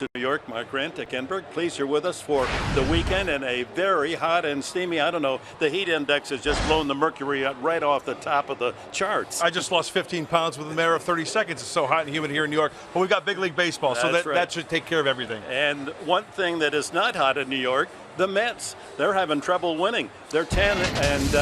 to New York. Mark Grant, Dick Enberg, pleased you're with us for the weekend and a very hot and steamy, I don't know, the heat index has just blown the mercury right off the top of the charts. I just lost 15 pounds within a matter of 30 seconds. It's so hot and humid here in New York. But we've got big league baseball, so that should take care of everything. And one thing that is not hot in New York, the Mets. They're having trouble winning. They're 10 and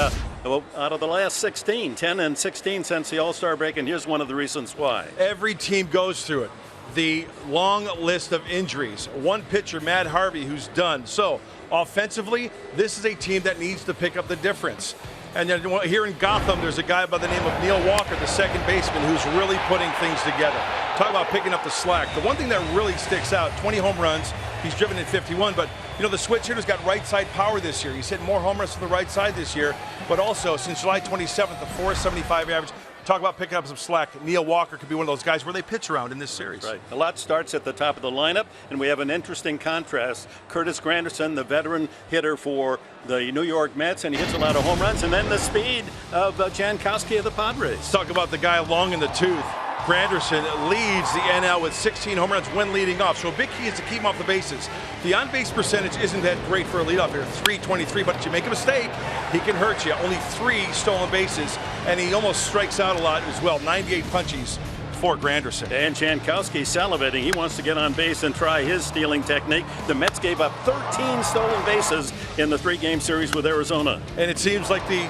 out of the last 16, 10 and 16 since the All-Star break, and here's one of the reasons why. Every team goes through it. The long list of injuries. One pitcher, Matt Harvey, who's done. So, offensively, this is a team that needs to pick up the difference. And then here in Gotham, there's a guy by the name of Neil Walker, the second baseman, who's really putting things together. Talk about picking up the slack. The one thing that really sticks out, 20 home runs, he's driven in 51, but you know, the switch hitter's got right side power this year. He's hit more home runs to the right side this year, but also since July 27th, the 475 average. Talk about picking up some slack. Neil Walker could be one of those guys where they pitch around in this series. Right. A lot starts at the top of the lineup, and we have an interesting contrast. Curtis Granderson, the veteran hitter for the New York Mets, and he hits a lot of home runs, and then the speed of Jankowski of the Padres. Talk about the guy long in the tooth. Granderson leads the NL with 16 home runs when leading off. So a big key is to keep him off the bases. The on-base percentage isn't that great for a leadoff here, 323, but if you make a mistake, he can hurt you. Only 3 stolen bases, and he almost strikes out a lot as well. 98 punchies for Granderson. And Jankowski salivating. He wants to get on base and try his stealing technique. The Mets gave up 13 stolen bases in the 3-game series with Arizona. And it seems like the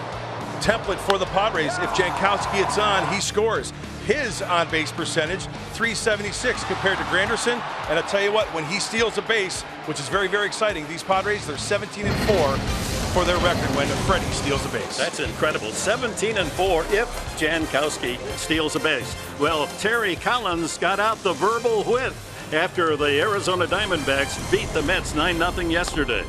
template for the Padres, if Jankowski gets on, he scores. His on-base percentage, 376 compared to Granderson. And I'll tell you what, when he steals a base, which is very, very exciting, these Padres, they're 17-4 for their record when Freddie steals a base. That's incredible. 17-4 if Jankowski steals a base. Well, Terry Collins got out the verbal whip after the Arizona Diamondbacks beat the Mets 9-0 yesterday.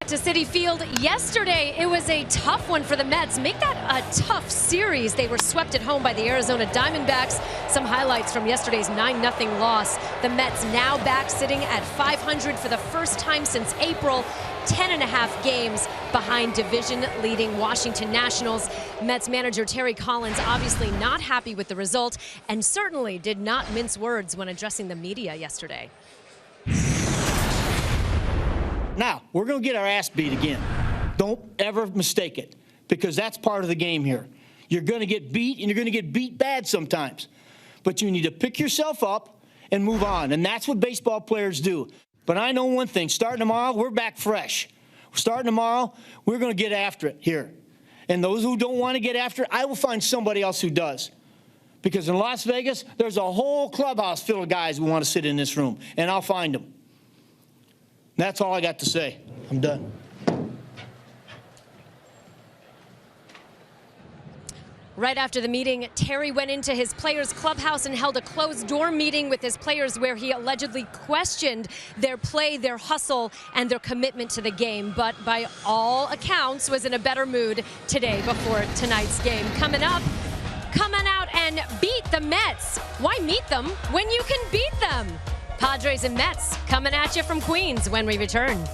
to Citi Field yesterday. It was a tough one for the Mets. Make that a tough series. They were swept at home by the Arizona Diamondbacks. Some highlights from yesterday's 9-0 loss. The Mets now back sitting at 500 for the first time since April. 10.5 games behind division-leading Washington Nationals. Mets manager Terry Collins obviously not happy with the result and certainly did not mince words when addressing the media yesterday. Now, we're going to get our ass beat again. Don't ever mistake it, because that's part of the game here. You're going to get beat, and you're going to get beat bad sometimes. But you need to pick yourself up and move on, and that's what baseball players do. But I know one thing, starting tomorrow, we're back fresh. Starting tomorrow, we're going to get after it here. And those who don't want to get after it, I will find somebody else who does. Because in Las Vegas, there's a whole clubhouse full of guys who want to sit in this room, and I'll find them. That's all I got to say. I'm done. Right after the meeting, Terry went into his players' clubhouse and held a closed-door meeting with his players where he allegedly questioned their play, their hustle, and their commitment to the game. But by all accounts, was in a better mood today before tonight's game. Coming up, coming out and beat the Mets. Why meet them when you can beat them? Padres and Mets coming at you from Queens when we return.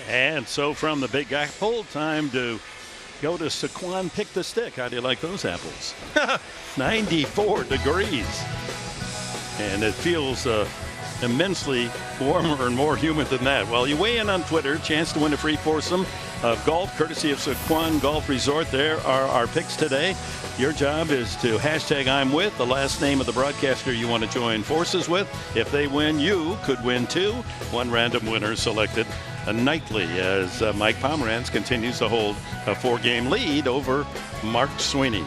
And so from the Big Apple, time to go to Saquon Pick the Stick. How do you like those apples? 94 degrees. And it feels immensely warmer and more humid than that. Well, you weigh in on Twitter. Chance to win a free foursome of golf, courtesy of Saquon Golf Resort. There are our picks today. Your job is to hashtag I'm with the last name of the broadcaster you want to join forces with. If they win, you could win too. One random winner selected nightly as Mike Pomeranz continues to hold a 4-game lead over Mark Sweeney.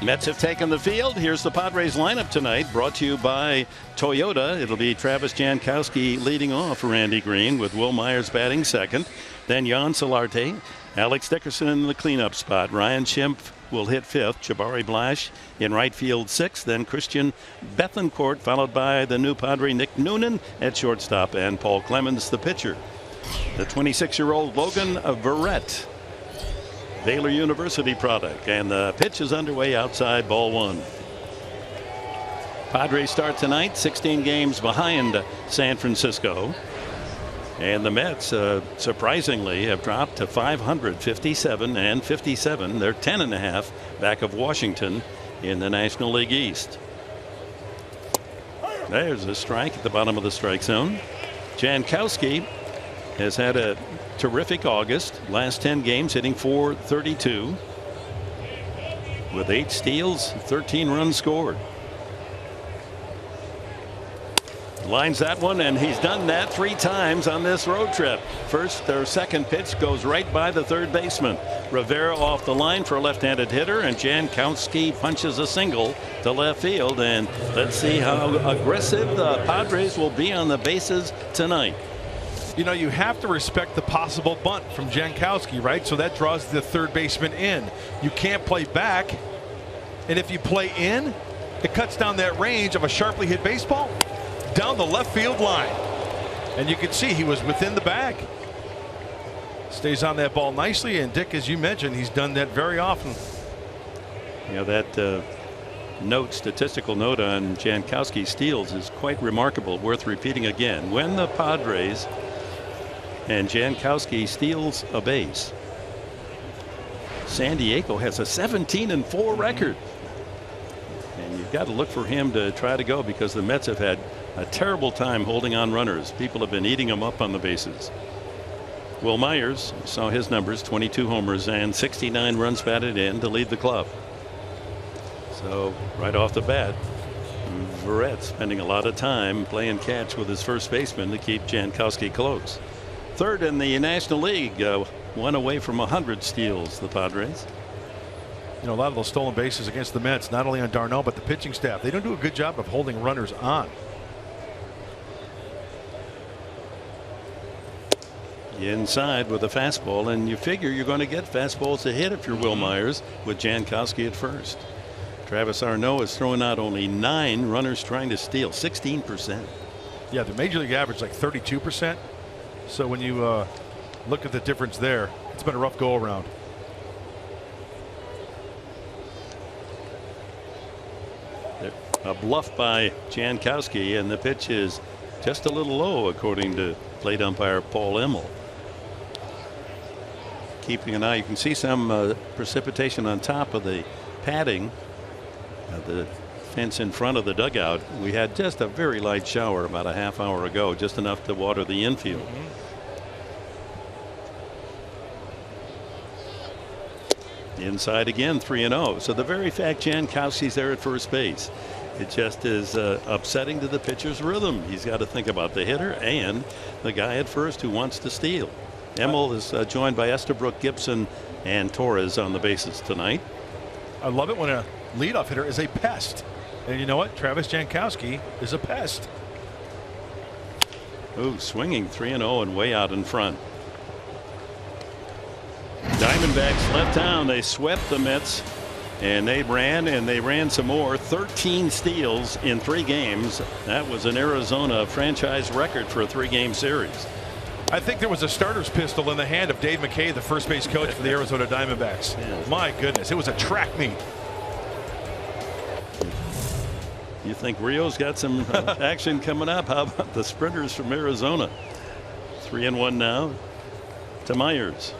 Mets have taken the field. Here's the Padres lineup tonight, brought to you by Toyota. It'll be Travis Jankowski leading off Randy Green, with Will Myers batting second. Then Jan Solarte, Alex Dickerson in the cleanup spot. Ryan Schimpf will hit fifth. Jabari Blash in right field sixth. Then Christian Bethancourt, followed by the new Padre Nick Noonan at shortstop, and Paul Clemens, the pitcher. The 26-year-old Logan Verrett, Baylor University product, and the pitch is underway outside, ball one. Padres start tonight 16 games behind San Francisco, and the Mets surprisingly have dropped to 557 and 57. They're 10.5 back of Washington in the National League East. There's a strike at the bottom of the strike zone. Jankowski has had a terrific August. Last 10 games hitting .432 with 8 steals, 13 runs scored. Lines that one, and he's done that 3 times on this road trip. First or second pitch goes right by the third baseman. Rivera off the line for a left-handed hitter, and Jankowski punches a single to left field. And let's see how aggressive the Padres will be on the bases tonight. You know, you have to respect the possible bunt from Jankowski, right? So that draws the third baseman in. You can't play back, and if you play in, it cuts down that range of a sharply hit baseball down the left field line. And you can see he was within the bag. Stays on that ball nicely, and Dick, as you mentioned, he's done that very often. You know, that statistical note on Jankowski's steals is quite remarkable, worth repeating again. When the Padres and Jankowski steals a base, San Diego has a 17-4 record. And you've got to look for him to try to go, because the Mets have had a terrible time holding on runners. People have been eating them up on the bases. Will Myers saw his numbers, 22 homers and 69 runs batted in to lead the club. So right off the bat, Verrett spending a lot of time playing catch with his first baseman to keep Jankowski close. Third in the National League, one away from 100 steals, the Padres. You know, a lot of those stolen bases against the Mets, not only on d'Arnaud, but the pitching staff. They don't do a good job of holding runners on. Inside with a fastball, and you figure you're going to get fastballs to hit if you're Will Myers, with Jankowski at first. Travis Arnaud is throwing out only 9 runners trying to steal, 16%. Yeah, the major league average like 32%. So when you look at the difference there, it's been a rough go around. A bluff by Jankowski, and the pitch is just a little low, according to plate umpire Paul Emmel. Keeping an eye, you can see some precipitation on top of the padding of the fence in front of the dugout. We had just a very light shower about a half hour ago, just enough to water the infield. Inside again, 3-0. So the very fact Jankowski's there at first base, it just is upsetting to the pitcher's rhythm. He's got to think about the hitter and the guy at first who wants to steal. Emmel is joined by Estabrook, Gibson, and Torres on the bases tonight. I love it when a leadoff hitter is a pest. And you know what? Travis Jankowski is a pest. Ooh, swinging 3-0 and way out in front. Diamondbacks left town. They swept the Mets, and they ran some more. 13 steals in 3 games. That was an Arizona franchise record for a 3-game series. I think there was a starter's pistol in the hand of Dave McKay, the first base coach for the Arizona Diamondbacks. Yeah. My goodness, it was a track meet. You think Rio's got some action coming up? How about the sprinters from Arizona? 3-1 now to Myers.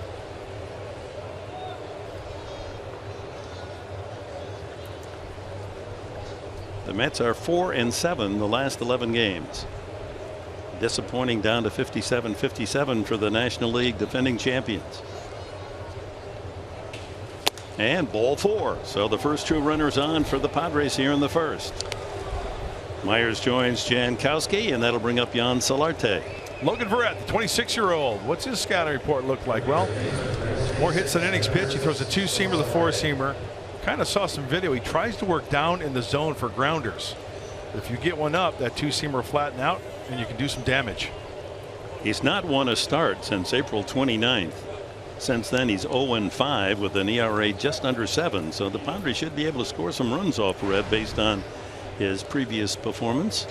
The Mets are 4-7 the last 11 games. Disappointing, down to 57-57 for the National League defending champions. And ball 4. So the first 2 runners on for the Padres here in the first. Myers joins Jankowski, and that'll bring up Jan Solarte. Logan Verrett, the 26-year-old. What's his scouting report look like? Well, more hits than innings pitched. He throws a 2-seamer, the 4-seamer. Kind of saw some video. He tries to work down in the zone for grounders. If you get one up, that 2-seamer will flatten out, and you can do some damage. He's not won a start since April 29th. Since then, he's 0-5 with an ERA just under 7. So the Padres should be able to score some runs off Red based on his previous performance.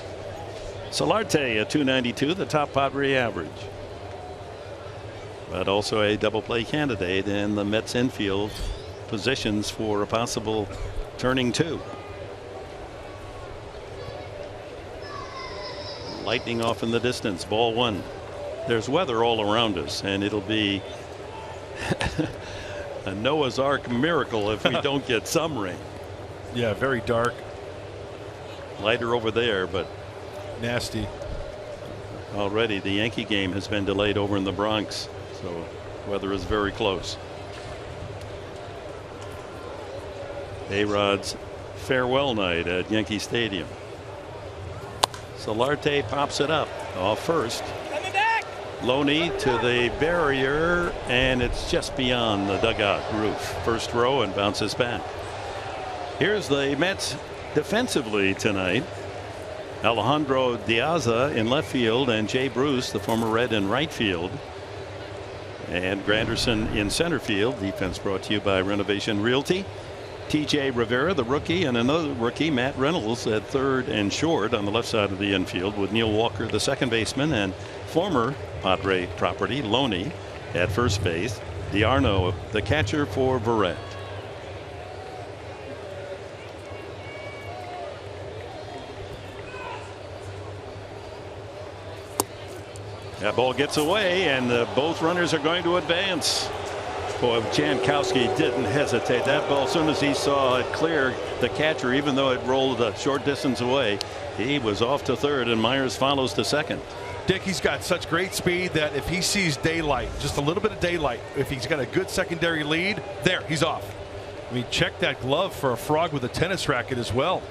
Solarte, a .292, the top Padre average. but also a double play candidate in the Mets infield positions for a possible turning 2. Lightning off in the distance, ball 1. There's weather all around us, and it'll be a Noah's Ark miracle if we don't get some rain. Yeah, very dark. Lighter over there, but nasty. Already the Yankee game has been delayed over in the Bronx, so weather is very close. A-Rod's farewell night at Yankee Stadium. Solarte pops it up off first. Loney to the barrier, and it's just beyond the dugout roof. First row and bounces back. Here's the Mets defensively tonight. Alejandro Diaza in left field and Jay Bruce, the former Red, in right field. And Granderson in center field. Defense brought to you by Renovation Realty. TJ Rivera, the rookie, and another rookie, Matt Reynolds, at third and short on the left side of the infield, with Neil Walker, the second baseman, and former Padre property, Loney, at first base. D'Arnaud, the catcher for Verrett. That ball gets away, and both runners are going to advance. Boy, Jankowski didn't hesitate. That ball, as soon as he saw it clear the catcher, even though it rolled a short distance away, he was off to third, and Myers follows to second. Dick, he's got such great speed that if he sees daylight, just a little bit of daylight, if he's got a good secondary lead, there, he's off. I mean, check that glove for a frog with a tennis racket as well.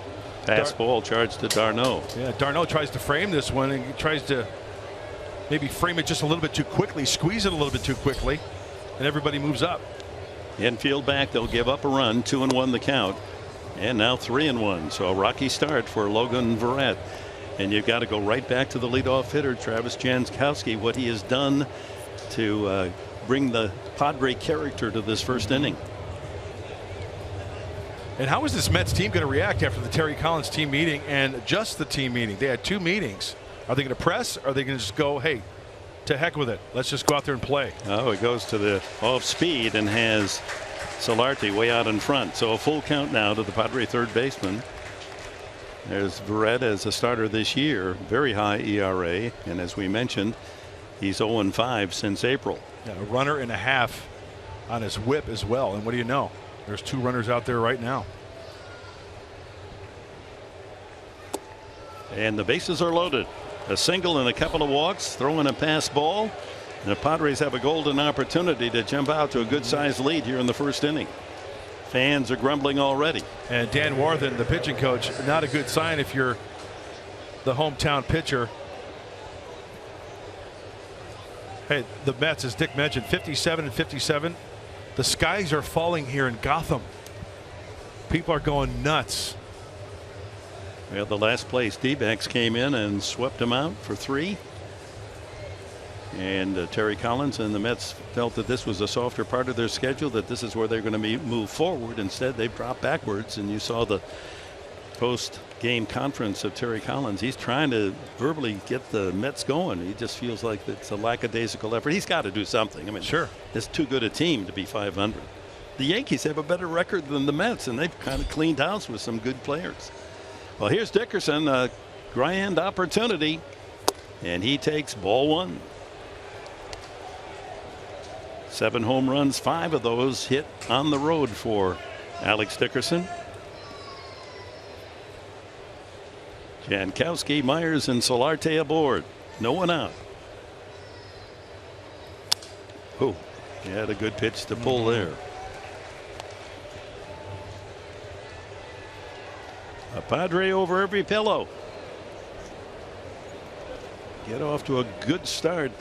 Pass ball charged to d'Arnaud. Yeah, d'Arnaud tries to frame this one, and he tries to maybe frame it just a little bit too quickly, squeeze it a little bit too quickly, and everybody moves up. Infield back, they'll give up a run. 2-1 the count, and now 3-1. So a rocky start for Logan Verrett. And you've got to go right back to the leadoff hitter, Travis Jankowski, what he has done to bring the Padre character to this first inning. And how is this Mets team going to react after the Terry Collins team meeting and just the team meeting? They had 2 meetings. Are they going to press? Or are they going to just go, hey, to heck with it, let's just go out there and play? Oh, it goes to the off speed and has Solarte way out in front. So a full count now to the Padre third baseman. There's Verrett as a starter this year, very high ERA, and as we mentioned, he's 0-5 since April. Yeah, a runner and a half on his whip as well. And what do you know? There's 2 runners out there right now. And the bases are loaded. A single and a couple of walks, throwing a pass ball. And the Padres have a golden opportunity to jump out to a good sized lead here in the first inning. Fans are grumbling already. And Dan Warthen, the pitching coach, not a good sign if you're the hometown pitcher. Hey, the Mets, as Dick mentioned, 57 and 57. The skies are falling here in Gotham. People are going nuts. Well, the last place D-backs came in and swept them out for 3. And Terry Collins and the Mets felt that this was a softer part of their schedule, that this is where they're going to move forward. Instead, they've dropped backwards. And you saw the post-game conference of Terry Collins. He's trying to verbally get the Mets going. He just feels like it's a lackadaisical effort. He's got to do something. I mean, sure, it's too good a team to be 500. The Yankees have a better record than the Mets, and they've kind of cleaned house with some good players. Well, here's Dickerson, a grand opportunity, and he takes ball 1. 7 home runs, 5 of those hit on the road for Alex Dickerson. Jankowski, Myers, and Solarte aboard. No one out. Oh, he had a good pitch to pull there. A Padre over every pillow. Get off to a good start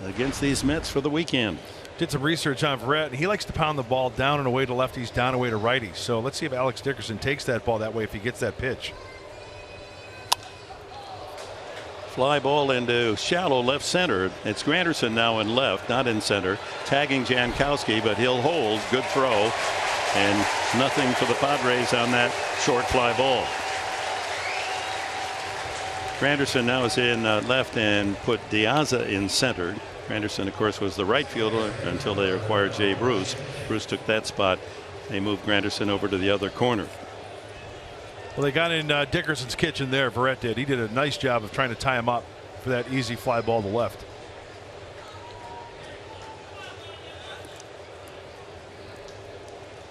against these Mets for the weekend. Did some research on Verrett. He likes to pound the ball down and away to lefties, down and away to righties. So let's see if Alex Dickerson takes that ball that way if he gets that pitch. Fly ball into shallow left center. It's Granderson now in left, not in center, tagging Jankowski, but he'll hold. Good throw, and nothing for the Padres on that short fly ball. Granderson now is in left and put Diaza in center. Granderson, of course, was the right fielder until they acquired Jay Bruce. Bruce took that spot. They moved Granderson over to the other corner. Well, they got in Dickerson's kitchen there. Verrett did. He did a nice job of trying to tie him up for that easy fly ball to left.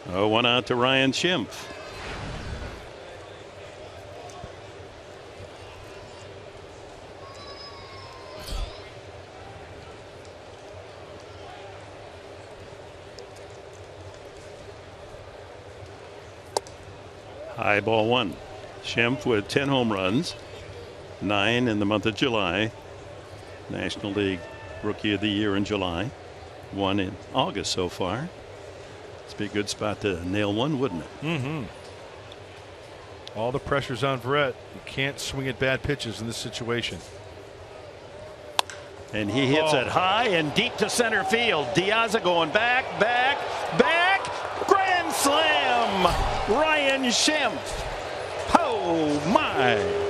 Oh, one out to Ryan Schimpf. High ball one. Schimpf with 10 home runs, 9 in the month of July. National League Rookie of the Year in July, 1 in August so far. It's be a good spot to nail one, wouldn't it? All the pressure's on Verrett. You can't swing at bad pitches in this situation. And he hits it high and deep to center field. Diaz going back. Grand slam. Ryan Schimpf. Oh my.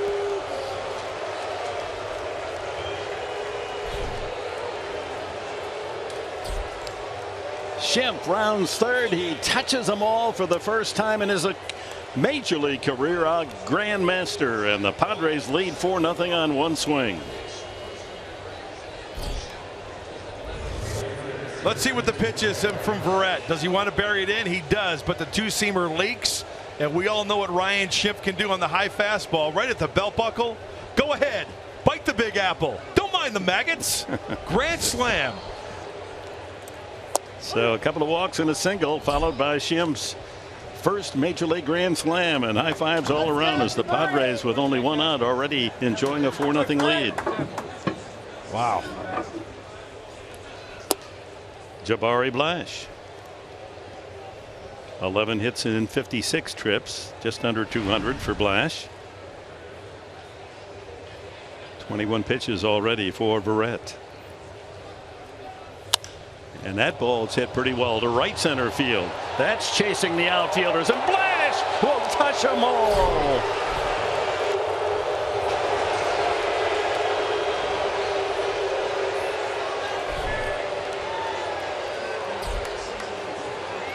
Schimpf rounds third. He touches them all for the first time in his major league career. A grandmaster, and the Padres lead 4-0 on one swing. Let's see what the pitch is from Verrett. Does he want to bury it in? He does, but the two-seamer leaks, and we all know what Ryan Schimpf can do on the high fastball. Right at the belt buckle. Go ahead. Bite the big apple. Don't mind the maggots. Grand slam. So a couple of walks and a single, followed by Schimpf's first major league grand slam, and high fives all around as the Padres, with only one out, already enjoying a 4-0 lead. Wow. Jabari Blash. 11 hits in 56 trips, just under 200 for Blash. 21 pitches already for Verrett. And that ball's hit pretty well to right center field. That's chasing the outfielders, and Blash will touch them all.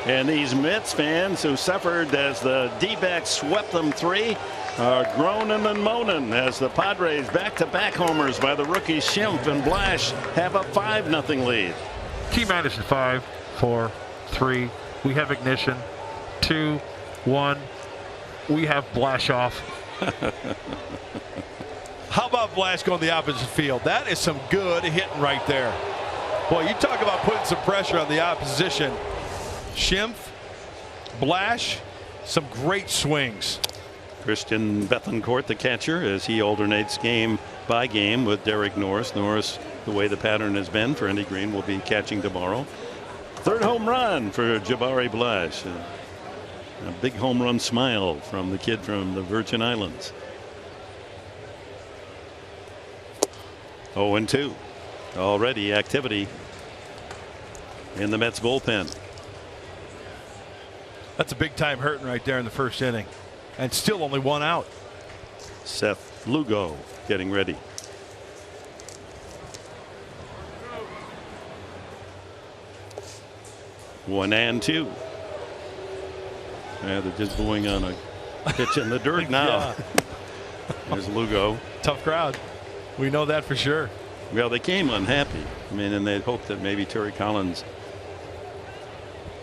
And these Mets fans who suffered as the D-backs swept them 3 are groaning and moaning as the Padres back-to-back homers by the rookies Schimpf and Blash have a 5-0 lead. T-minus in 5, 4, 3. We have ignition. 2, 1. We have Blash off. How about Blash going the opposite field? That is some good hitting right there. Boy, you talk about putting some pressure on the opposition. Schimpf, Blash, some great swings. Christian Bethancourt, the catcher, as he alternates game by game with Derek Norris. Norris, the way the pattern has been for Andy Green, will be catching tomorrow. Third home run for Jabari Blash. A big home run smile from the kid from the Virgin Islands. 0-2. Already activity in the Mets bullpen. That's a big time hurting right there in the first inning, and still only one out. Seth Lugo getting ready. One and two. Yeah, they're just booing on a pitch in the dirt now. There's Lugo. Tough crowd. We know that for sure. Well, they came unhappy. I mean, and they'd hoped that maybe Terry Collins,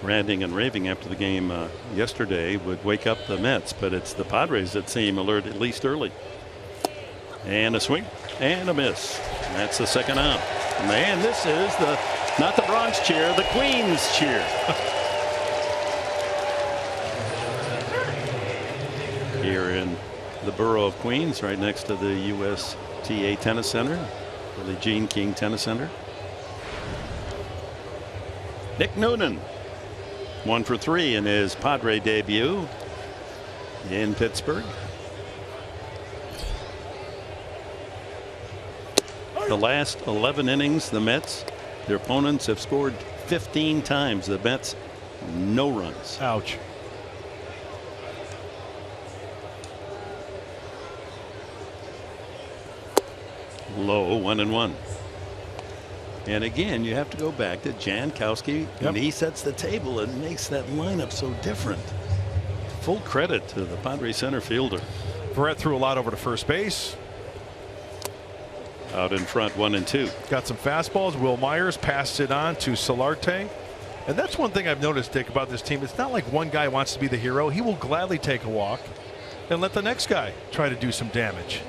ranting and raving after the game yesterday, would wake up the Mets, but it's the Padres that seem alert, at least early. And a swing and a miss. That's the second out. Man, this is not the Bronx cheer, the Queens cheer. Here in the borough of Queens, right next to the USTA Tennis Center, the Gene King Tennis Center. Nick Noonan, 1 for 3 in his Padre debut in Pittsburgh. The last 11 innings, the Mets, their opponents have scored 15 times. The Mets, no runs. Ouch. Low, 1-1. And again, you have to go back to Jankowski. When he sets the table, it makes that lineup so different. Full credit to the Padres center fielder. Verrett threw a lot over to first base. Out in front, 1 and 2. Got some fastballs. Will Myers passed it on to Solarte. And that's one thing I've noticed, Dick, about this team. It's not like one guy wants to be the hero. He will gladly take a walk and let the next guy try to do some damage.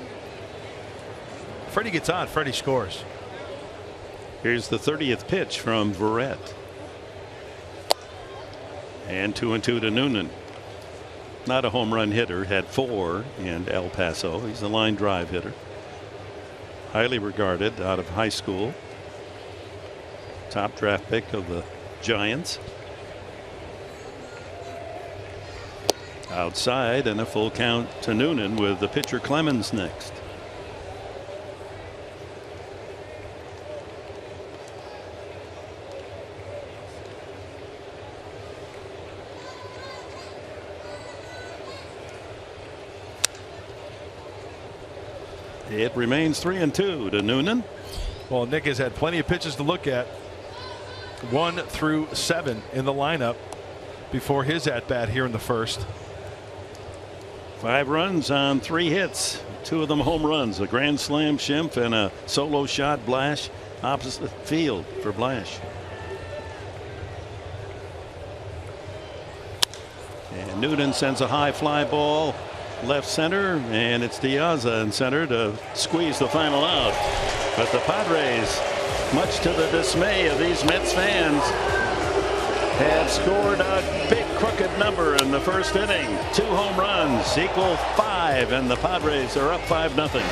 Freddie gets on. Freddie scores. Here's the 30th pitch from Verrett. And 2-2 to Noonan. Not a home run hitter, had 4 in El Paso. He's a line drive hitter. Highly regarded out of high school. Top draft pick of the Giants. Outside, and a full count to Noonan with the pitcher Clemens next. It remains 3-2 to Noonan. Well, Nick has had plenty of pitches to look at. 1 through 7 in the lineup before his at bat here in the first. 5 runs on 3 hits. 2 of them home runs. A grand slam Schimpf and a solo shot Blash opposite field for Blash. And Noonan sends a high fly ball left center, and it's Diaza in center to squeeze the final out. But the Padres, much to the dismay of these Mets fans, have scored a big crooked number in the first inning. 2 home runs equal 5, and the Padres are up 5-0.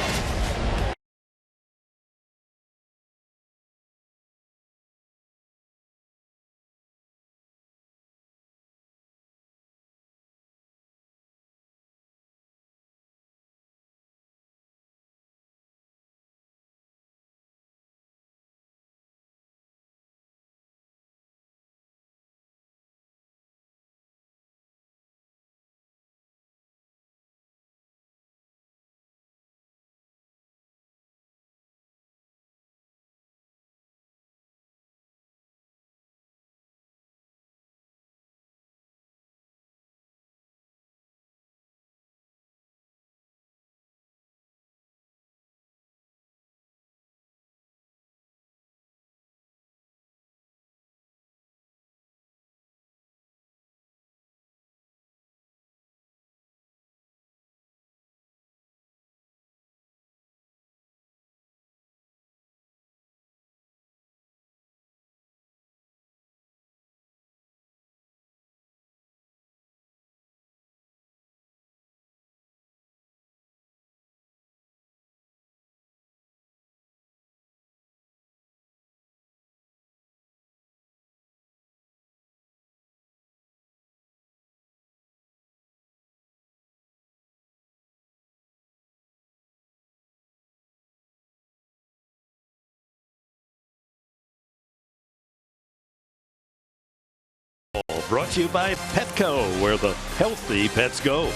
Brought to you by Petco, where the healthy pets go.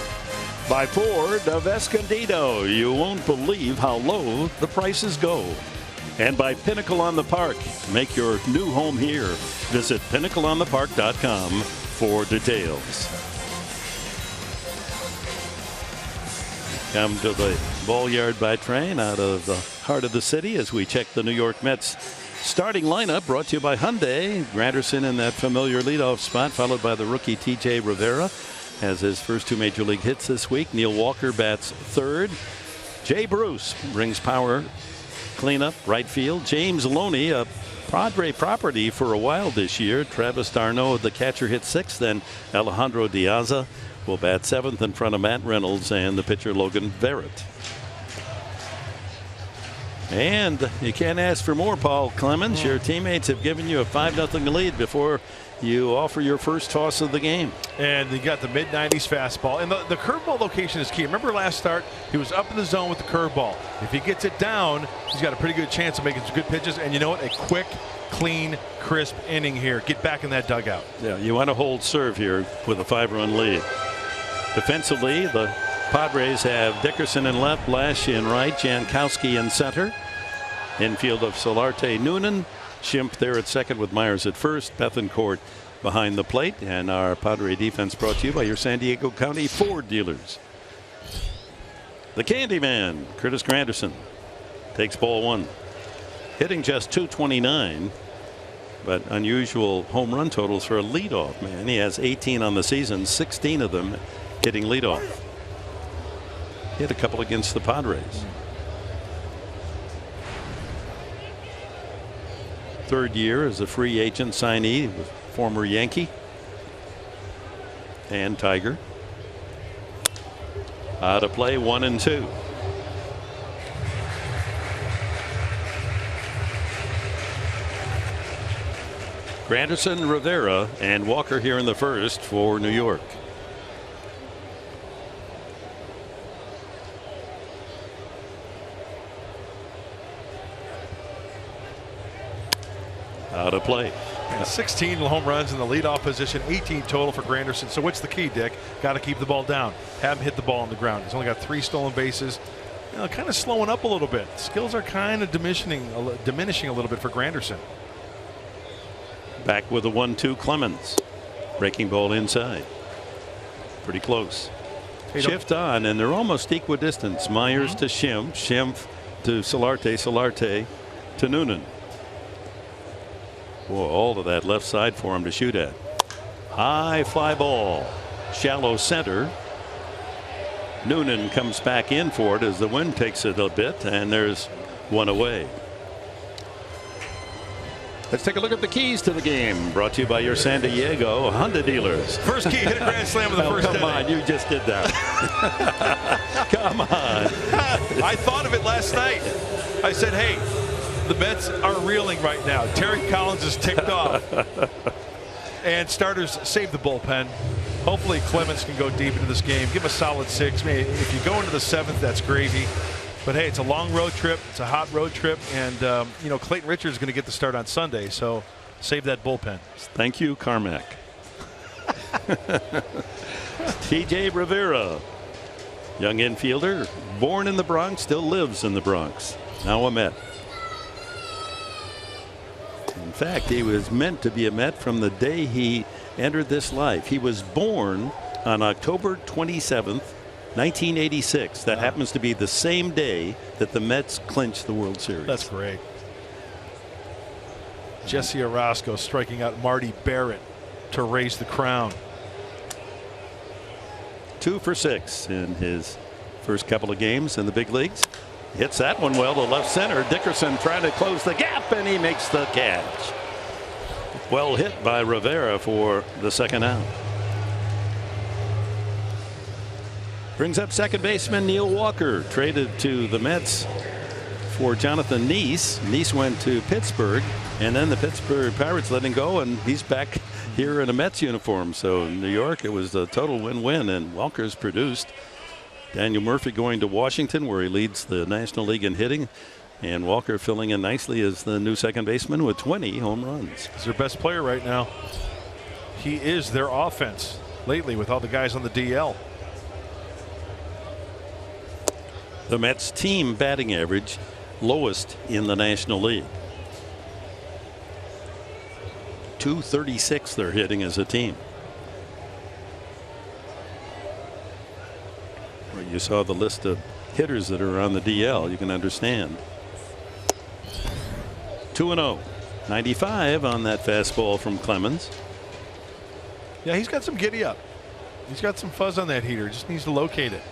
By Ford of Escondido. You won't believe how low the prices go. And by Pinnacle on the Park. Make your new home here. Visit pinnacleonthepark.com for details. Come to the ball yard by train out of the heart of the city as we check the New York Mets starting lineup, brought to you by Hyundai. Granderson in that familiar leadoff spot, followed by the rookie T.J. Rivera. Has his first 2 major league hits this week. Neil Walker bats third. Jay Bruce brings power cleanup right field. James Loney, a Padre property for a while this year. Travis d'Arnaud, the catcher, hit 6th. Then Alejandro Diaza will bat 7th in front of Matt Reynolds and the pitcher Logan Verrett. And you can't ask for more, Paul Clemens. Your teammates have given you a 5-0 lead before you offer your first toss of the game. And you got the mid-90s fastball. And the curveball location is key. Remember last start, he was up in the zone with the curveball. If he gets it down, he's got a pretty good chance of making some good pitches. And you know what? A quick, clean, crisp inning here. Get back in that dugout. Yeah, you want to hold serve here with a 5-run lead. Defensively, the Padres have Dickerson in left, Blash in right, Jankowski in center. Infield of Solarte, Noonan, Schimpf there at second with Myers at first. Bethencourt behind the plate. And our Padre defense brought to you by your San Diego County Ford dealers. The Candyman, Curtis Granderson, takes ball one. Hitting just .229, but unusual home run totals for a leadoff man. He has 18 on the season, 16 of them hitting leadoff. Hit a couple against the Padres. Third year as a free agent signee with former Yankee and Tiger. Out of play, 1-2. Granderson, Rivera, and Walker here in the first for New York. Out of play. 16 home runs in the leadoff position, 18 total for Granderson. So what's the key, Dick? Got to keep the ball down. Have him hit the ball on the ground. He's only got 3 stolen bases. You know, kind of slowing up a little bit. Skills are kind of diminishing a little bit for Granderson. Back with a 1-2 Clemens. Breaking ball inside. Pretty close. Shift on, and they're almost equidistant. Myers to Schimpf. Schimpf to Solarte. Solarte to Noonan. Boy, all of that left side for him to shoot at. High fly ball. Shallow center. Noonan comes back in for it as the wind takes it a bit, and there's one away. Let's take a look at the keys to the game. Brought to you by your San Diego Honda dealers. First key, hit a grand slam in the first inning. Come on, you just did that. Come on. I thought of it last night. I said, hey, the Mets are reeling right now. Terry Collins is ticked off. And starters save the bullpen. Hopefully Clemens can go deep into this game. Give him a solid 6. Maybe if you go into the 7th, that's gravy. But hey, it's a long road trip. It's a hot road trip. And, you know, Clayton Richards is going to get the start on Sunday. So save that bullpen. Thank you, Carmack. TJ Rivera, young infielder, born in the Bronx, still lives in the Bronx. Now a Met. In fact, he was meant to be a Met from the day he entered this life. He was born on October 27th, 1986. That happens to be the same day that the Mets clinched the World Series. That's great. Jesse Orosco striking out Marty Barrett to raise the crown. 2 for 6 in his first couple of games in the big leagues. Hits that one well to left center. Dickerson trying to close the gap, and he makes the catch. Well hit by Rivera for the second out. Brings up second baseman Neil Walker, traded to the Mets for Jonathan Nice. Nice went to Pittsburgh, and then the Pittsburgh Pirates let him go, and he's back here in a Mets uniform. So in New York, it was a total win-win, and Walker's produced. Daniel Murphy going to Washington, where he leads the National League in hitting, and Walker filling in nicely as the new second baseman with 20 home runs. He's their best player right now. He is their offense lately with all the guys on the DL. The Mets team batting average lowest in the National League. .236 they're hitting as a team. Well, you saw the list of hitters that are on the DL. You can understand. 2-0. 95 on that fastball from Clemens. Yeah, he's got some giddy up. He's got some fuzz on that heater. Just needs to locate it.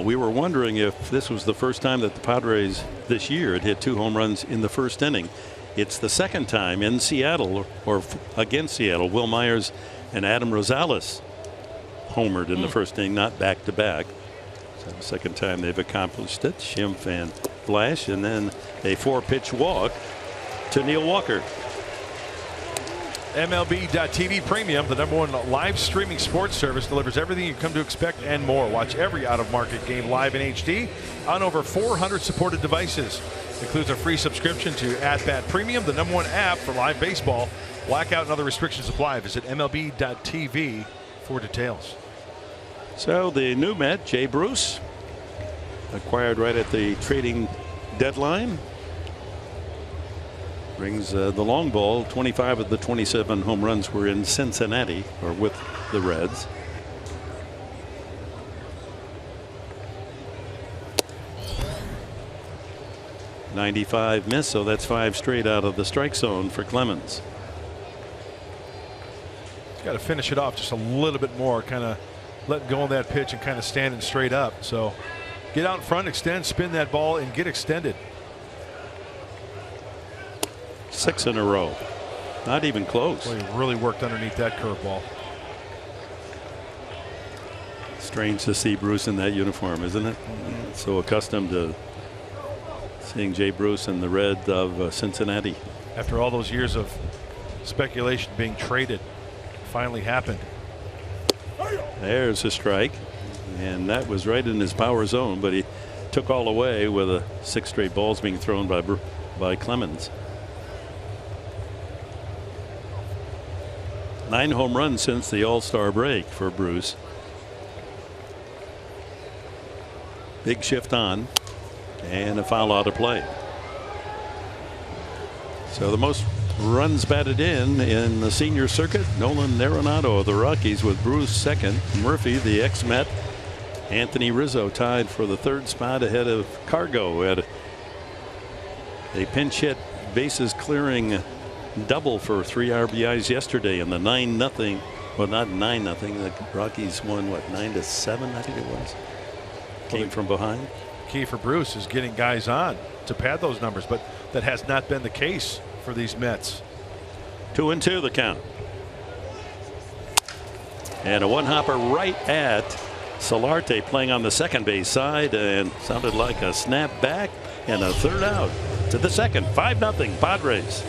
We were wondering if this was the first time that the Padres this year had hit 2 home runs in the first inning. It's the second time in Seattle, or against Seattle. Will Myers and Adam Rosales homered in the first inning, not back to back. So the second time they've accomplished it. Schimpf and Flash, and then a 4-pitch walk to Neil Walker. MLB.TV Premium, the #1 live streaming sports service, delivers everything you come to expect and more. Watch every out-of-market game live in HD on over 400 supported devices. Includes a free subscription to @Bat Premium, the #1 app for live baseball. Blackout and other restrictions apply. Visit MLB.tv for details. So the new Met, Jay Bruce, acquired right at the trading deadline, brings the long ball. 25 of the 27 home runs were in Cincinnati, or with the Reds. .95 miss, so that's 5 straight out of the strike zone for Clemens. He's got to finish it off just a little bit more, kind of let go of that pitch and kind of standing straight up. So get out in front, extend, spin that ball, and get extended. 6 in a row. Not even close. Well, he really worked underneath that curveball. Strange to see Bruce in that uniform, isn't it? So accustomed to seeing Jay Bruce in the red of Cincinnati. After all those years of speculation being traded, finally happened. There's a strike, and that was right in his power zone, but he took all away with 6 straight balls being thrown by Clemens. 9 home runs since the All-Star break for Bruce. Big shift on, and a foul out of play. So the most runs batted in the senior circuit, Nolan Arenado of the Rockies, with Bruce second. Murphy, the ex-Met, Anthony Rizzo tied for the 3rd spot ahead of Cargo at a pinch hit bases clearing double for 3 RBIs yesterday in the 9-0. Well, not 9-0. The Rockies won what, 9-7, I think it was. Came from behind. Key for Bruce is getting guys on to pad those numbers, but that has not been the case for these Mets. 2-2 the count. And a one-hopper right at Solarte, playing on the second base side, and sounded like a snap back and a 3rd out to the second. 5-0 Padres.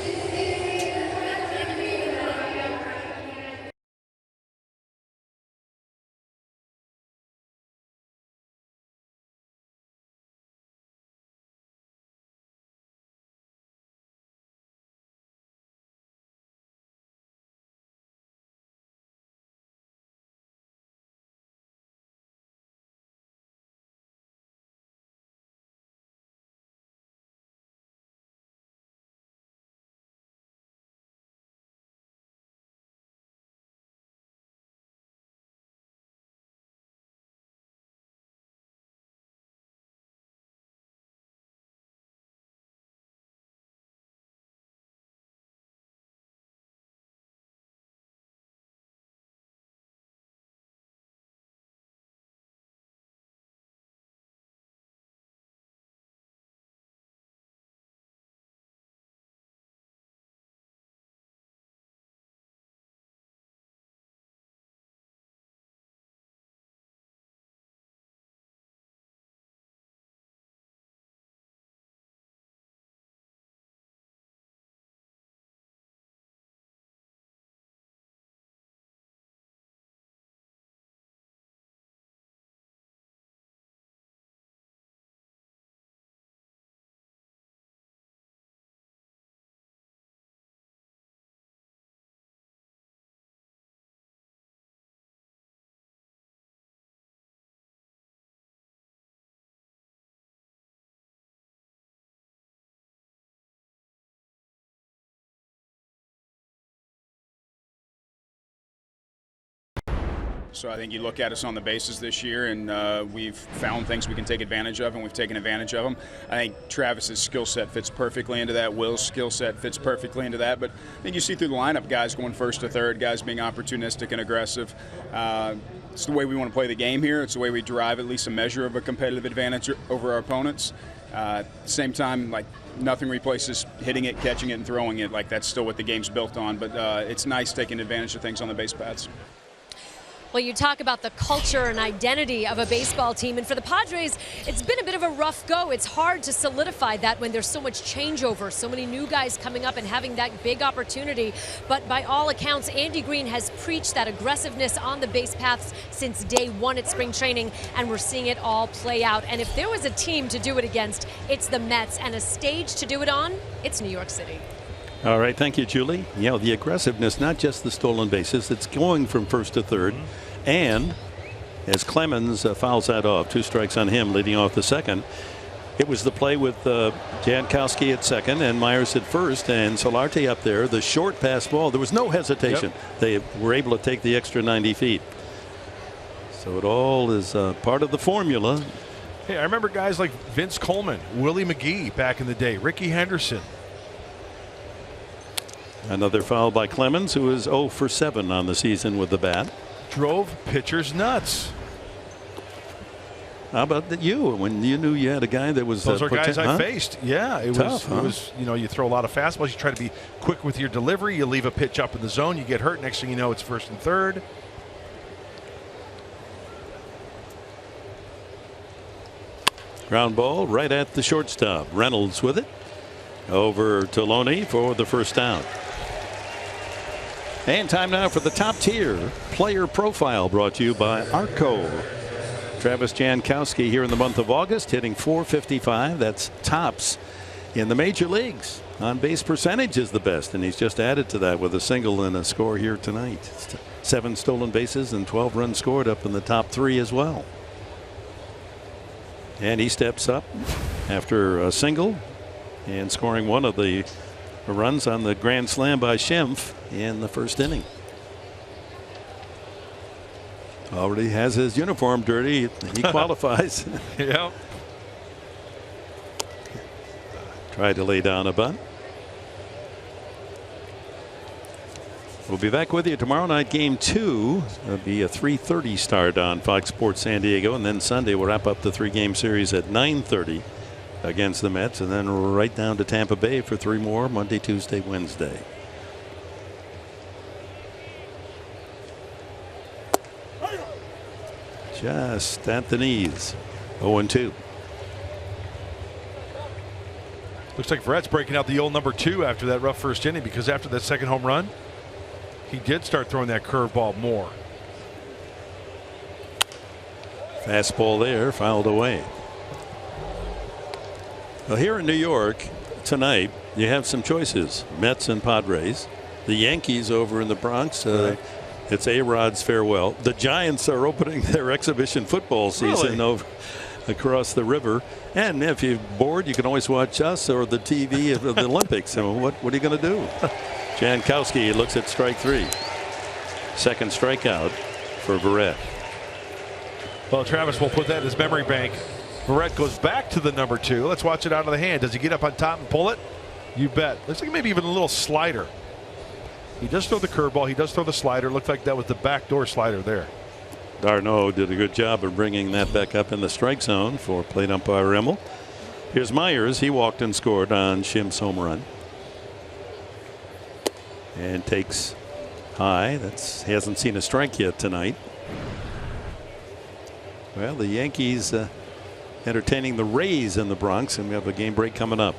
So I think you look at us on the bases this year, and we've found things we can take advantage of, and we've taken advantage of them. I think Travis's skill set fits perfectly into that. Will's skill set fits perfectly into that. But I think you see through the lineup, guys going first to third, guys being opportunistic and aggressive. It's the way we want to play the game here. It's the way we derive at least a measure of a competitive advantage over our opponents. At the same time, like, nothing replaces hitting it, catching it, and throwing it. Like, that's still what the game's built on. But it's nice taking advantage of things on the base paths. Well, you talk about the culture and identity of a baseball team, and for the Padres, it's been a bit of a rough go. It's hard to solidify that when there's so much changeover, so many new guys coming up and having that big opportunity. But by all accounts, Andy Green has preached that aggressiveness on the base paths since day one at spring training, and we're seeing it all play out. And if there was a team to do it against, it's the Mets, and a stage to do it on, it's New York City. All right, thank you, Julie. You know, the aggressiveness, not just the stolen bases, it's going from first to third. And as Clemens fouls that off, 2 strikes on him, leading off the second. It was the play with Jankowski at second and Myers at first, and Solarte up there. The short pass ball, there was no hesitation. Yep. They were able to take the extra 90 feet. So it all is part of the formula. Hey, I remember guys like Vince Coleman, Willie McGee back in the day, Ricky Henderson. Another foul by Clemens, who is 0 for 7 on the season with the bat. Drove pitchers nuts. How about you? When you knew you had a guy that was those are guys I faced. Yeah, it Tough, was. You know, you throw a lot of fastballs. You try to be quick with your delivery. You leave a pitch up in the zone. You get hurt. Next thing you know, it's first and third. Ground ball right at the shortstop. Reynolds with it. Over to Loney for the first down. And time now for the top tier player profile, brought to you by Arco. Travis Jankowski here in the month of August, hitting .455. That's tops in the major leagues. On base percentage is the best, and he's just added to that with a single and a score here tonight. 7 stolen bases and 12 runs scored, up in the top 3 as well. And he steps up after a single and scoring one of the runs on the grand slam by Schimpf in the first inning. Already has his uniform dirty. He qualifies. Yeah. Tried to lay down a bunt. We'll be back with you tomorrow night, game 2. It'll be a 3:30 start on Fox Sports San Diego, and then Sunday we'll wrap up the 3-game series at 9:30 against the Mets, and then right down to Tampa Bay for 3 more Monday, Tuesday, Wednesday. Just at the knees. 0-2. Looks like Verrett's breaking out the old number 2 after that rough first inning, because after that second home run, he did start throwing that curveball more. Fastball there, fouled away. Well, here in New York tonight, you have some choices. Mets and Padres. The Yankees over in the Bronx. It's A-Rod's farewell. The Giants are opening their exhibition football season over across the river. And if you're bored, you can always watch us or the TV of the Olympics. So what are you going to do? Jankowski looks at strike 3. Second strikeout for Verrett. Well, Travis will put that in his memory bank. Verrett goes back to the number 2. Let's watch it out of the hand. Does he get up on top and pull it? You bet. Looks like maybe even a little slider. He does throw the curveball. He does throw the slider. Looked like that was the backdoor slider there. D'Arnaud did a good job of bringing that back up in the strike zone for plate umpire Rimmel. Here's Myers. He walked and scored on Schimpf's home run. And takes high. He hasn't seen a strike yet tonight. Well, the Yankees entertaining the Rays in the Bronx, and we have a game break coming up.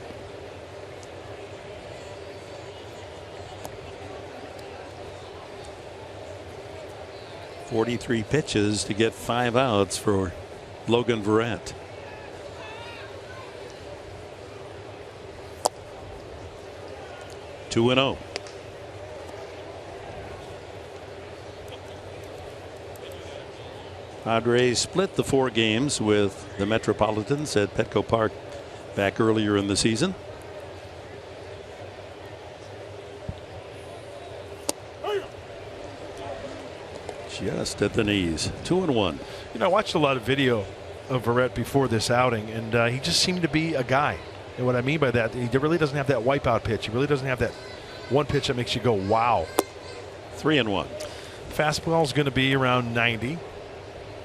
.43 pitches to get 5 outs for Logan Verrett. Two and 0. Padres split the 4 games with the Metropolitans at Petco Park back earlier in the season. Just at the knees. 2-1. You know, I watched a lot of video of Verrett before this outing, and he just seemed to be a guy. And what I mean by that, he really doesn't have that wipeout pitch. He really doesn't have that one pitch that makes you go, wow. 3-1. Fastball is going to be around 90.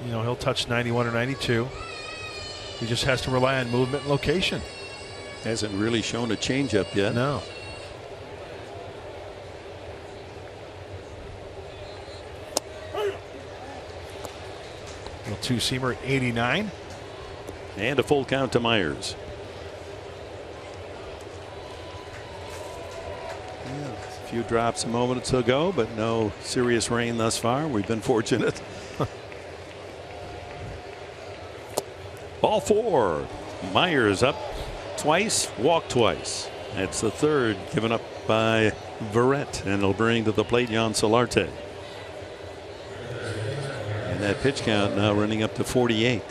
You know, he'll touch 91 or 92. He just has to rely on movement and location. Hasn't really shown a changeup yet. No. Little two-seamer at 89. And a full count to Myers. Yeah, a few drops a moment ago, but no serious rain thus far. We've been fortunate. Ball 4. Myers up twice, walked twice. That's the third given up by Verrett, and it'll bring to the plate Jan Solarte. And that pitch count now running up to 48.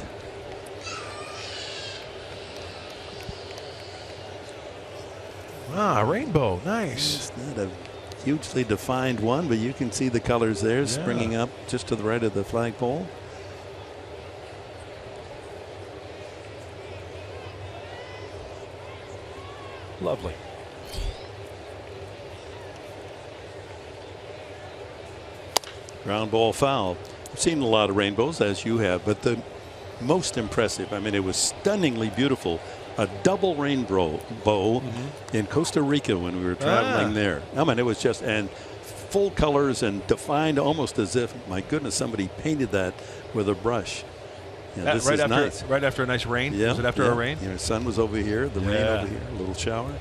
Ah, rainbow. Nice. It's not a hugely defined one, but you can see the colors there springing up just to the right of the flagpole. Lovely. Ground ball foul. I've seen a lot of rainbows, as you have, but the most impressive, I mean, it was stunningly beautiful. A double rainbow in Costa Rica when we were traveling there. I mean, it was just, and full colors and defined almost as if, my goodness, somebody painted that with a brush. Yeah, this right is after nice. right after a nice rain. Yeah, Was it after a rain? The sun was over here, the rain over here, a little shower.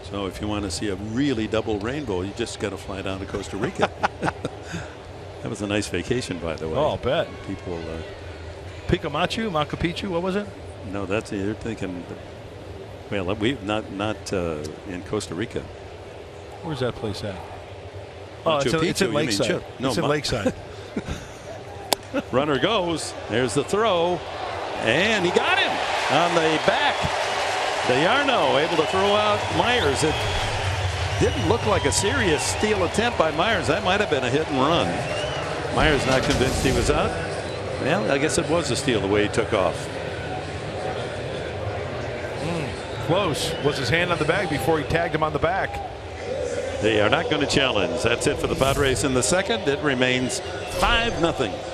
So if you want to see a really double rainbow, you just got to fly down to Costa Rica. That was a nice vacation, by the way. Oh, I'll bet. People. Machu Picchu. What was it? No, that's you're thinking. Well, we not in Costa Rica. Where's that place at? Oh, Machu it's in Picchu, you mean Lakeside. No, it's in Lakeside. Runner goes. There's the throw, and he got him on the back. DeYarno able to throw out Myers. It didn't look like a serious steal attempt by Myers. That might have been a hit and run. Myers not convinced he was out. Well, I guess it was a steal the way he took off. Close. Was his hand on the bag before he tagged him on the back. They are not going to challenge. That's it for the Padres in the second. It remains 5-0.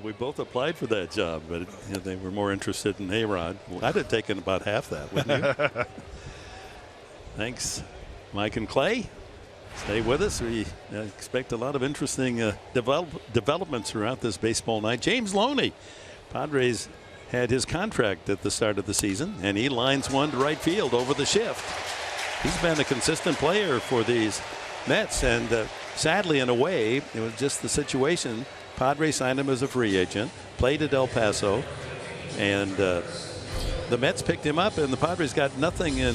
We both applied for that job, but they were more interested in A-Rod. I'd have taken about half that, wouldn't you? Thanks, Mike and Clay. Stay with us. We expect a lot of interesting developments throughout this baseball night. James Loney, Padres had his contract at the start of the season, and he lines one to right field over the shift. He's been a consistent player for these Mets, and sadly, in a way, it was just the situation. Padres signed him as a free agent, played at El Paso, and the Mets picked him up, and the Padres got nothing in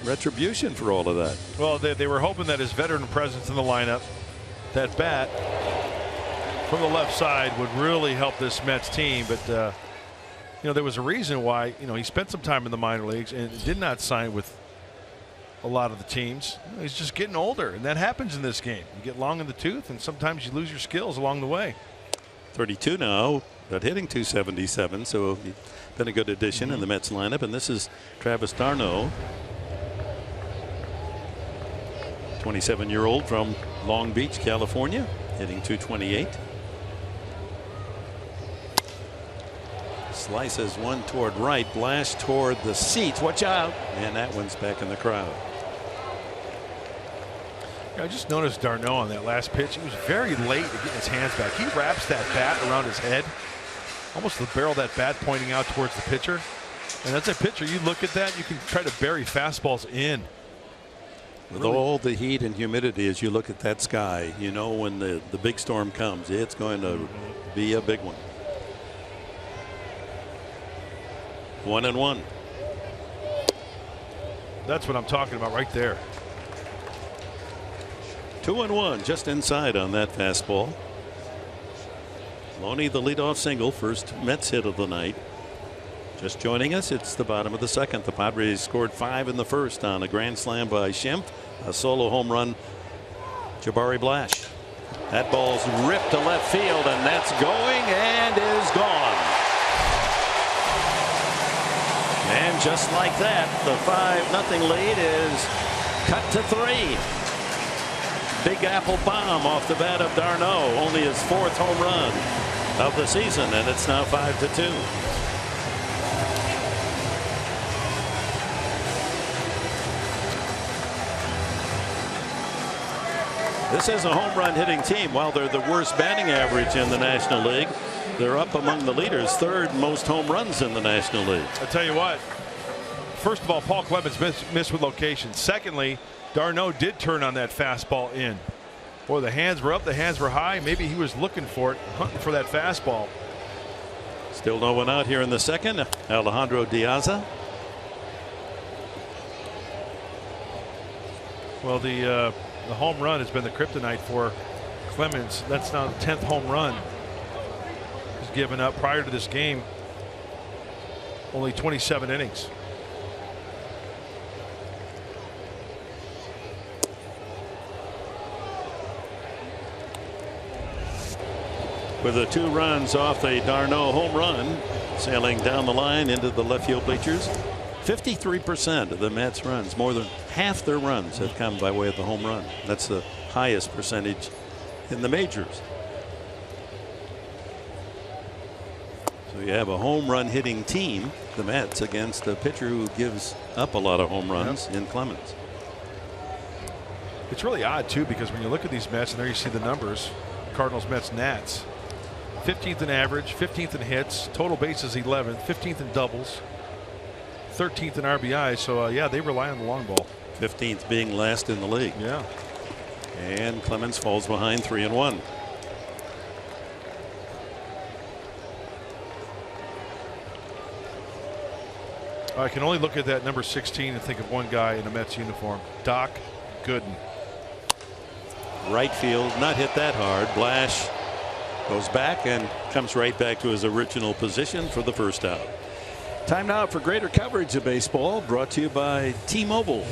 retribution for all of that. Well, they were hoping that his veteran presence in the lineup, that bat from the left side, would really help this Mets team. But you know, there was a reason why, you know, he spent some time in the minor leagues and did not sign with a lot of the teams. You know, he's just getting older, and that happens in this game. You get long in the tooth, and sometimes you lose your skills along the way. 32 now, but hitting .277, so he's been a good addition in the Mets lineup. And this is Travis d'Arnaud, 27-year-old from Long Beach, California, hitting .228. Slices one toward right, Blash toward the seats. Watch out! And that one's back in the crowd. I just noticed d'Arnaud on that last pitch. He was very late to get his hands back. He wraps that bat around his head, almost the barrel of that bat pointing out towards the pitcher. And as a pitcher, you look at that, you can try to bury fastballs in. With all the heat and humidity, as you look at that sky, you know when the big storm comes, it's going to be a big one. 1-1. That's what I'm talking about right there. 2-1, just inside on that fastball. Loney, the leadoff single, first Mets hit of the night. Just joining us, it's the bottom of the second. The Padres scored 5 in the first on a grand slam by Schimpf, a solo home run, Jabari Blash. That ball's ripped to left field, and that's going and is gone. And just like that, the 5-0 lead is cut to 3. Big apple bomb off the bat of d'Arnaud, only his 4th home run of the season, and it's now 5-2. This is a home run hitting team. While they're the worst batting average in the National League, they're up among the leaders, 3rd most home runs in the National League. I tell you what, first of all, Paul Clemens missed with location. Secondly, d'Arnaud did turn on that fastball in. Boy, the hands were up, the hands were high. Maybe he was looking for it, hunting for that fastball. Still no one out here in the second. Alejandro Diaza. Well, the home run has been the kryptonite for Clemens. That's now the 10th home run he's given up prior to this game. Only 27 innings. With the 2 runs off the d'Arnaud home run, sailing down the line into the left field bleachers. 53% of the Mets runs, more than half their runs, have come by way of the home run. That's the highest percentage in the majors. So you have a home run hitting team, the Mets, against a pitcher who gives up a lot of home runs in Clemens. It's really odd too, because when you look at these Mets, and there you see the numbers, Cardinals, Mets, Nats, 15th in average, 15th in hits, total bases 11th, 15th in doubles, 13th in RBI. So yeah, they rely on the long ball. 15th being last in the league. Yeah. And Clemens falls behind 3-1. I can only look at that number 16 and think of one guy in a Mets uniform, Doc Gooden. Right field, not hit that hard. Blash goes back and comes right back to his original position for the first out. Time now for greater coverage of baseball, brought to you by T-Mobile.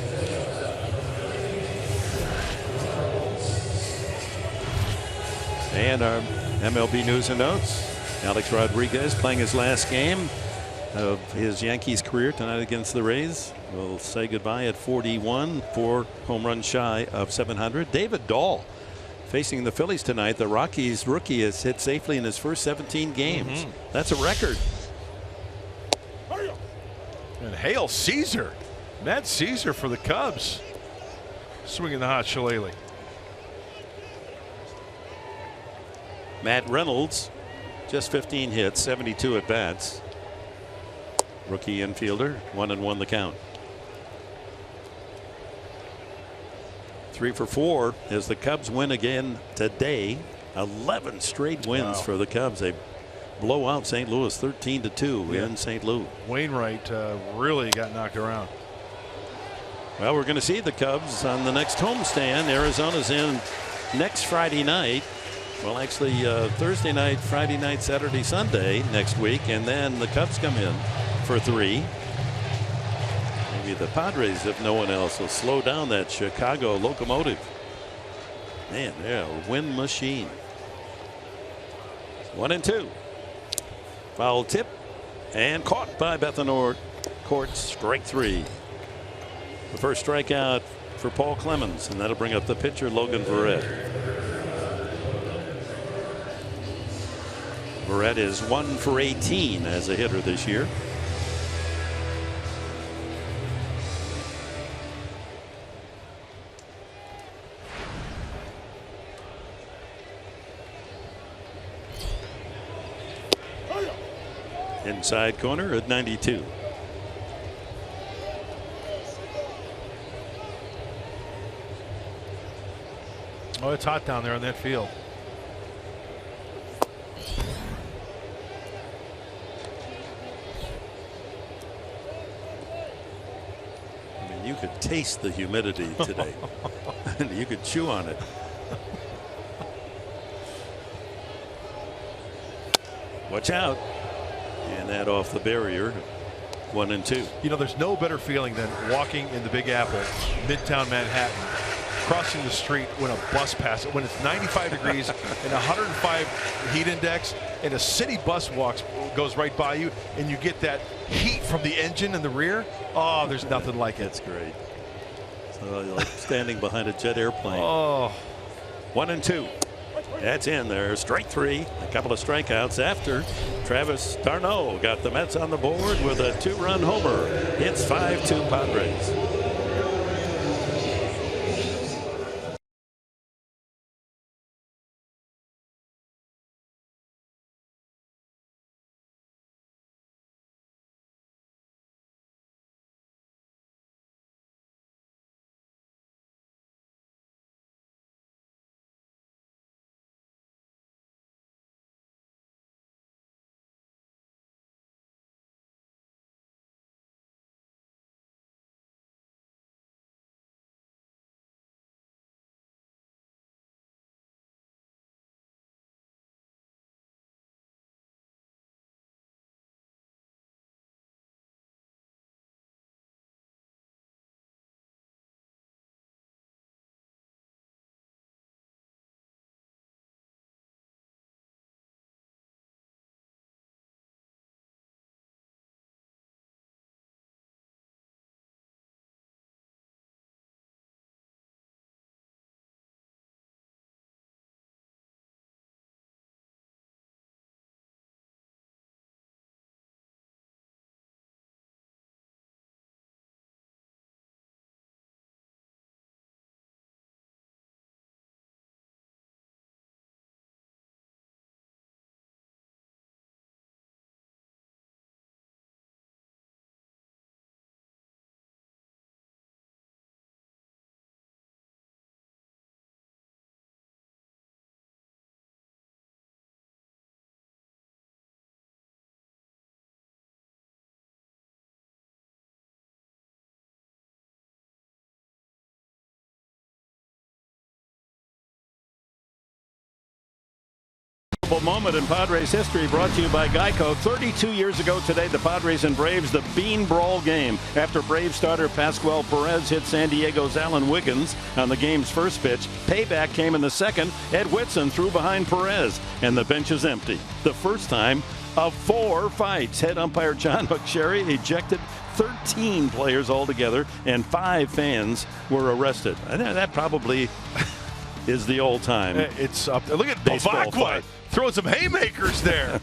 And our MLB news and notes. Alex Rodriguez playing his last game of his Yankees career tonight against the Rays. Will say goodbye at 41, 4 home runs shy of 700. David Dahl facing the Phillies tonight. The Rockies rookie has hit safely in his first 17 games. That's a record. And hail Caesar. Matt Caesar for the Cubs. Swinging the hot shillelagh. Matt Reynolds, just 15 hits, 72 at bats. Rookie infielder, 1-1 the count. 3 for 4 as the Cubs win again today. 11 straight wins for the Cubs. They blow out St. Louis 13-2 in St. Louis. Wainwright really got knocked around. Well, we're going to see the Cubs on the next homestand. Arizona's in next Friday night. Well, actually, Thursday night, Friday night, Saturday, Sunday next week. And then the Cubs come in for 3. Maybe the Padres, if no one else, will slow down that Chicago locomotive. Man, they're a win machine. 1-2. Foul tip and caught by Bethancourt. Strike 3. The first strikeout for Paul Clemens, and that'll bring up the pitcher Logan Verrett. Verrett is 1 for 18 as a hitter this year. Inside corner at 92. Oh, it's hot down there on that field. I mean, you could taste the humidity today. You could chew on it. Watch out. And that off the barrier. 1-2. You know, there's no better feeling than walking in the Big Apple, Midtown Manhattan, crossing the street when a bus passes, when it's 95 degrees and 105 heat index, and a city bus goes right by you, and you get that heat from the engine in the rear. Oh, there's nothing like it. That's great. So like standing behind a jet airplane. Oh. 1-2. That's in there. Strike 3. A couple of strikeouts after Travis d'Arnaud got the Mets on the board with a 2-run homer. It's 5-2 Padres. Moment in Padres history brought to you by Geico. 32 years ago today, the Padres and Braves, the Bean Brawl game. After Braves starter Pascual Perez hit San Diego's Alan Wiggins on the game's first pitch, payback came in the second. Ed Whitson threw behind Perez, and the bench is empty. The first time of 4 fights. Head umpire John McSherry ejected 13 players altogether, and 5 fans were arrested. That probably is the old time. It's up there. Look at Baseball Bavacqua fight. throwing some haymakers there.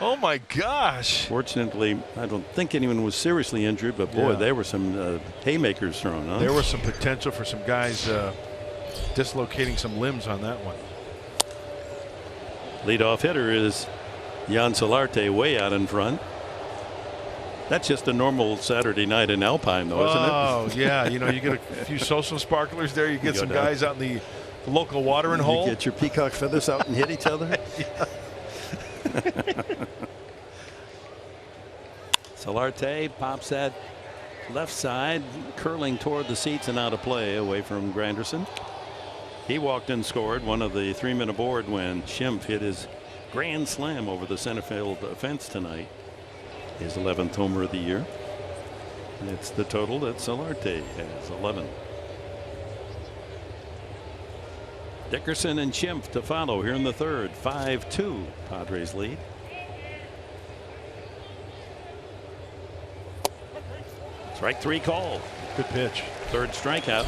Oh my gosh. Fortunately, I don't think anyone was seriously injured, but boy, there were some haymakers thrown. Huh? There was some potential for some guys dislocating some limbs on that one. Leadoff hitter is Jan Solarte, way out in front. That's just a normal Saturday night in Alpine, though, isn't it? Oh, yeah. You know, you get a few social sparklers there. You get go some down. guys out in the local watering hole. You get your peacock feathers out and hit each other. Solarte pops that left side, curling toward the seats and out of play, away from Granderson. He walked and scored, one of the 3-men aboard when Schimpf hit his grand slam over the center field fence tonight. His 11th homer of the year. It's the total that Solarte has, 11. Dickerson and Schimpf to follow here in the third. 5-2 Padres lead. Strike 3 call. Good pitch. Third strikeout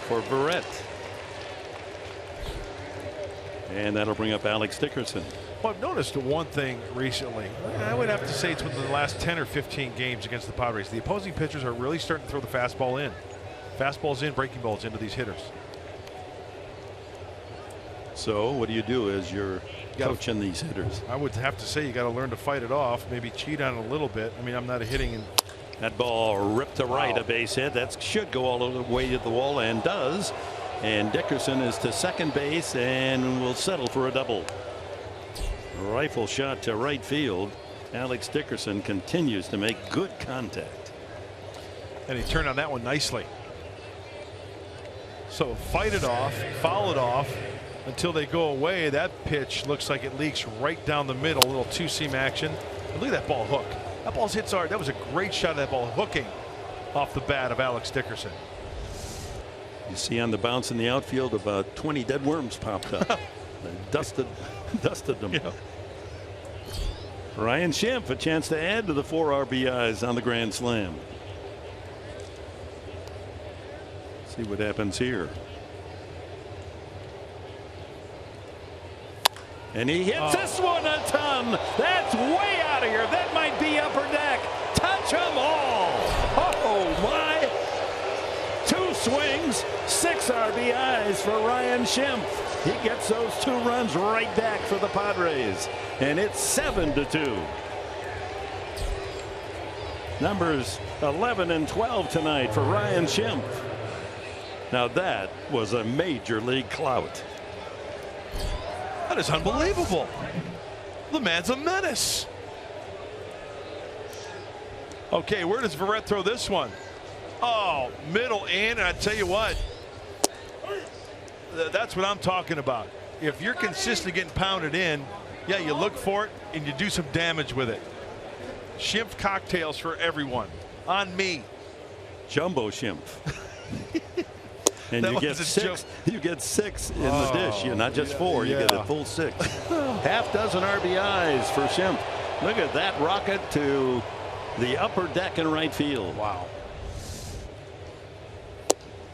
for Barrett. And that'll bring up Alex Dickerson. Well, I've noticed one thing recently. I would have to say it's within the last 10 or 15 games against the Padres. The opposing pitchers are really starting to throw the fastball in. Fastballs in, breaking balls into these hitters. So what do you do as you're coaching these hitters? I would have to say you got to learn to fight it off, maybe cheat on it a little bit. I mean, I'm not a hitting and That ball ripped to right, Wow. a base hit. That should go all the way to the wall and does. And Dickerson is to second base and will settle for a double. Rifle shot to right field. Alex Dickerson continues to make good contact. and he turned on that one nicely. So fight it off, foul it off until they go away. That pitch looks like it leaks right down the middle, a little two-seam action. But look at that ball hook. That ball's hits hard. That was a great shot of that ball hooking off the bat of Alex Dickerson. You see on the bounce in the outfield about 20 dead worms popped up. They dusted them. Yeah. Ryan Schimpf, a chance to add to the 4 RBIs on the grand slam. See what happens here. And he hits this one a ton. That's way out of here. That might be upper deck. Touch them all. Oh my. 2 swings, 6 RBIs for Ryan Schimpf. He gets those 2 runs right back for the Padres. And it's 7-2. Numbers 11 and 12 tonight for Ryan Schimpf. Now that was a major league clout. That is unbelievable. The man's a menace. Okay, where does Verrett throw this one? Oh, middle in, and I tell you what, that's what I'm talking about. If you're consistently getting pounded in, yeah, you look for it and you do some damage with it. Schimpf cocktails for everyone. On me. Jumbo Schimpf. And That you get was a 6. joke. You get 6 in the dish. You're not just 4. You get a full 6. Half dozen RBIs for Schimpf. Look at that rocket to the upper deck in right field. Wow.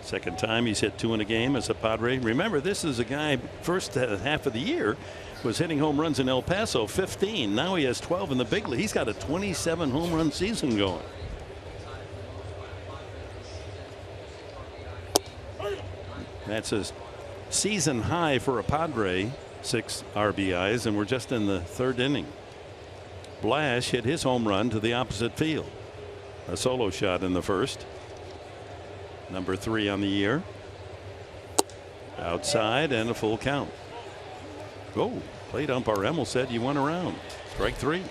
Second time he's hit 2 in a game as a Padre. Remember, this is a guy first half of the year was hitting home runs in El Paso, 15. Now he has 12 in the big league. He's got a 27 home run season going. That's a season high for a Padre, 6 RBIs, and we're just in the 3rd inning. Blash hit his home run to the opposite field. A solo shot in the first. Number 3 on the year. Outside and a full count. Oh, plate umpire Emmel said you went around. Strike 3.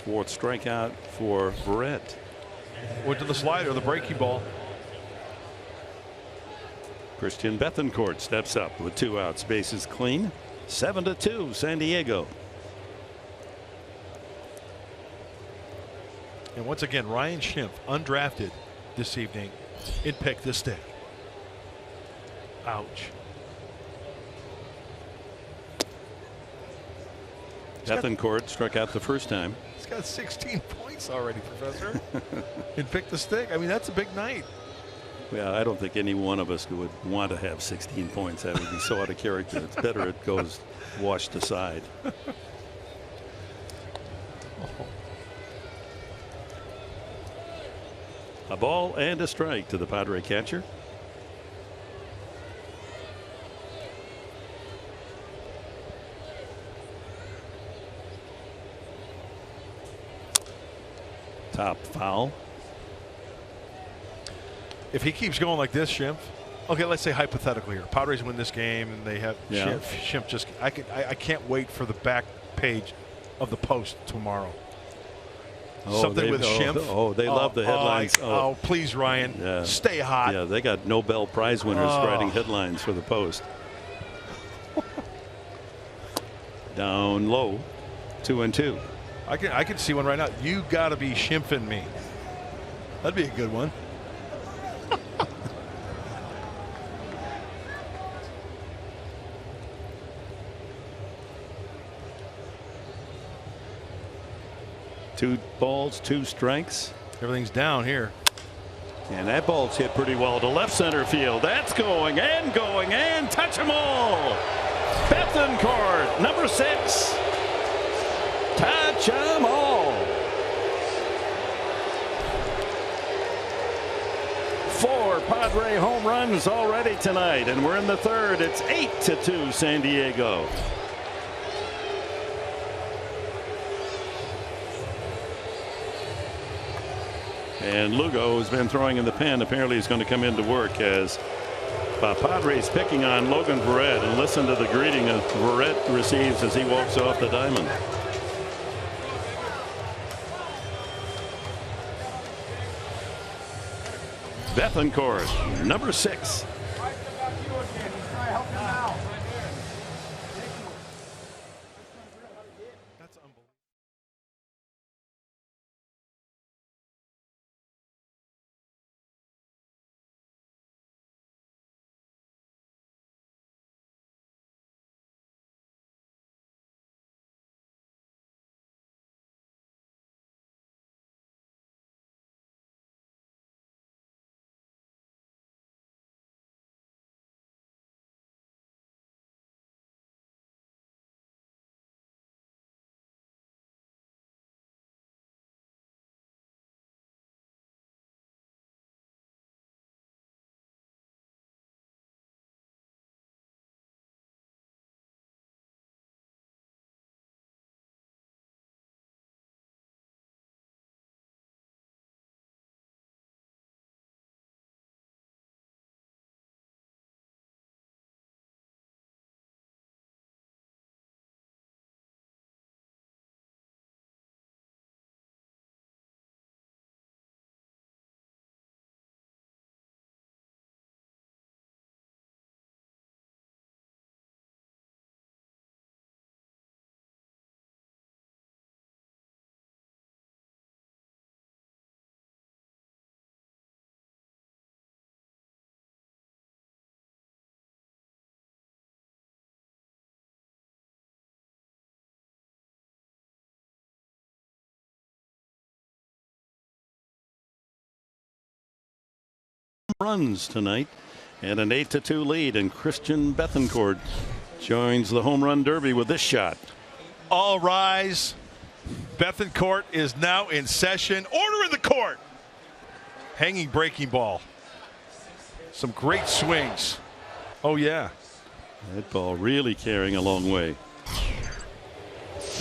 4th strikeout for Barrett. Went to the slider, the breaking ball. Christian Bethancourt steps up with 2 outs. Bases clean. 7-2 San Diego. And once again, Ryan Schimpf, undrafted this evening, it picked the stick. Ouch. Bethancourt struck out the first time. He's got 16 points already, Professor. And picked the stick. I mean, that's a big night. Well, I don't think any one of us would want to have 16 points. That would be so out of character. It's better it goes washed aside. A ball and a strike to the Padre catcher. Top foul. If he keeps going like this, Schimpf. Okay, let's say hypothetically here. Padres win this game and they have Schimpf just. I can't wait for the back page of the Post tomorrow. Something with Schimpf. Oh, they love the headlines. Oh, please, Ryan, stay hot. Yeah, they got Nobel Prize winners writing headlines for the Post. Down low, 2-2. I can see one right now. You got to be Schimpfing me. That'd be a good one. Two balls, two strikes. Everything's down here. And that ball's hit pretty well to left center field. That's going and touch them all. Bethancourt, number 6. Touch them all. 4 Padre home runs already tonight, and we're in the third. It's 8-2 San Diego. And Lugo has been throwing in the pen. Apparently he's going to come into work as Padres picking on Logan Verrett. And listen to the greeting that Verrett receives as he walks off the diamond. Bethancourt, number 6. Runs tonight and an 8-2 lead, and Christian Bethancourt joins the home run derby with this shot. All rise. Bethancourt is now in session. Order in the court. Hanging breaking ball. Some great swings. Oh yeah, that ball really carrying a long way.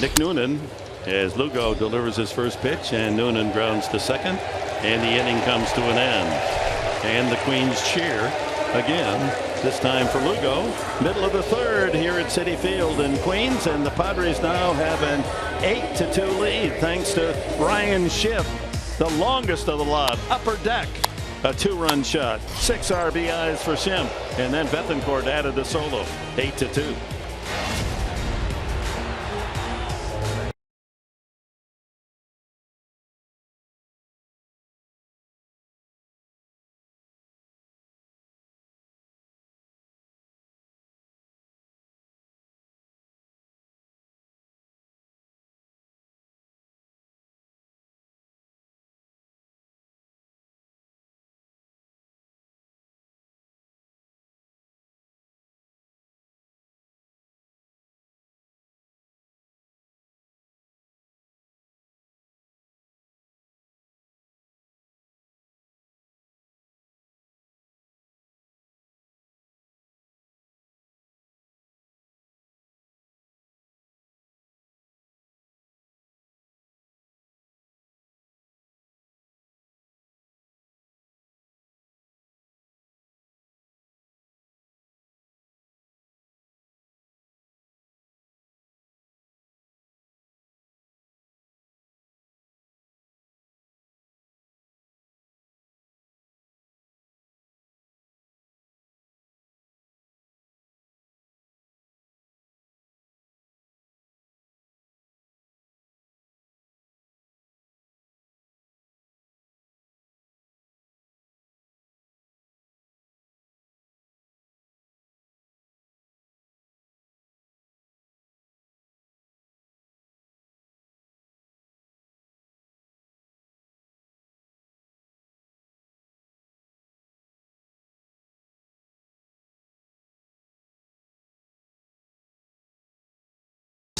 Nick Noonan as Lugo delivers his first pitch, and Noonan grounds to second, and the inning comes to an end. And the Queens cheer again, this time for Lugo. Middle of the third here at Citi Field in Queens, and the Padres now have an 8-2 lead thanks to Ryan Schimpf, the longest of the lot, upper deck. A 2-run shot, 6 RBIs for Schimpf, and then Bethancourt added a solo, 8-2.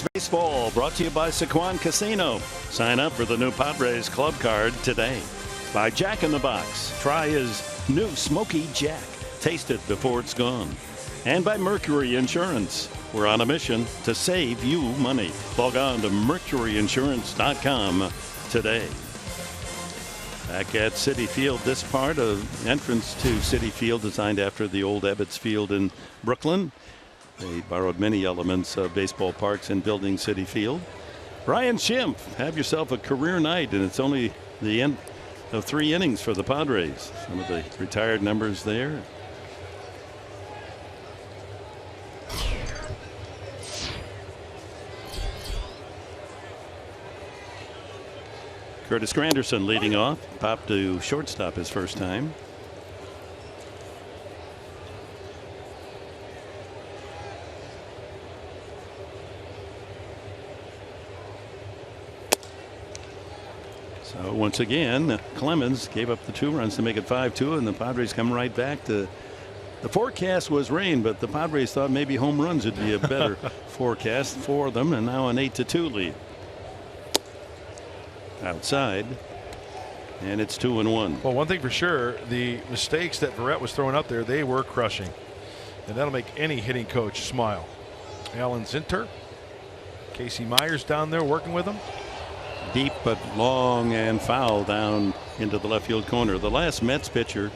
It's baseball brought to you by Sequan Casino. Sign up for the new Padres Club Card today. By Jack in the Box. Try his new Smoky Jack. Taste it before it's gone. And by Mercury Insurance. We're on a mission to save you money. Log on to mercuryinsurance.com today. Back at Citi Field, this part of entrance to Citi Field designed after the old Ebbets Field in Brooklyn. They borrowed many elements of baseball parks in building Citi Field. Brian Schimpf, have yourself a career night, and it's only the end of 3 innings for the Padres. Some of the retired numbers there. Curtis Granderson leading off. Popped to shortstop his first time. So once again, Clemens gave up the 2 runs to make it 5-2, and the Padres come right back to. The forecast was rain, but the Padres thought maybe home runs would be a better forecast for them, and now an 8-2 lead. Outside, and it's 2-1. Well, one thing for sure, the mistakes that Verrett was throwing up there, they were crushing, and that'll make any hitting coach smile. Alan Zinter, Casey Myers down there working with him. Deep but long and foul down into the left field corner. The last Mets pitcher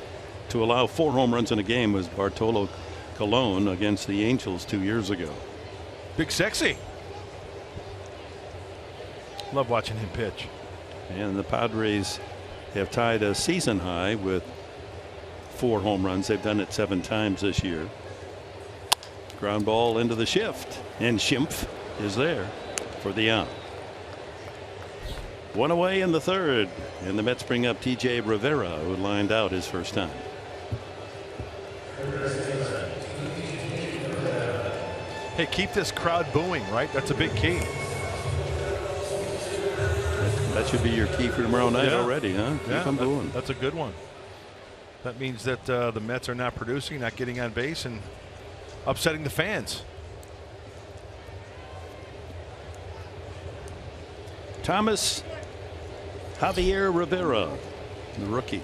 to allow 4 home runs in a game was Bartolo Colon against the Angels 2 years ago. Big Sexy. Love watching him pitch. And the Padres have tied a season high with 4 home runs. They've done it 7 times this year. Ground ball into the shift, and Schimpf is there for the out. 1 away in the 3rd, and the Mets bring up T.J. Rivera, who lined out his first time. Hey, keep this crowd booing, right? That's a big key. That should be your key for tomorrow night already, huh? Keep them booing. That's a good one. That means that the Mets are not producing, not getting on base, and upsetting the fans. Thomas Javier Rivera, the rookie.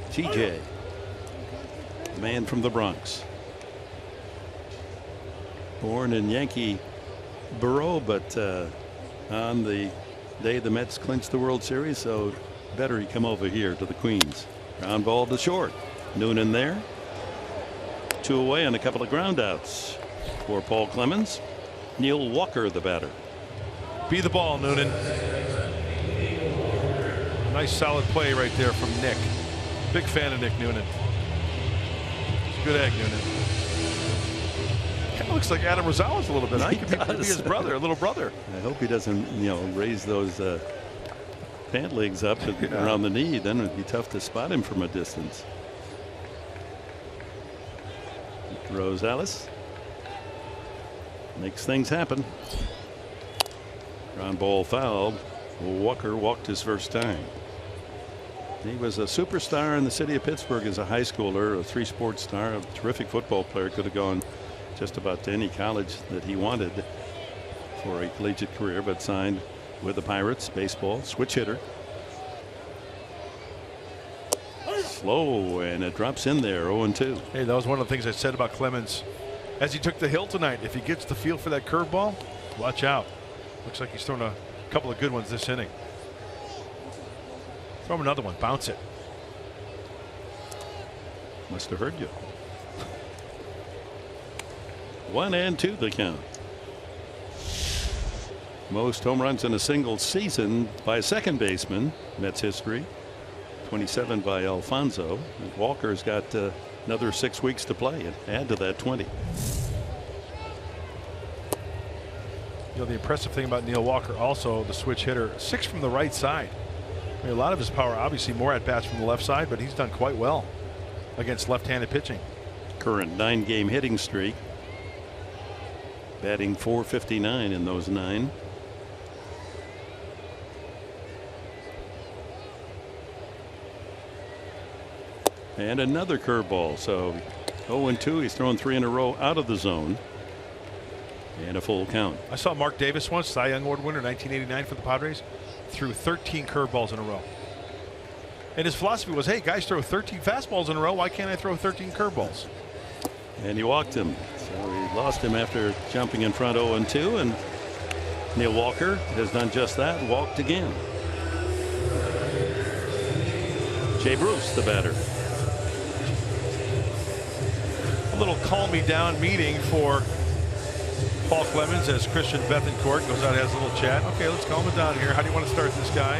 TJ, the man from the Bronx. Born in Yankee Borough, but on the day the Mets clinched the World Series, so better he come over here to the Queens. Ground ball to short. Noonan there. 2 away and a couple of ground outs for Paul Clemens. Neil Walker, the batter. Be the ball, Noonan. Nice solid play right there from Nick. Big fan of Nick Noonan. It's a good egg, Noonan. Kind of looks like Adam Rosales a little bit. He could be his brother, a little brother. I hope he doesn't, raise those pant legs up around the knee. Then it'd be tough to spot him from a distance. Rosales makes things happen. Ground ball foul. Walker walked his first time. He was a superstar in the city of Pittsburgh as a high schooler, a 3-sport star, a terrific football player. Could have gone just about to any college that he wanted for a collegiate career, but signed with the Pirates. Baseball, switch hitter. Slow, and it drops in there. 0-2. Hey, that was one of the things I said about Clemens as he took the hill tonight. If he gets the feel for that curveball, watch out. Looks like he's thrown a couple of good ones this inning. Throw him another one. Bounce it. Must have heard you. 1-2 the count. Most home runs in a single season by a second baseman, Mets history. 27 by Alfonso. And Walker's got another 6 weeks to play and add to that 20. The impressive thing about Neil Walker, also the switch hitter, 6 from the right side. I mean, a lot of his power, obviously more at bats from the left side, but he's done quite well against left-handed pitching. Current 9-game hitting streak. Batting .459 in those 9. And another curveball. So 0-2. He's thrown 3 in a row out of the zone. And a full count. I saw Mark Davis once, Cy Young Award winner, 1989 for the Padres, threw 13 curveballs in a row. And his philosophy was, hey, guys throw 13 fastballs in a row. Why can't I throw 13 curveballs? And he walked him. So he lost him after jumping in front 0-2. And Neil Walker has done just that, walked again. Jay Bruce, the batter. A little calm me down meeting for Paul Clemens as Christian Bethancourt goes out and has a little chat. Okay, let's calm it down here. How do you want to start this guy?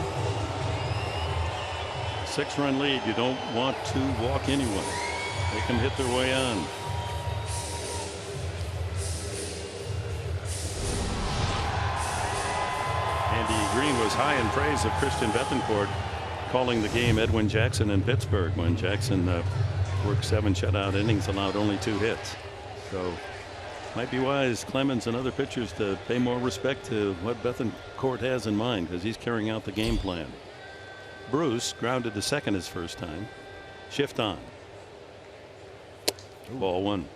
6-run lead. You don't want to walk anyone. They can hit their way on. Andy Green was high in praise of Christian Bethancourt calling the game Edwin Jackson in Pittsburgh when Jackson worked 7 shutout innings, allowed only 2 hits. So might be wise, Clemens and other pitchers, to pay more respect to what Bethancourt has in mind, because he's carrying out the game plan. Bruce grounded to second his first time. Shift on. Ball 1.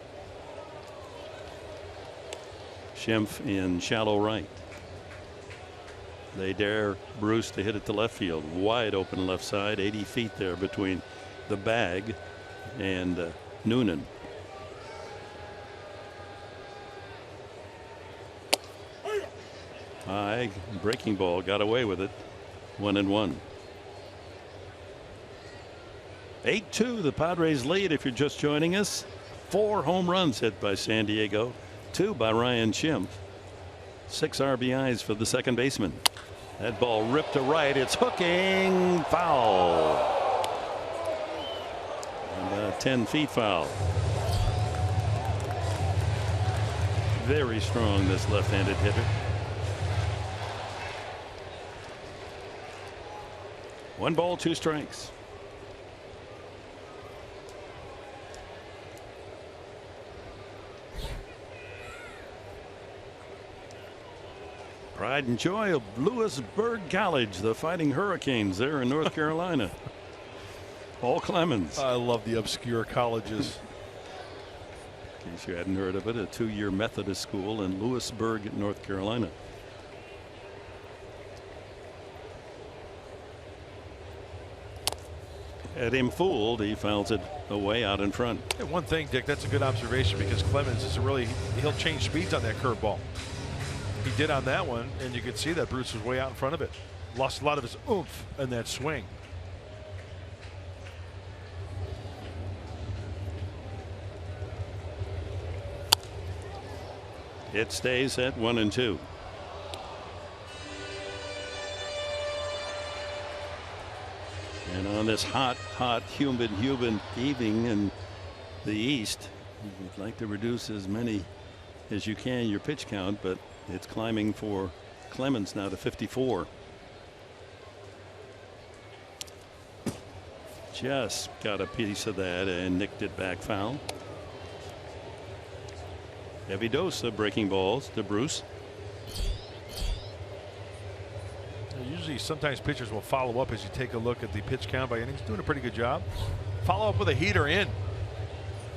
Schimpf in shallow right. They dare Bruce to hit it to left field. Wide open left side, 80 feet there between the bag and Noonan. High breaking ball, got away with it. 1-1. 8-2 the Padres lead if you're just joining us. 4 home runs hit by San Diego, 2 by Ryan Schimpf. 6 RBIs for the second baseman. That ball ripped to right. It's hooking, foul. About 10 feet foul. Very strong, this left-handed hitter. 1 ball, 2 strikes. Pride and joy of Lewisburg College, the Fighting Hurricanes there in North Carolina. Paul Clemens. I love the obscure colleges. In case you hadn't heard of it, a 2-year Methodist school in Lewisburg, North Carolina. Had him fooled, he fouls it away out in front. Hey, one thing, Dick, that's a good observation, because Clemens is he'll change speeds on that curveball. He did on that one, and you could see that Bruce was way out in front of it. Lost a lot of his oomph in that swing. It stays at 1-2. And on this hot, humid evening in the east, you'd like to reduce as many as you can your pitch count, but it's climbing for Clemens now to 54. Just got a piece of that and nicked it back foul. Heavy dose of breaking balls to Bruce. Usually, sometimes pitchers will follow up as you take a look at the pitch count by innings. Doing a pretty good job. Follow up with a heater in.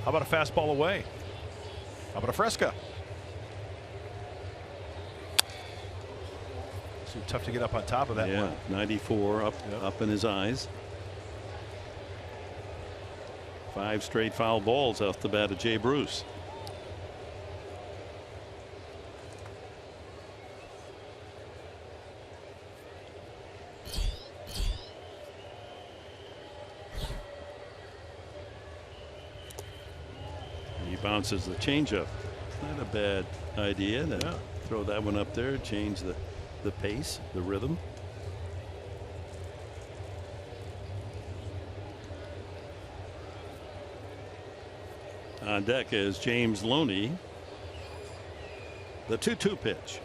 How about a fastball away? How about a fresca? So tough to get up on top of that one. 94 up in his eyes. 5 straight foul balls off the bat of Jay Bruce. He bounces the changeup. Not a bad idea to throw that one up there, change the pace, the rhythm. On deck is James Loney. The 2-2 pitch.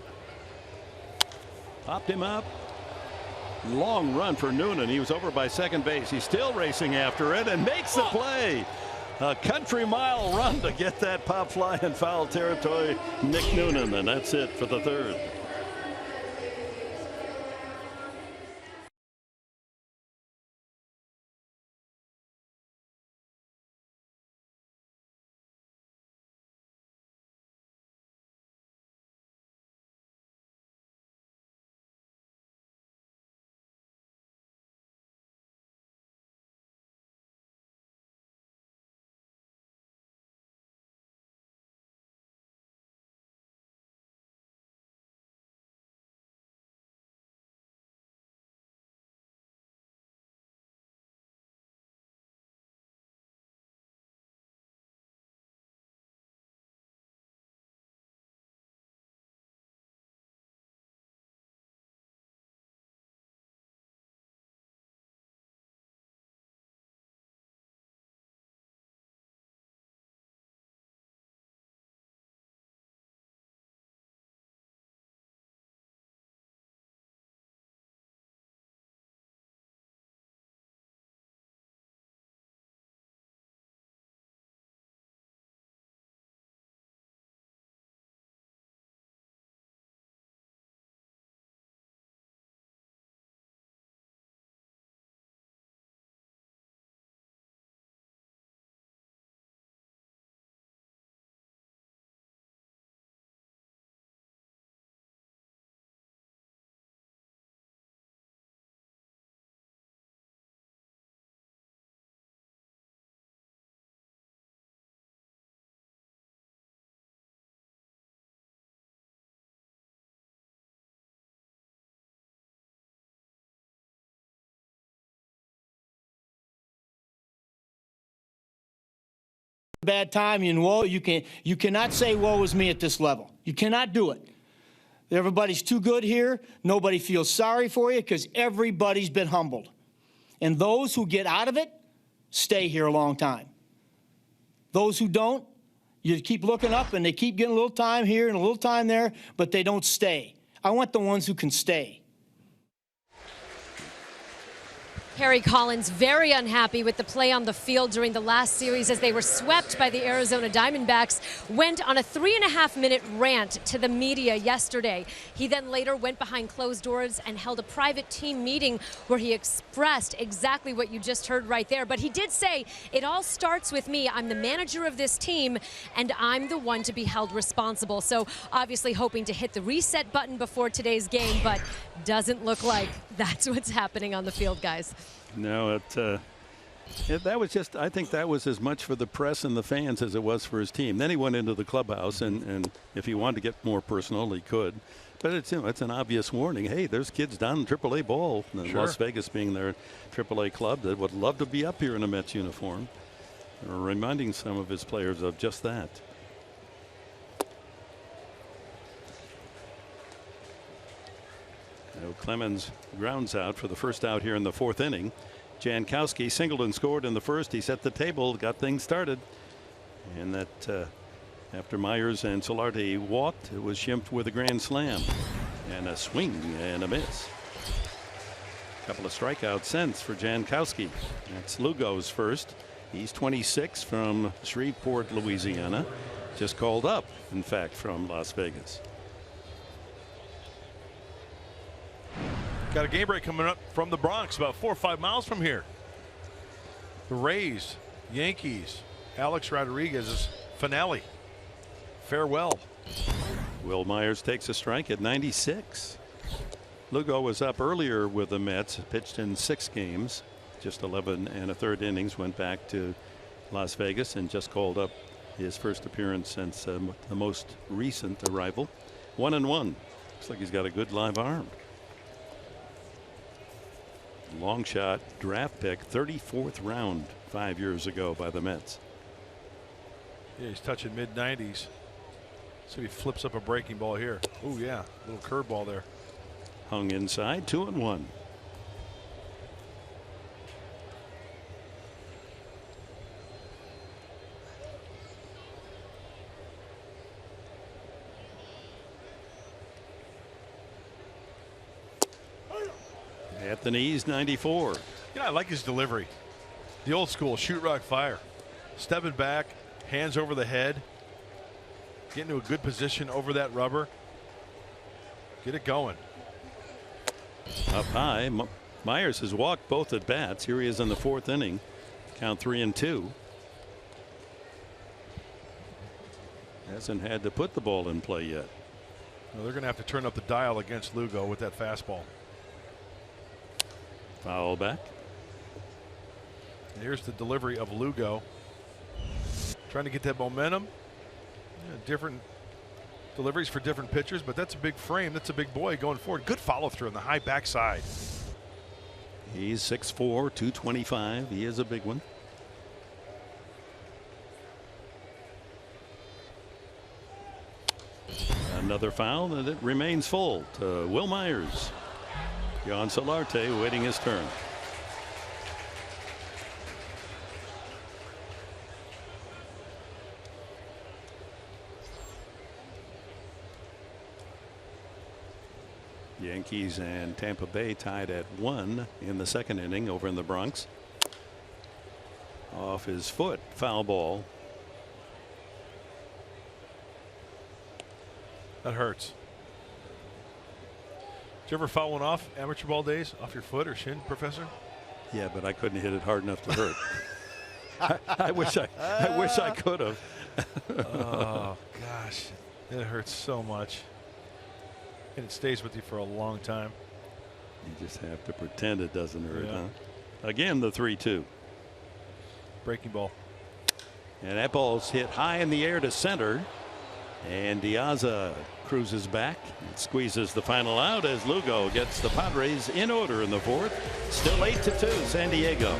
Popped him up. Long run for Noonan. He was over by second base. He's still racing after it and makes the play. A country mile run to get that pop fly in foul territory. Nick Noonan, and that's it for the 3rd. bad time, and woe, you cannot say woe is me at this level. You cannot do it. Everybody's too good here. Nobody feels sorry for you because everybody's been humbled. And those who get out of it stay here a long time. Those who don't, you keep looking up and they keep getting a little time here and a little time there, but they don't stay. I want the ones who can stay. Harry Collins very unhappy with the play on the field during the last series as they were swept by the Arizona Diamondbacks, went on a 3.5-minute rant to the media yesterday. He then later went behind closed doors and held a private team meeting where he expressed exactly what you just heard right there. But he did say, it all starts with me. I'm the manager of this team, and I'm the one to be held responsible. So obviously hoping to hit the reset button before today's game, but doesn't look like that's what's happening on the field, guys. No, that was just, I think that was as much for the press and the fans as it was for his team. Then he went into the clubhouse, and if he wanted to get more personal, he could. But it's, it's an obvious warning. Hey, there's kids down in AAA ball, Las Vegas being their AAA club, that would love to be up here in a Mets uniform. Reminding some of his players of just that. Clemens grounds out for the first out here in the 4th inning. Jankowski singled and scored in the first. He set the table, got things started. And that after Myers and Solarte walked, it was Schimpf with a grand slam. And a swing and a miss. A couple of strikeouts since for Jankowski. That's Lugo's first. He's 26 from Shreveport, Louisiana. Just called up, in fact, from Las Vegas. Got a game break coming up from the Bronx, about 4 or 5 miles from here. The Rays, Yankees, Alex Rodriguez's finale. Farewell. Will Myers takes a strike at 96. Lugo was up earlier with the Mets, pitched in 6 games, just 11 1/3 innings, went back to Las Vegas and just called up his first appearance since the most recent arrival. 1-1. Looks like he's got a good live arm. Long shot draft pick, 34th round 5 years ago by the Mets. Yeah, he's touching mid-90s. So he flips up a breaking ball here. Oh yeah, little curveball there. Hung inside, 2-1. At the knees, 94. Yeah, I like his delivery. The old school shoot, rock, fire. Stepping back, hands over the head. Get into a good position over that rubber. Get it going. Up high. Myers has walked both at bats. Here he is in the 4th inning. Count 3-2. Hasn't had to put the ball in play yet. Well, they're going to have to turn up the dial against Lugo with that fastball. Foul back. Here's the delivery of Lugo. Trying to get that momentum. Yeah, different deliveries for different pitchers, but that's a big frame. That's a big boy going forward. Good follow through on the high backside. He's 6'4", 225. He is a big one. Another foul, and it remains full to Will Myers. Jan Solarte waiting his turn. Yankees and Tampa Bay tied at 1 in the 2nd inning over in the Bronx. Off his foot, foul ball. That hurts. Did you ever foul one off amateur ball days, off your foot or shin, Professor? Yeah, but I couldn't hit it hard enough to hurt. I wish I could have. Oh gosh, it hurts so much, and it stays with you for a long time. You just have to pretend it doesn't hurt, Yeah. huh? Again, the 3-2. Breaking ball. And that ball's hit high in the air to center. And Diaza cruises back and squeezes the final out as Lugo gets the Padres in order in the 4th. Still 8-2 San Diego.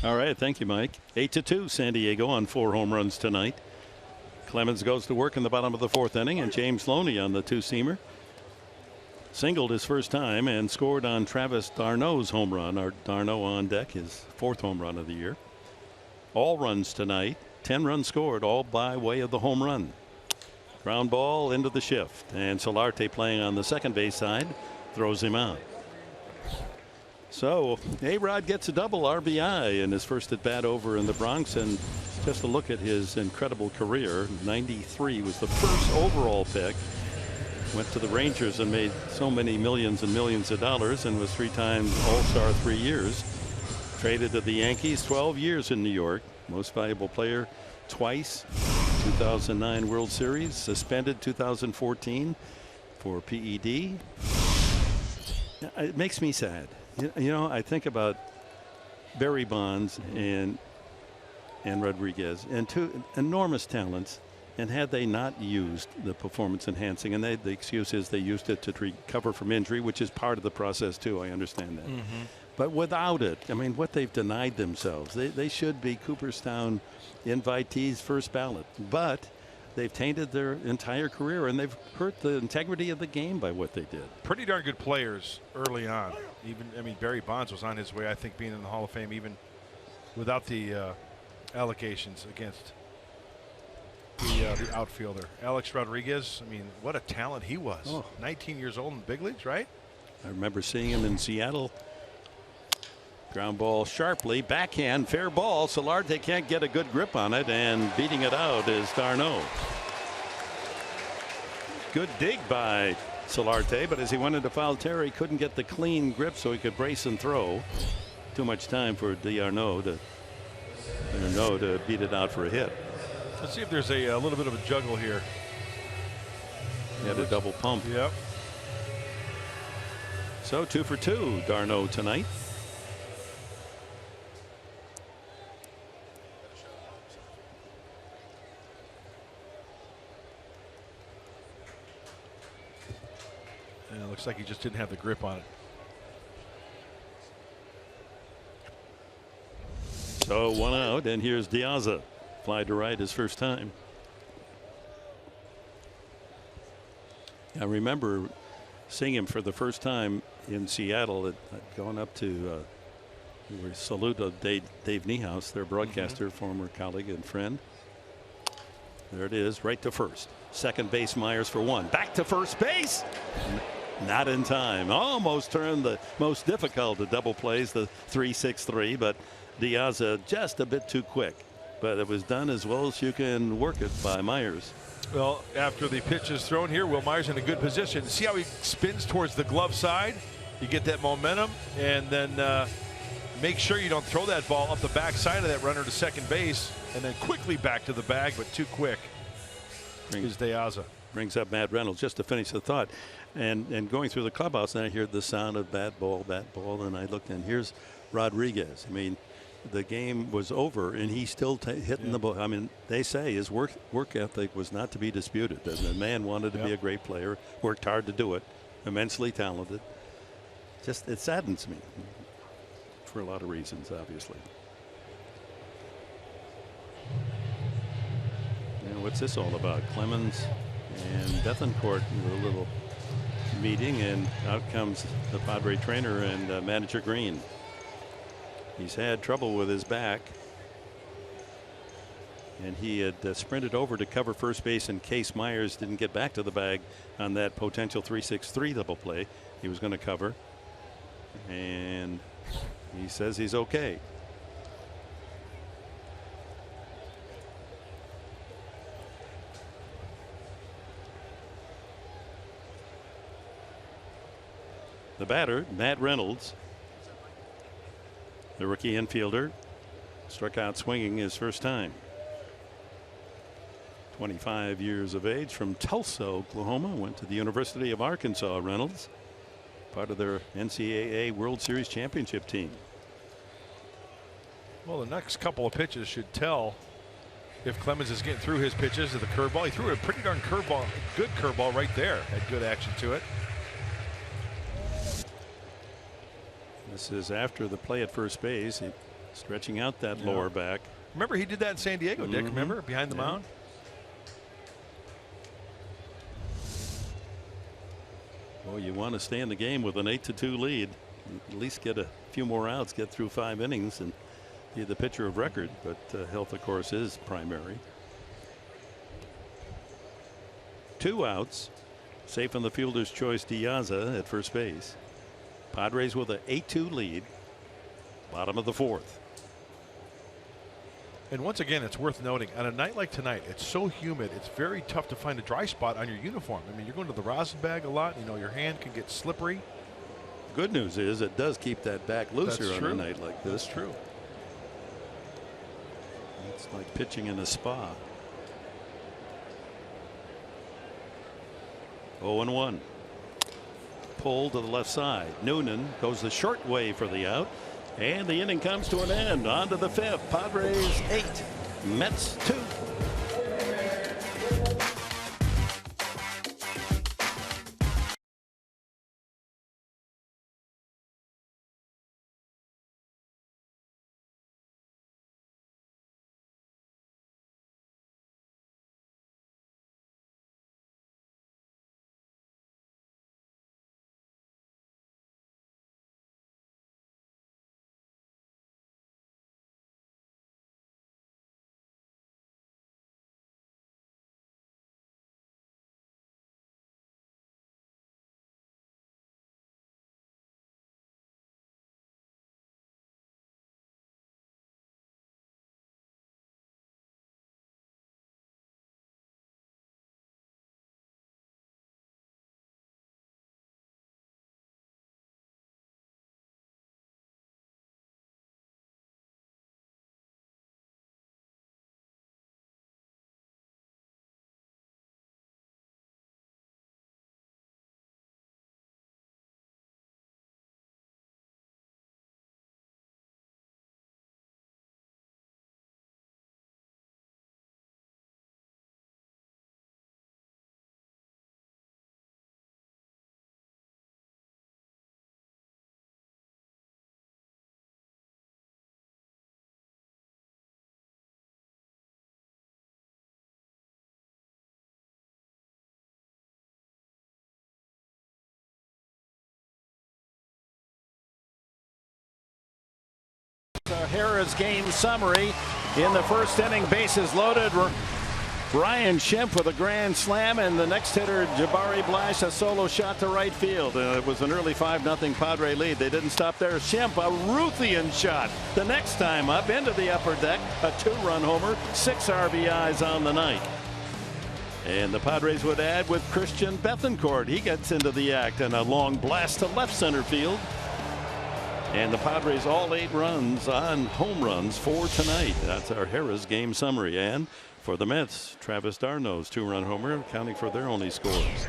All right, thank you, Mike. 8-2 San Diego on 4 home runs tonight. Clemens goes to work in the bottom of the 4th inning, and James Loney on the 2-seamer singled his first time and scored on Travis d'Arnaud's home run. Our d'Arnaud on deck, his 4th home run of the year. All runs tonight, 10 runs scored, all by way of the home run. Ground ball into the shift, and Solarte, playing on the second base side, throws him out. So A-Rod gets a double RBI in his first at bat over in the Bronx, and just to look at his incredible career, 93 was the first overall pick. Went to the Rangers and made so many millions and millions of dollars, and was 3 times All-Star 3 years. Traded to the Yankees, 12 years in New York. Most valuable player twice. 2009 World Series, suspended 2014 for PED. It makes me sad. You know, I think about Barry Bonds and Rodriguez, and 2 enormous talents. And had they not used the performance enhancing, and the excuse is they used it to recover from injury, which is part of the process too. I understand that. But without it, I mean, what they've denied themselves, they should be Cooperstown invitees first ballot. But they've tainted their entire career, and they've hurt the integrity of the game by what they did. Pretty darn good players early on. Even, I mean, Barry Bonds was on his way, I think, being in the Hall of Fame even without the allegations against the outfielder. Alex Rodriguez, I mean, what a talent he was. 19 years old in the big leagues, right? I remember seeing him in Seattle. Ground ball sharply, backhand, fair ball. Solarte can't get a good grip on it, and beating it out is d'Arnaud. Good dig by Solarte, but as he went into foul territory, couldn't get the clean grip so he could brace and throw. Too much time for d'Arnaud to beat it out for a hit. Let's see if there's a little bit of a juggle here. He had a double pump. Yep. So 2 for 2 d'Arnaud tonight. And it looks like he just didn't have the grip on it. So 1 out, and here's Diaza. Fly to right his first time. I remember seeing him for the first time in Seattle. Going up to we salute Dave Niehaus, their broadcaster, former colleague and friend. There it is, right to first. Second base, Myers for 1. Back to first base. Not in time. Almost turned the most difficult of double plays, the 3-6-3, but Diaza just a bit too quick. But it was done as well as you can work it by Myers. Well, after the pitch is thrown here, Will Myers in a good position. See how he spins towards the glove side? You get that momentum, and then make sure you don't throw that ball up the back side of that runner to second base, and then quickly back to the bag, but too quick. Is Diaza. Brings up Matt Reynolds just to finish the thought. And going through the clubhouse, and I hear the sound of bat ball, and I looked, and here's Rodriguez. I mean, the game was over, and he's still hitting the ball. I mean, they say his work ethic was not to be disputed. The man wanted to be a great player, worked hard to do it, immensely talented. Just, it saddens me for a lot of reasons, obviously. Now, what's this all about? Clemens and Bethancourt with a little meeting, and out comes the Padre trainer and manager Green. He's had trouble with his back, and he had sprinted over to cover first base in case Myers didn't get back to the bag on that potential 3-6-3 double play. He was going to cover, and he says he's okay. The batter, Matt Reynolds, the rookie infielder, struck out swinging his first time. 25 years of age, from Tulsa, Oklahoma, went to the University of Arkansas. Reynolds, part of their NCAA World Series championship team. Well, the next couple of pitches should tell if Clemens is getting through his pitches to the curveball. He threw a pretty darn curveball, good curveball right there. Had good action to it. This is after the play at first base. He Stretching out that lower back. Remember, he did that in San Diego, Dick. Remember, behind the mound. Well, you want to stay in the game with an 8-2 lead. At least get a few more outs, get through 5 innings, and be the pitcher of record. But health, of course, is primary. 2 outs. Safe on the fielder's choice, Diaza at first base. Padres with an 8-2 lead. Bottom of the 4th. And once again, it's worth noting, on a night like tonight, it's so humid, it's very tough to find a dry spot on your uniform. I mean, you're going to the rosin bag a lot. You know, your hand can get slippery. Good news is it does keep that back looser on a night like this. That's true. It's like pitching in a spa. 0-1. Pulled to the left side. Noonan goes the short way for the out. And the inning comes to an end. On to the 5th. Padres 8. Mets 2. Harrah's game summary. In the first inning, bases loaded. Ryan Schimpf with a grand slam, and the next hitter, Jabari Blash, a solo shot to right field. It was an early 5-0 Padre lead. They didn't stop there. Schimpf, a Ruthian shot. The next time up into the upper deck, a 2-run homer, 6 RBIs on the night. And the Padres would add with Christian Bethancourt. He gets into the act, and a long blast to left center field. And the Padres all 8 runs on home runs for tonight. That's our Harrah's game summary. And for the Mets, Travis d'Arnaud's 2-run homer, accounting for their only scores.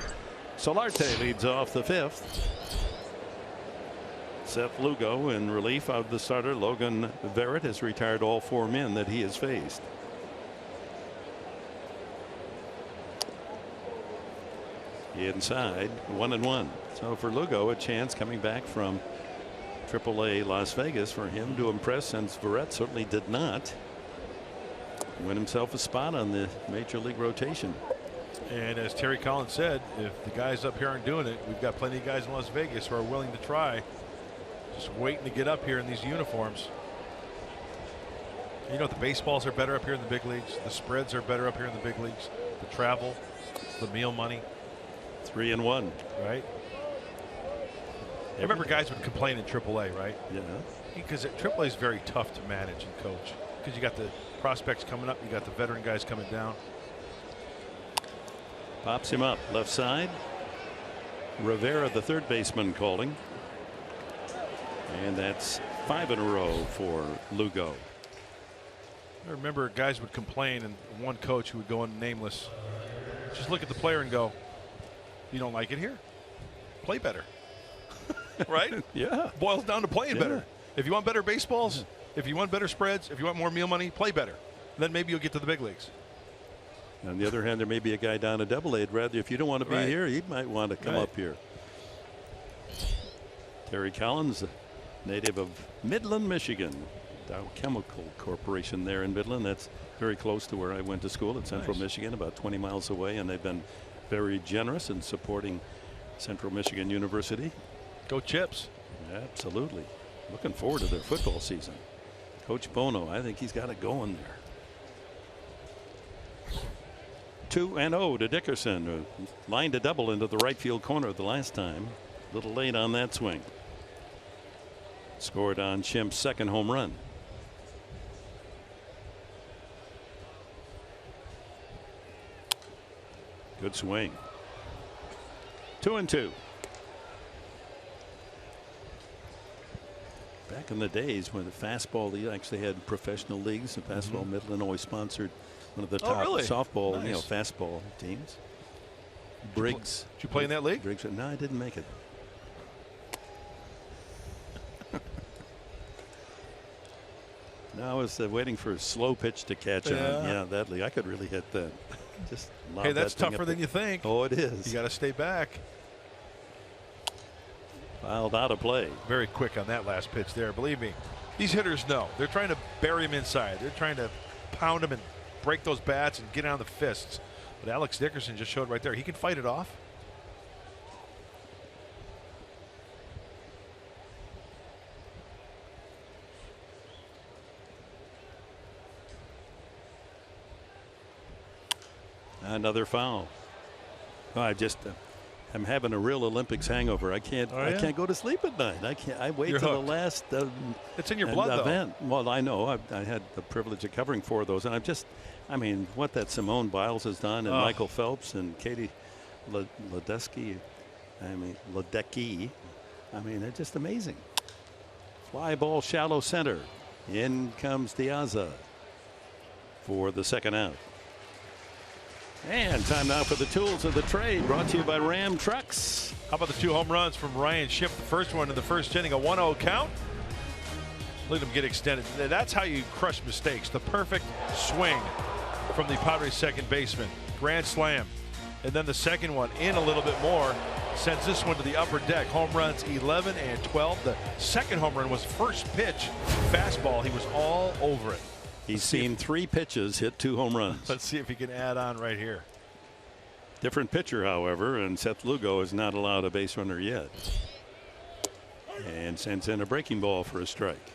Solarte leads off the 5th. Seth Lugo in relief of the starter. Logan Verrett has retired all 4 men that he has faced. Inside, 1-1. So for Lugo, a chance coming back from AAA Las Vegas for him to impress, since Verrett certainly did not win himself a spot on the major league rotation. And as Terry Collins said, if the guys up here aren't doing it, we've got plenty of guys in Las Vegas who are willing to try, just waiting to get up here in these uniforms. You know, the baseballs are better up here in the big leagues. The spreads are better up here in the big leagues. The travel, the meal money. 3-1. Right. I remember guys would complain in AAA, right? Yeah. Because AAA is very tough to manage and coach. Because you got the prospects coming up, you got the veteran guys coming down. Pops him up left side. Rivera, the third baseman, calling. And that's 5 in a row for Lugo. I remember guys would complain, and one coach who would go in nameless, just look at the player and go, "You don't like it here? Play better." Right? Yeah. Boils down to playing better. If you want better baseballs, if you want better spreads, if you want more meal money, play better. Then maybe you'll get to the big leagues. On the other hand, there may be a guy down at AA. Rather, if you don't want to be here, he might want to come up here. Terry Collins, native of Midland, Michigan, Dow Chemical Corporation there in Midland. That's very close to where I went to school at Central Nice. Michigan, about 20 miles away, and they've been very generous in supporting Central Michigan University. Go Chips. Absolutely. Looking forward to their football season. Coach Bono, I think he's got it going there. 2-0 to Dickerson, who lined a double into the right field corner the last time. A little late on that swing. Scored on Schimpf's second home run. Good swing. 2-2. Back in the days when the fastball league actually had professional leagues, and fastball Midland always sponsored one of the top really? softball, Nice. fastball teams. Briggs. Did you play in that league? Briggs. No, I didn't make it. No, I was waiting for a slow pitch to catch on. Yeah, that league. I could really hit that. Just lob Hey, that's that thing tougher up than there. you think. Oh, it is. You got to stay back. Fouled out of play. Very quick on that last pitch there. Believe me, these hitters know. They're trying to bury him inside. They're trying to pound him and break those bats and get on the fists. But Alex Dickerson just showed right there. He can fight it off. Another foul. Oh, I'm having a real Olympics hangover. I can't. Oh, I yeah? can't go to sleep at night. I can't. I wait You're till hooked. the last. It's in your blood, though. event. Well, I know. I had the privilege of covering 4 of those, and I mean, what that Simone Biles has done, and Michael Phelps and Katie Ledecky. Ledecky. I mean, they're just amazing. Fly ball, shallow center. In comes Diaza for the second out. And time now for the tools of the trade, brought to you by Ram Trucks. How about the 2 home runs from Ryan Schimpf? The first one in the first inning, a 1-0 count. Let him get extended. That's how you crush mistakes. The perfect swing from the Padres second baseman. Grand slam. And then the second one in a little bit more. Sends this one to the upper deck. Home runs 11 and 12. The second home run was first pitch fastball. He was all over it. He's seen 3 pitches, hit 2 home runs. Let's see if he can add on right here. Different pitcher, however, and Seth Lugo is not allowed a base runner yet. And sends in a breaking ball for a strike.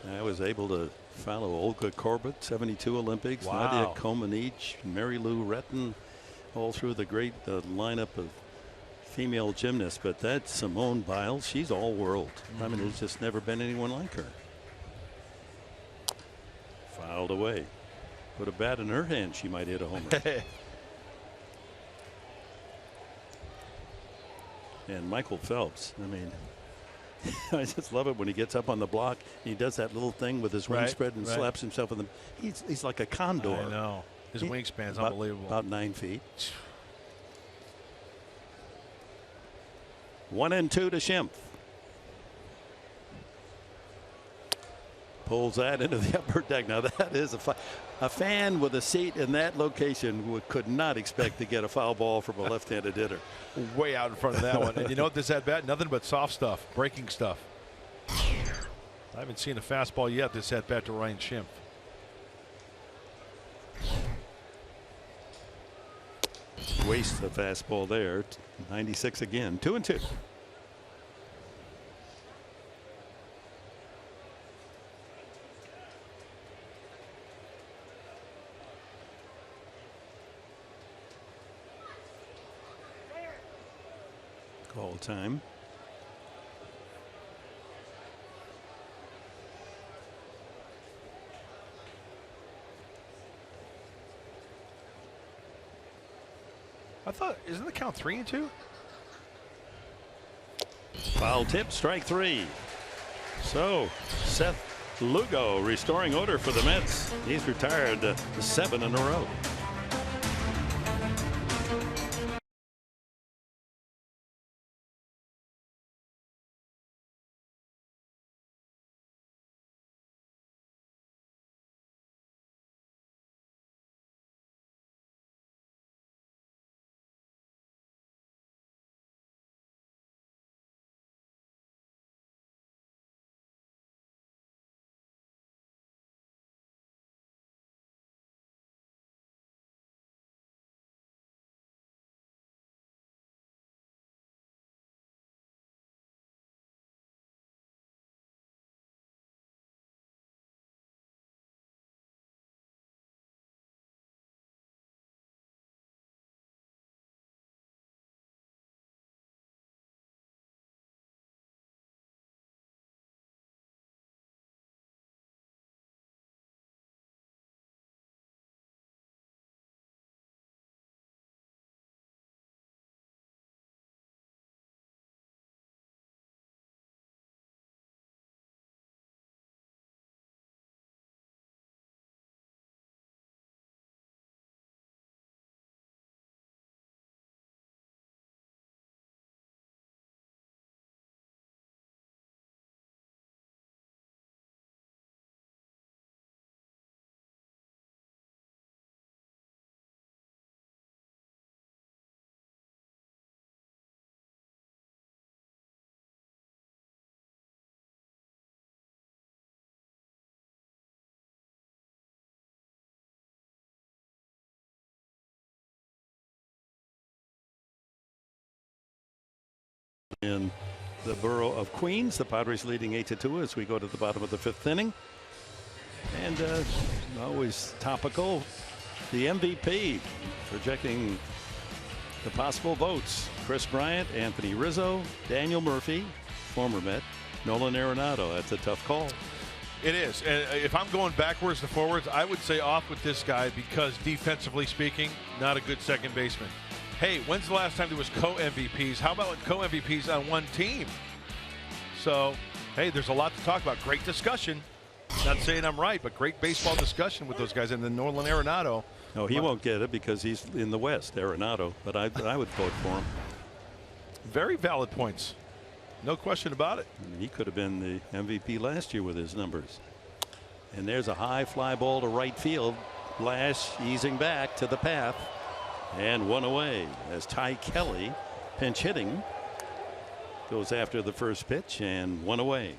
I was able to follow Olga Korbut, 72 Olympics, Wow. Nadia Comaneci, Mary Lou Retton, all through the great lineup of female gymnasts. But that Simone Biles, she's all world. I mean, there's just never been anyone like her. Fouled away. Put a bat in her hand, she might hit a home run. And Michael Phelps, I mean, I just love it when he gets up on the block and he does that little thing with his wing Right, spread and right. slaps himself in the. He's like a condor. I know. His He- wingspan's about, unbelievable. About 9 feet. 1-2 to Schimpf. Pulls that into the upper deck. Now that is a fan with a seat in that location could not expect to get a foul ball from a left-handed hitter. Way out in front of that one. And you know what this at bat? Nothing but soft stuff, breaking stuff. I haven't seen a fastball yet this at bat to Ryan Schimpf. Waste the fastball there. 96 again. 2-2. Call time. I thought, isn't the count 3-2? Foul tip, strike 3. So Seth Lugo restoring order for the Mets. He's retired 7 in a row. in the borough of Queens. The Padres leading 8-2 as we go to the bottom of the 5th inning. And always topical, the MVP projecting the possible votes: Chris Bryant, Anthony Rizzo, Daniel Murphy, former Met, Nolan Arenado. That's a tough call. It is. And if I'm going backwards to forwards, I would say off with this guy because defensively speaking, not a good second baseman. Hey, when's the last time there was co-MVPs? How about co-MVPs on one team? So, hey, there's a lot to talk about. Great discussion. Not saying I'm right, but great baseball discussion with those guys. And then Nolan Arenado. No, he won't get it because he's in the West, Arenado. But I would vote for him. Very valid points. No question about it. He could have been the MVP last year with his numbers. And there's a high fly ball to right field. Blash easing back to the path. And one away as Ty Kelly, pinch hitting, goes after the first pitch, and one away.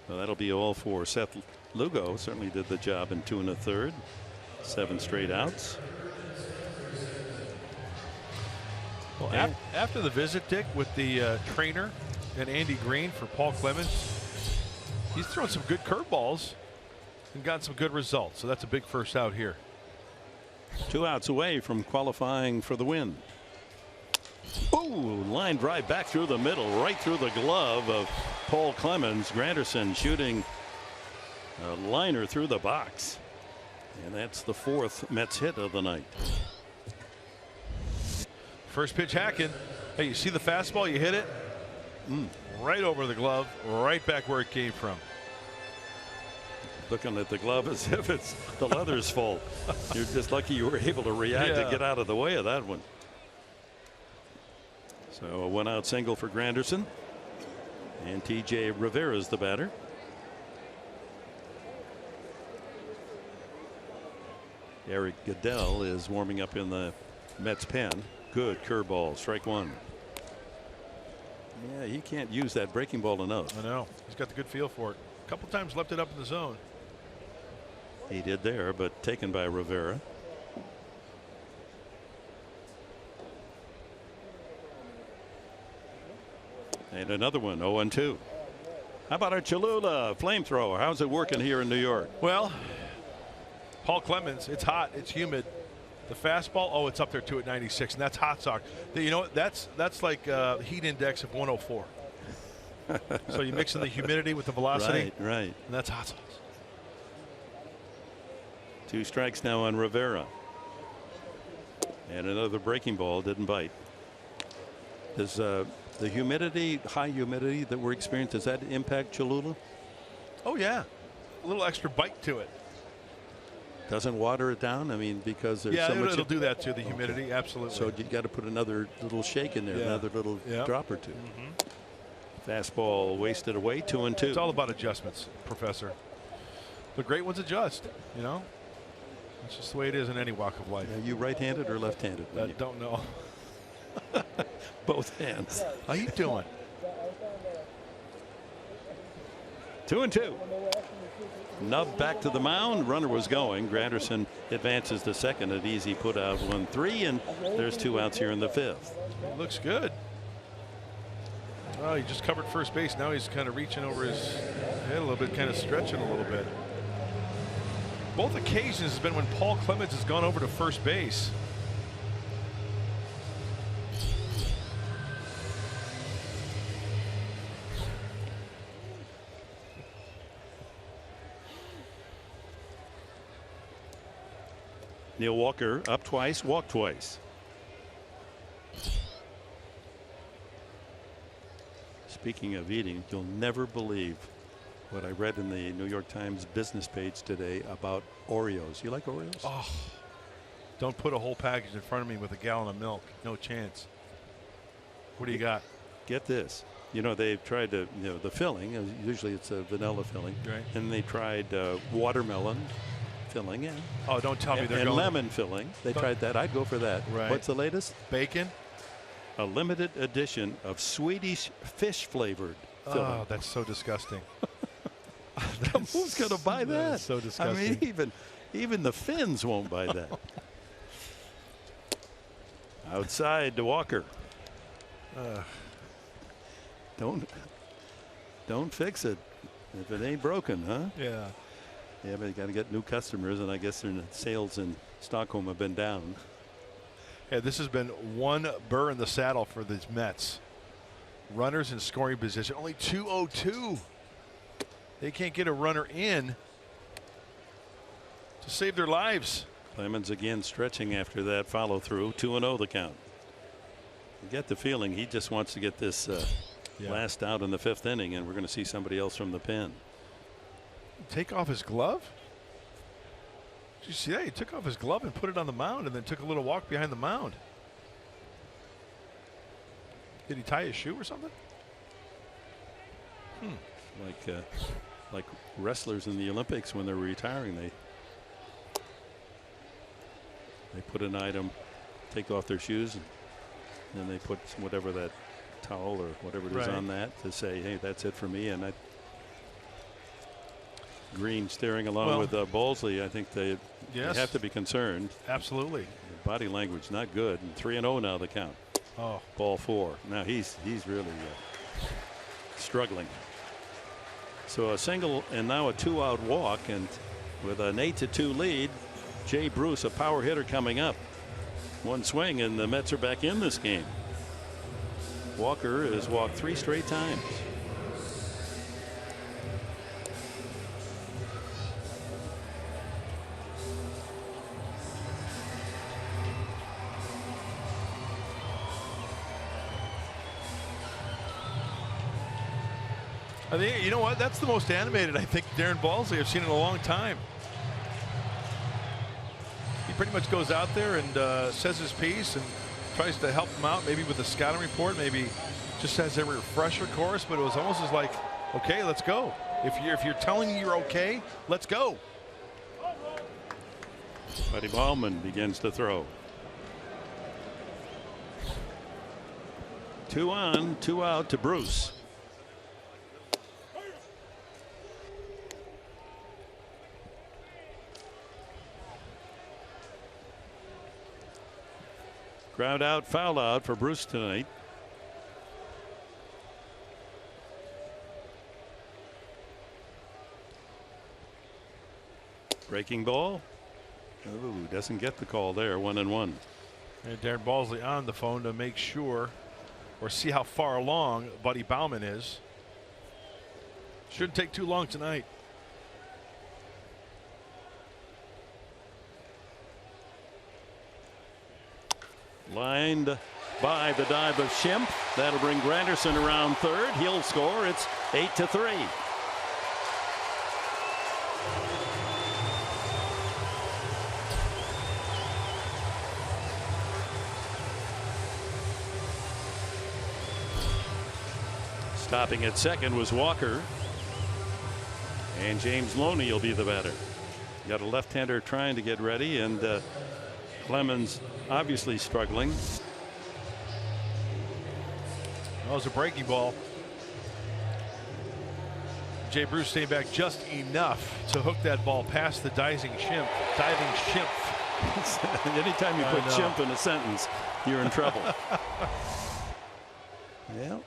Well, that'll be all for Seth Lugo. Certainly did the job in 2 1/3. 7 straight outs. Well, after the visit, Dick, with the trainer and Andy Green for Paul Clemens, he's thrown some good curveballs and gotten some good results. So that's a big first out here. 2 outs away from qualifying for the win. Ooh, line drive back through the middle, right through the glove of Paul Clemens. Granderson shooting a liner through the box. And that's the 4th Mets hit of the night. First pitch hacking. Hey, you see the fastball? You hit it right over the glove, right back where it came from. Looking at the glove as if it's the leather's fault. You're just lucky you were able to react to get out of the way of that one. So a 1-out single for Granderson. And TJ Rivera's the batter. Eric Goodell is warming up in the Mets pen. Good curveball, strike 1. Yeah, he can't use that breaking ball enough. I know. He's got the good feel for it. A couple times left it up in the zone. He did there, but taken by Rivera. And another one, 0-2. How about our Cholula flamethrower? How's it working here in New York? Well, Paul Clemens, it's hot, it's humid. The fastball, oh, it's up there too at 96, and that's hot sock. You know what? That's like heat index of 104. So you mix in the humidity with the velocity. Right. And that's hot sauce. 2 strikes now on Rivera. And another breaking ball didn't bite. Does the humidity, high humidity that we're experiencing, does that impact Cholula? Oh, yeah. A little extra bite to it. Doesn't water it down? I mean, because there's so much. It'll do that to the humidity, absolutely. So you got to put another little shake in there, another little drop or two. Fastball wasted away, 2-2. It's all about adjustments, Professor. The great ones adjust, you know. It's just the way it is in any walk of life. Are you right-handed or left-handed? I don't know. Both hands. How you doing? 2-2. Nub back to the mound. Runner was going. Granderson advances to second. An easy put out 1-3, and there's 2 outs here in the 5th. It looks good. Oh, he just covered first base. Now he's kind of reaching over his head a little bit, kind of stretching a little bit. Both occasions has been when Paul Clemens has gone over to first base. Neil Walker up twice, walked twice. Speaking of eating, you'll never believe what I read in the New York Times business page today about Oreos. You like Oreos? Oh, don't put a whole package in front of me with a gallon of milk. No chance. What do you got? Get this. You know, they've tried to, you know, the filling, usually it's a vanilla filling. Right. And they tried watermelon filling. And, oh, don't tell me they're and going. lemon filling. They tried that. I'd go for that. Right. What's the latest? Bacon? A limited edition of Swedish fish flavored filling. Oh, that's so disgusting. Who's going to buy that? That's so disgusting. I mean, even the Finns won't buy that. Outside to Walker. Don't fix it if it ain't broken, huh? Yeah. Yeah, but you got to get new customers, and I guess their sales in Stockholm have been down. Yeah, this has been one burr in the saddle for these Mets. Runners in scoring position, only 202. They can't get a runner in to save their lives. Clemens again stretching after that follow through. 2-0 the count. You get the feeling he just wants to get this last out in the 5th inning, and we're going to see somebody else from the pen. Take off his glove? Did you see that? He took off his glove and put it on the mound and then took a little walk behind the mound. Did he tie his shoe or something? Like wrestlers in the Olympics when they're retiring, they put an item, take off their shoes, and then they put whatever that towel or whatever it is on that to say, hey, that's it for me. And Green steering along with Balsley. I think they have to be concerned. Absolutely. The body language not good. And 3-0 now the count. Oh, ball 4. Now he's really struggling. So a single and now a 2-out walk, and with an 8-2 lead, Jay Bruce, a power hitter, coming up. One swing and the Mets are back in this game. Walker has walked 3 straight times. I think, you know what? That's the most animated I think Darren Balsley I've seen in a long time. He pretty much goes out there and says his piece and tries to help them out, maybe with a scouting report, maybe just has a refresher course, but it was almost as like, okay, let's go. If you're telling me you're okay, let's go. Buddy Ballman begins to throw. 2 on, 2 out to Bruce. Ground out, foul out for Bruce tonight. Breaking ball. Ooh, doesn't get the call there. 1-1. And Darren Balsley on the phone to make sure or see how far along Buddy Bauman is. Shouldn't take too long tonight. Lined by the dive of Schimpf. That'll bring Granderson around third. He'll score. It's 8-3. Stopping at second was Walker. And James Loney will be the batter. Got a left-hander trying to get ready, and Clemens obviously struggling. That was a breaking ball. Jay Bruce staying back just enough to hook that ball past the diving Schimpf. Anytime you put Schimpf in a sentence, you're in trouble. Well,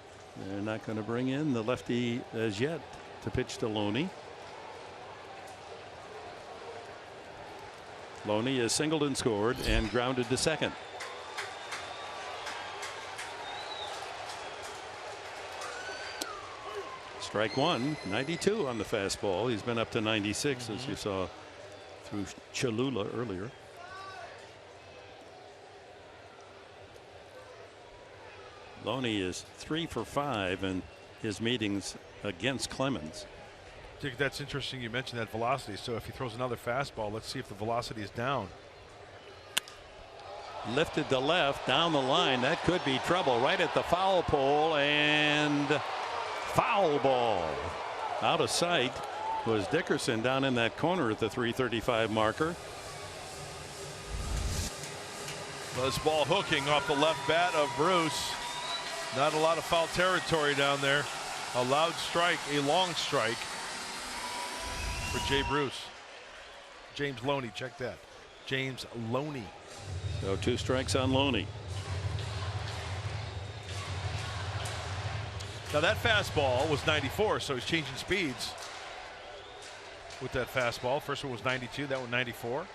they're not going to bring in the lefty as yet to pitch to Loney. Loney is singled and scored and grounded to second. Strike one, 92 on the fastball. He's been up to 96 as you saw through Cholula earlier. Loney is 3 for 5 in his meetings against Clemens. I think that's interesting you mentioned that velocity. So if he throws another fastball, let's see if the velocity is down. Lifted to left down the line. That could be trouble right at the foul pole, and foul ball. Out of sight was Dickerson down in that corner at the 335 marker. This ball hooking off the left bat of Bruce. Not a lot of foul territory down there. A loud strike, a long strike for Jay Bruce. James Loney, check that. James Loney. So 2 strikes on Loney. Now that fastball was 94, so he's changing speeds with that fastball. First one was 92, that one 94.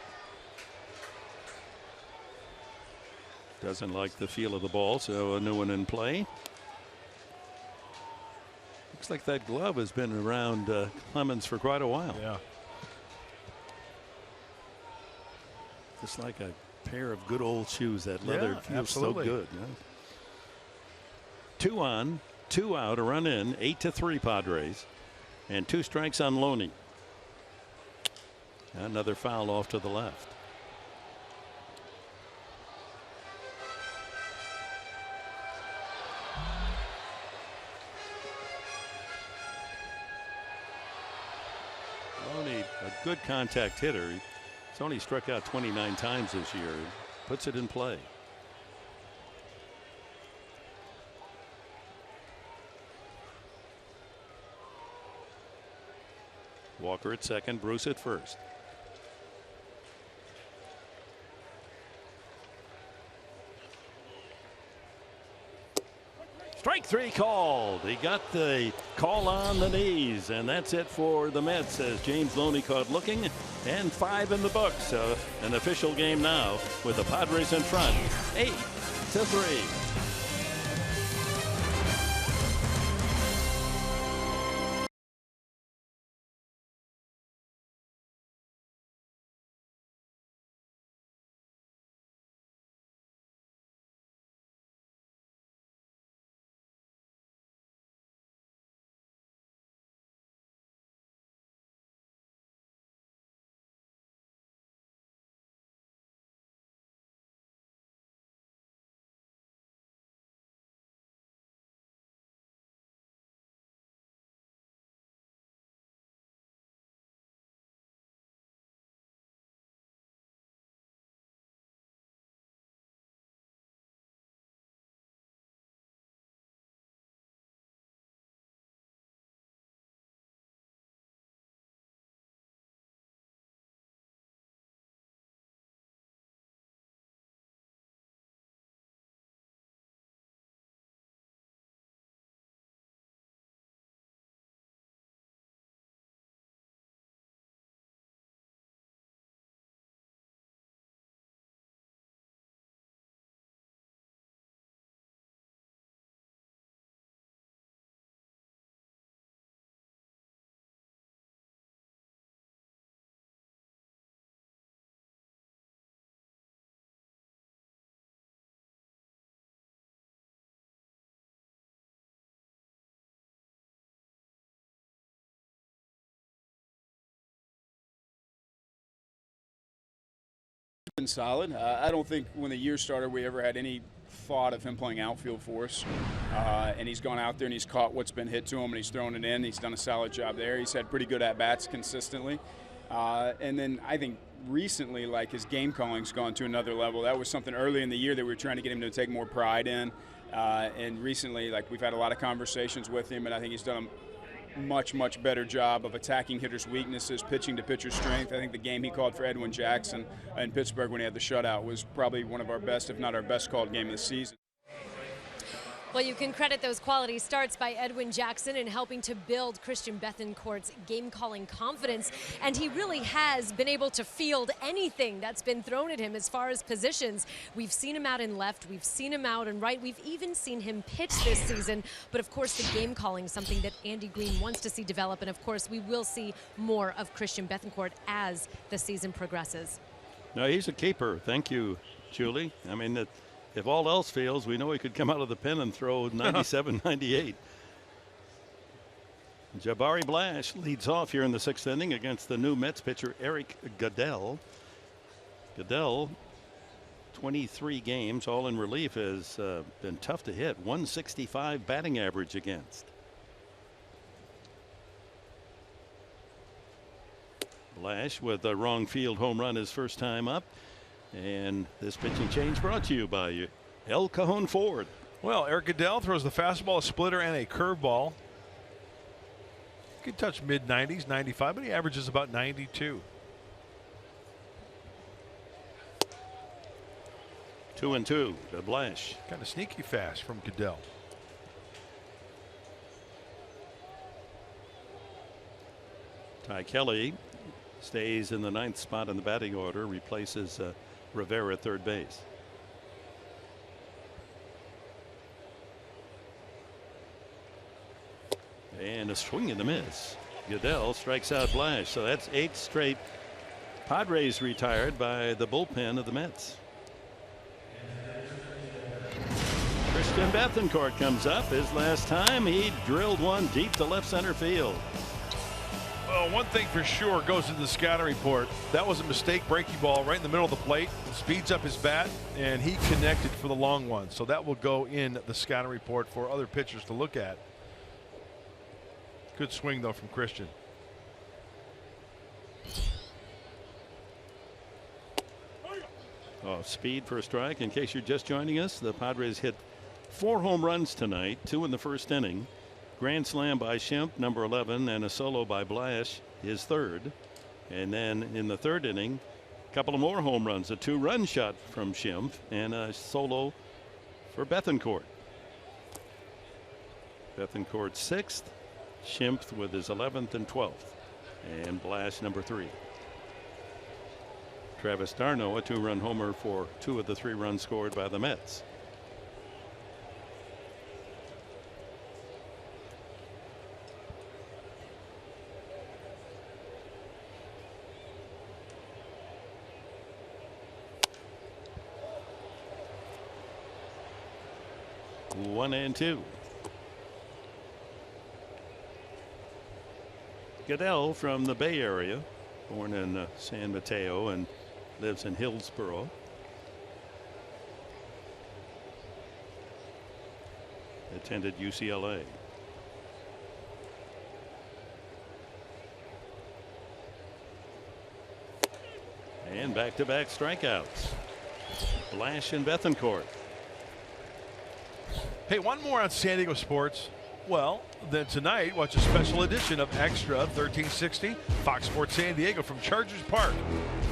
Doesn't like the feel of the ball, so a new one in play. Looks like that glove has been around Clemens for quite a while. Yeah. Just like a pair of good old shoes. That leather feels absolutely. so good. Yeah. 2 on, 2 out, a run in, 8-3 Padres, and 2 strikes on Loney. Another foul off to the left. Loney, a good contact hitter. He's only struck out 29 times this year. Puts it in play. Walker at second, Bruce at first. Strike 3 called. He got the call on the knees, and that's it for the Mets as James Loney caught looking, and 5 in the books. An official game now with the Padres in front, 8-3. Been solid. I don't think when the year started we ever had any thought of him playing outfield for us. And he's gone out there and he's caught what's been hit to him and he's thrown it in. He's done a solid job there. He's had pretty good at-bats consistently. And then I think recently, like, his game calling's gone to another level. That was something early in the year that we were trying to get him to take more pride in. And recently, like, we've had a lot of conversations with him, and I think he's done a much better job of attacking hitters' weaknesses, pitching to pitcher's strength. I think the game he called for Edwin Jackson in Pittsburgh when he had the shutout was probably one of our best, if not our best called game of the season. Well, you can credit those quality starts by Edwin Jackson in helping to build Christian Bethancourt's game-calling confidence, and he really has been able to field anything that's been thrown at him as far as positions. We've seen him out in left, we've seen him out in right, we've even seen him pitch this season, but of course the game-calling is something that Andy Green wants to see develop, and of course we will see more of Christian Bethancourt as the season progresses. No, he's a keeper. Thank you, Julie. I mean, if all else fails, we know he could come out of the pen and throw 97, 98. Jabari Blash leads off here in the 6th inning against the new Mets pitcher Eric Goodell. Goodell, 23 games, all in relief, has been tough to hit. 165 batting average against. Blash with a wrong field home run his first time up. And this pitching change brought to you by El Cajon Ford. Well, Eric Goodell throws the fastball, a splitter, and a curveball. He could touch mid-90s, 95, but he averages about 92. 2-2 to Blash. Kind of sneaky fast from Goodell. Ty Kelly stays in the 9th spot in the batting order, replaces Rivera at third base. And a swing and a miss. Goodell strikes out Blash. So that's 8 straight Padres retired by the bullpen of the Mets. Christian Bethancourt comes up. His last time, he drilled one deep to left center field. Well, one thing for sure goes into the scouting report. That was a mistake breaking ball right in the middle of the plate. It speeds up his bat, and he connected for the long one. So that will go in the scouting report for other pitchers to look at. Good swing, though, from Christian. Oh, speed for a strike. In case you're just joining us, the Padres hit 4 home runs tonight, 2 in the first inning. Grand slam by Schimpf, number 11, and a solo by Blash, his third. And then in the third inning, a couple of more home runs, a 2-run shot from Schimpf and a solo for Bethancourt. Bethancourt 6th, Schimpf with his 11th and 12th, and Blash number 3. Travis d'Arnaud, a 2-run homer for 2 of the 3 runs scored by the Mets. One and 2. Goodell from the Bay Area, born in San Mateo and lives in Hillsboro. Attended UCLA. And back-to-back strikeouts. Blash and Bethancourt. Hey, one more on San Diego sports. Well, then tonight, watch a special edition of Extra 1360 Fox Sports San Diego from Chargers Park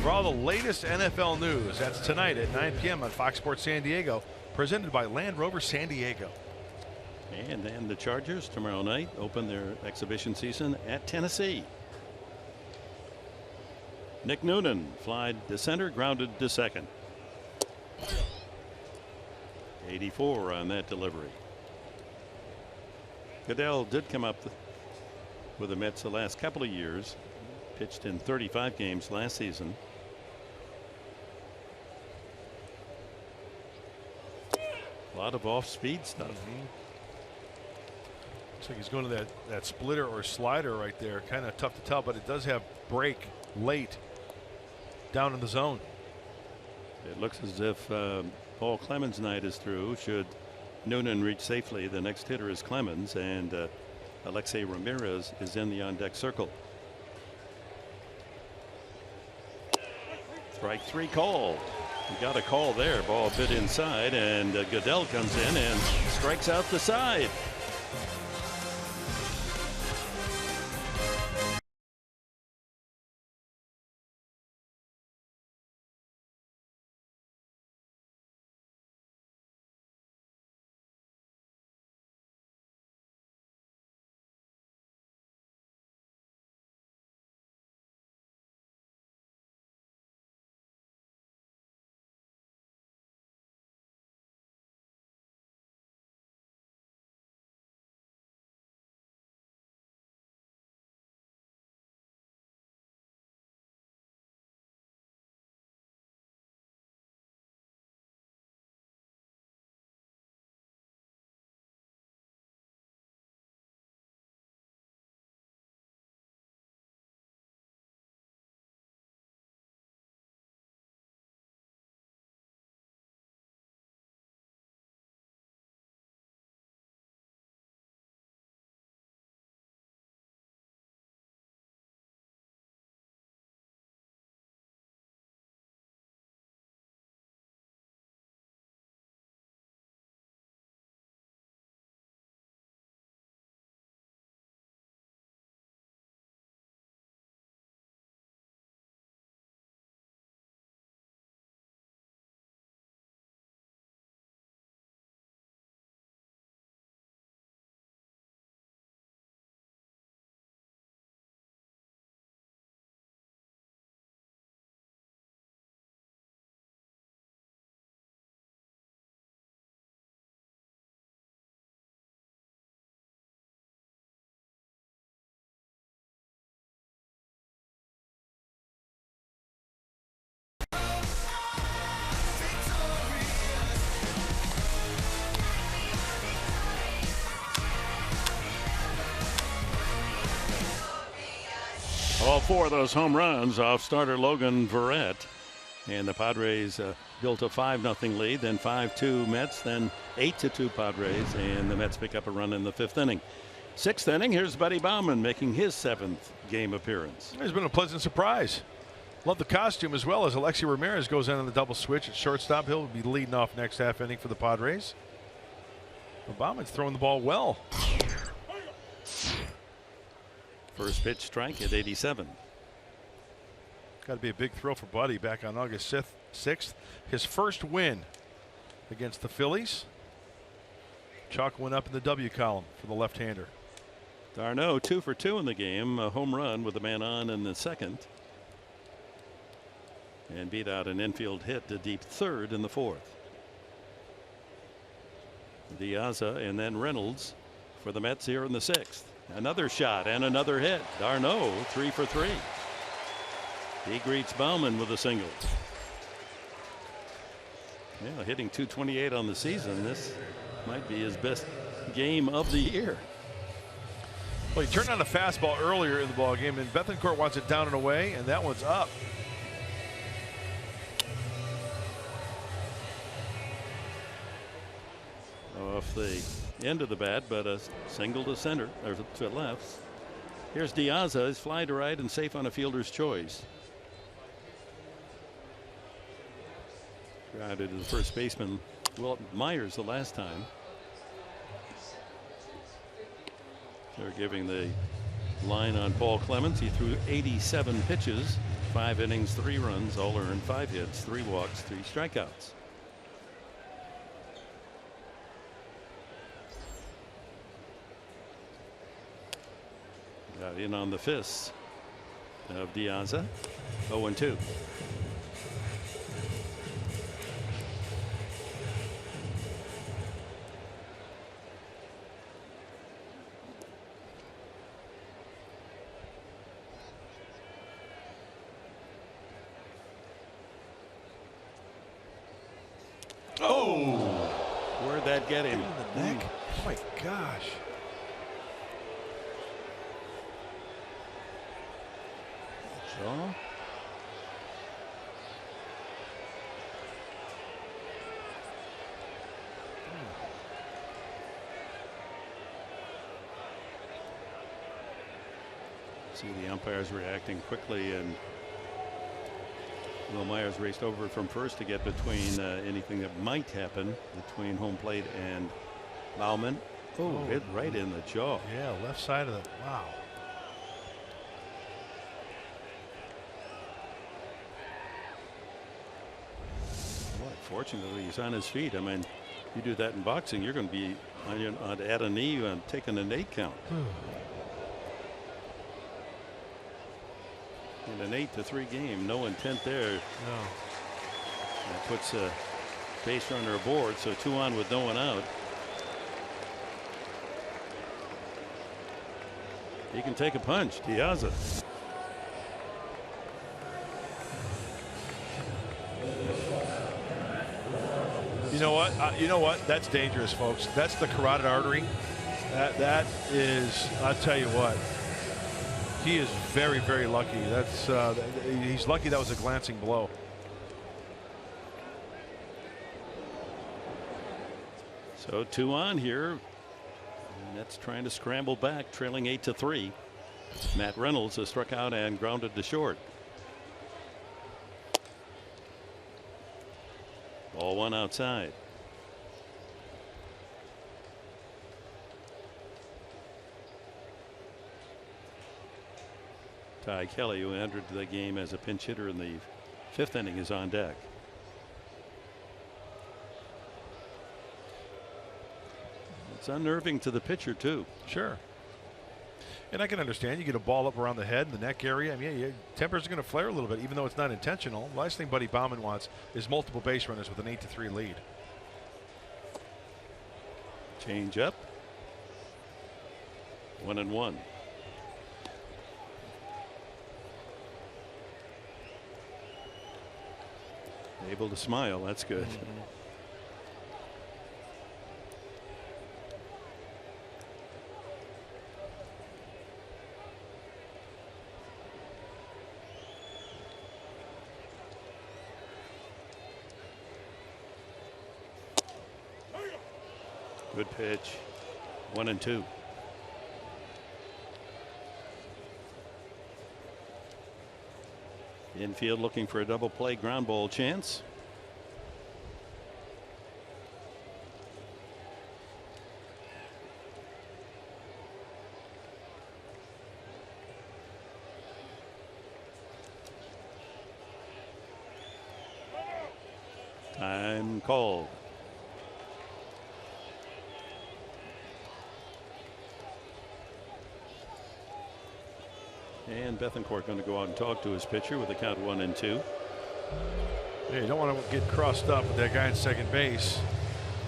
for all the latest NFL news. That's tonight at 9 p.m. on Fox Sports San Diego, presented by Land Rover San Diego. And then the Chargers tomorrow night open their exhibition season at Tennessee. Nick Noonan flied to center, grounded to second. 84 on that delivery. Goodell did come up with the Mets the last couple of years. Pitched in 35 games last season. A lot of off-speed stuff. Looks like he's going to that splitter or slider right there. Kind of tough to tell, but it does have break late down in the zone. It looks as if Paul Clemens' night is through. Should Noonan reach safely, the next hitter is Clemens, and Alexei Ramirez is in the on-deck circle. Strike 3 called. You got a call there. Ball a bit inside, and Goodell comes in and strikes out the side. 4 of those home runs off starter Logan Verrett. And the Padres built a 5-0 lead, then 5-2 Mets, then 8-2 Padres, and the Mets pick up a run in the 5th inning. 6th inning, here's Buddy Baumann making his 7th game appearance. It's been a pleasant surprise. Love the costume as well as Alexi Ramirez goes in on the double switch at shortstop. He'll be leading off next half inning for the Padres. But Baumann's throwing the ball well. First pitch strike at 87. Got to be a big thrill for Buddy back on August 6th. His first win against the Phillies. Chalk went up in the W column for the left-hander. d'Arnaud 2 for 2 in the game. A home run with a man on in the 2nd. And beat out an infield hit to deep 3rd in the 4th. Diaza and then Reynolds for the Mets here in the 6th. Another shot and another hit. d'Arnaud 3 for 3. He greets Baumann with a single. Yeah, hitting .228 on the season. This might be his best game of the year. Well, he turned on a fastball earlier in the ball game, and Bethancourt wants it down and away, and that one's up. Off the end of the bat, but a single to center or to left. Here's Diaza. His fly to right and safe on a fielder's choice. Grounded to the first baseman, Wilt Myers, the last time. They're giving the line on Paul Clemens. He threw 87 pitches, 5 innings, 3 runs, all earned, 5 hits, 3 walks, 3 strikeouts. Got in on the fists of Diaza. 0-2. Oh! Where'd that get him? In the neck. Oh my gosh. Shaw. See the umpires reacting quickly, and Wil Myers raced over from first to get between anything that might happen between home plate and Baumann. Oh, hit right in the jaw. Yeah, left side of the, wow. Boy, fortunately, he's on his feet. I mean, you do that in boxing, you're going to be at a knee and taking an 8 count. In an 8-3 game, no intent there. No. That puts a base runner aboard, so 2 on with no one out. He can take a punch. Diaza. You know what? You know what? That's dangerous, folks. That's the carotid artery. That is, I'll tell you what. He is very, very lucky. That's he's lucky that was a glancing blow. So 2 on here. That's trying to scramble back, trailing 8-3. Matt Reynolds has struck out and grounded to short. Ball 1 outside. Ty Kelly, who entered the game as a pinch hitter in the 5th inning, is on deck. It's unnerving to the pitcher, too. Sure. And I can understand you get a ball up around the head and the neck area. I mean, yeah, tempers are going to flare a little bit, even though it's not intentional. The last thing Buddy Baumann wants is multiple base runners with an 8-3 lead. Change up. 1-1. Able to smile. That's good. Good pitch. 1-2. Infield looking for a double play ground ball chance. Time called. And Bethancourt going to go out and talk to his pitcher with a count 1-2. Yeah, you don't want to get crossed up with that guy in second base.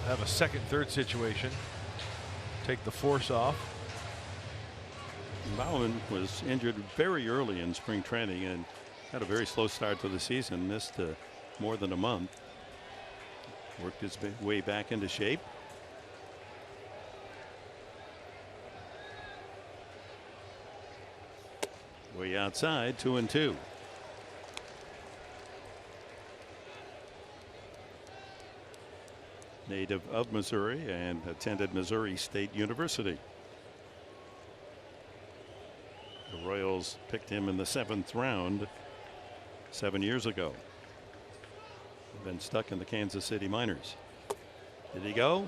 Have a second, third situation. Take the force off. Baumann was injured very early in spring training and had a very slow start to the season. Missed more than a month. Worked his way back into shape. Way outside, 2-2. Native of Missouri and attended Missouri State University. The Royals picked him in the 7th round 7 years ago. Been stuck in the Kansas City minors. Did he go?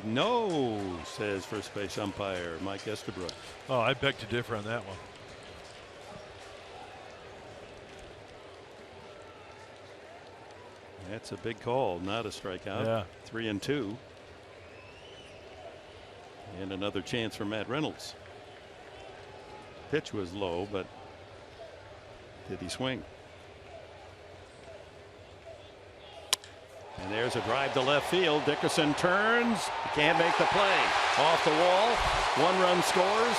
No, says first base umpire Mike Estabrook. Oh, I beg to differ on that one. That's a big call, not a strikeout. Yeah. 3-2. And another chance for Matt Reynolds. Pitch was low, but did he swing? And there's a drive to left field. Dickerson turns. Can't make the play. Off the wall. 1 run scores.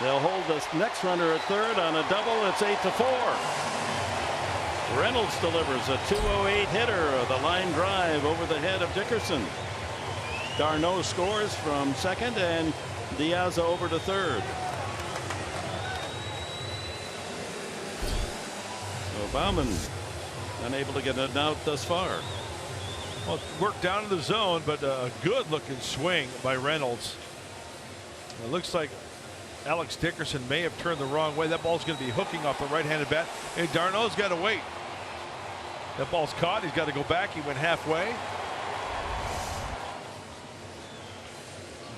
They'll hold the next runner at third on a double. It's 8-4. Reynolds delivers a 208 hitter. The line drive over the head of Dickerson. Darno scores from second and Diaz over to third. So Baumann unable to get an out thus far. Well, worked down in the zone, but a good looking swing by Reynolds. It looks like Alex Dickerson may have turned the wrong way. That ball's going to be hooking off the right-handed bat. Hey, Darno's got to wait. That ball's caught. He's got to go back. He went halfway.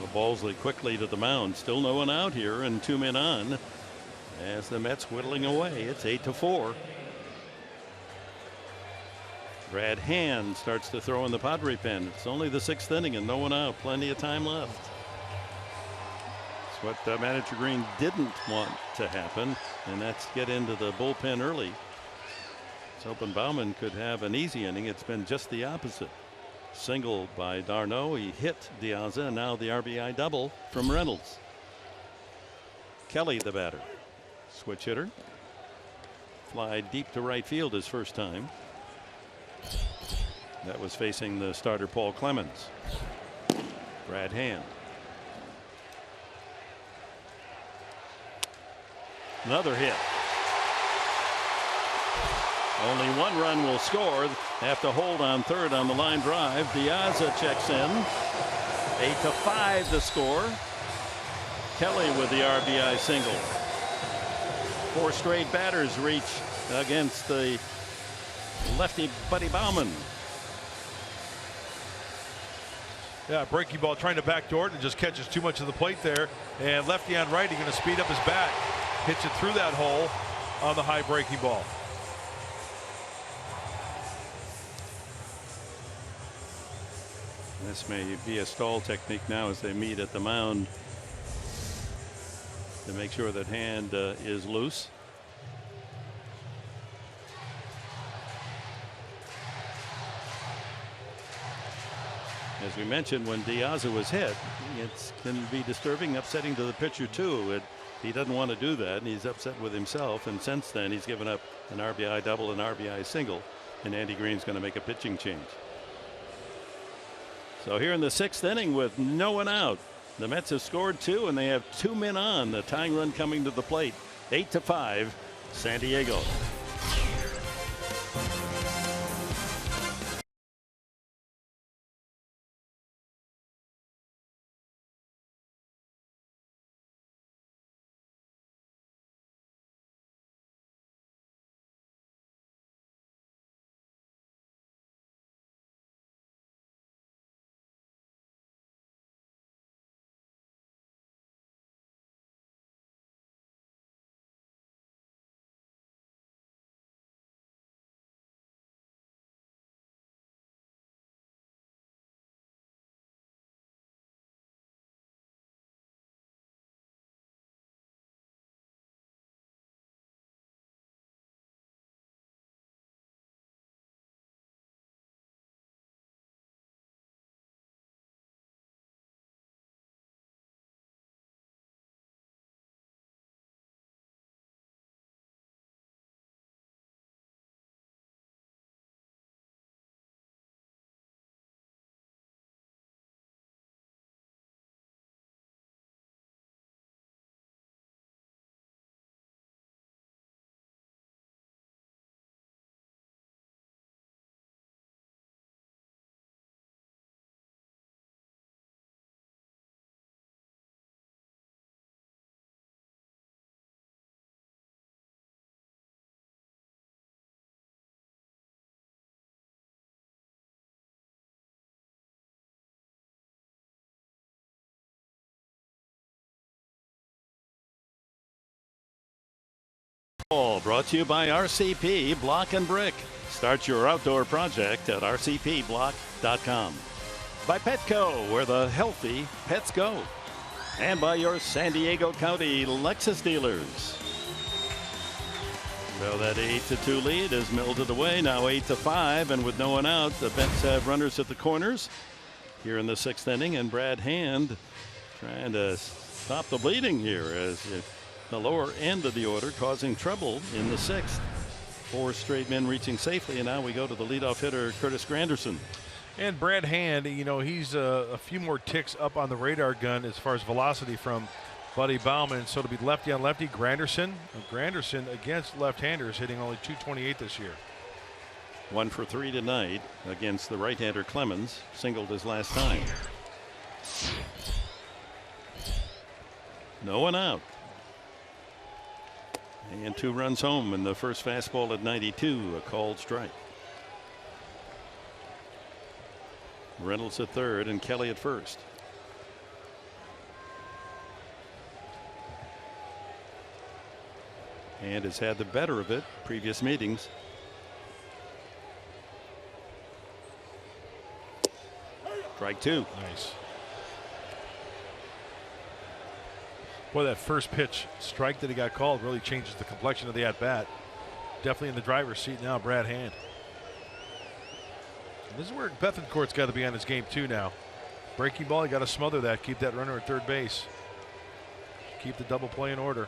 Well, Balsley quickly to the mound. Still no one out here, and 2 men on as the Mets whittling away. It's 8-4. Brad Hand starts to throw in the Padre pen. It's only the 6th inning and no one out. Plenty of time left. It's what Manager Green didn't want to happen, and that's get into the bullpen early. It's hoping Baumann could have an easy inning. It's been just the opposite. Single by Darno. He hit Diaz, and now the RBI double from Reynolds. Kelly the batter. Switch hitter. Fly deep to right field his first time. That was facing the starter Paul Clemens. Brad Hand. Another hit. Only 1 run will score. Have to hold on third on the line drive. Diaz checks in. 8-5 the score. Kelly with the RBI single. 4 straight batters reach against the lefty Buddy Baumann. Yeah, breaking ball trying to backdoor it and just catches too much of the plate there. And lefty on righty going to speed up his bat. Hits it through that hole on the high breaking ball. This may be a stall technique now as they meet at the mound to make sure that Hand is loose. As we mentioned, when Diaz was hit, it can be disturbing, upsetting to the pitcher too. He doesn't want to do that, and he's upset with himself. And since then, he's given up an RBI double, an RBI single, and Andy Green's going to make a pitching change. So here in the 6th inning with no one out, the Mets have scored 2, and they have 2 men on. The tying run coming to the plate. 8-5, San Diego. All brought to you by RCP Block and Brick. Start your outdoor project at rcpblock.com. By Petco, where the healthy pets go. And by your San Diego County Lexus dealers. So that 8-2 lead is melted away, now 8-5, and with no one out, the Mets have runners at the corners here in the 6th inning, and Brad Hand trying to stop the bleeding here as the lower end of the order causing trouble in the 6th. 4 straight men reaching safely, and now we go to the leadoff hitter, Curtis Granderson. And Brad Hand, you know, he's a few more ticks up on the radar gun as far as velocity from Buddy Bauman. So to be lefty on lefty, Granderson against left-handers hitting only .228 this year. 1 for 3 tonight against the right-hander Clemens. Singled his last time. No one out. And 2 runs home, and the first fastball at 92, a called strike. Reynolds at third and Kelly at first. And has had the better of it previous meetings. Strike 2. Nice. Boy, that first pitch strike that he got called really changes the complexion of the at-bat. Definitely in the driver's seat now, Brad Hand. And this is where Bethencourt's got to be on his game too now. Breaking ball, you got to smother that, keep that runner at third base. Keep the double play in order.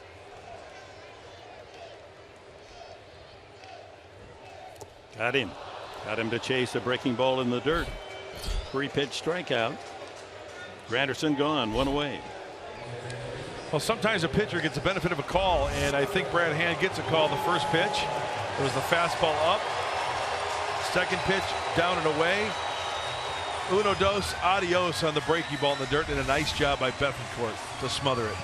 Got him to chase a breaking ball in the dirt. 3-pitch strikeout. Granderson gone, 1 away. Well, sometimes a pitcher gets the benefit of a call, and I think Brad Hand gets a call the first pitch. It was the fastball up. Second pitch down and away. Uno dos, adios on the breaking ball in the dirt, and a nice job by Bethencourt to smother it.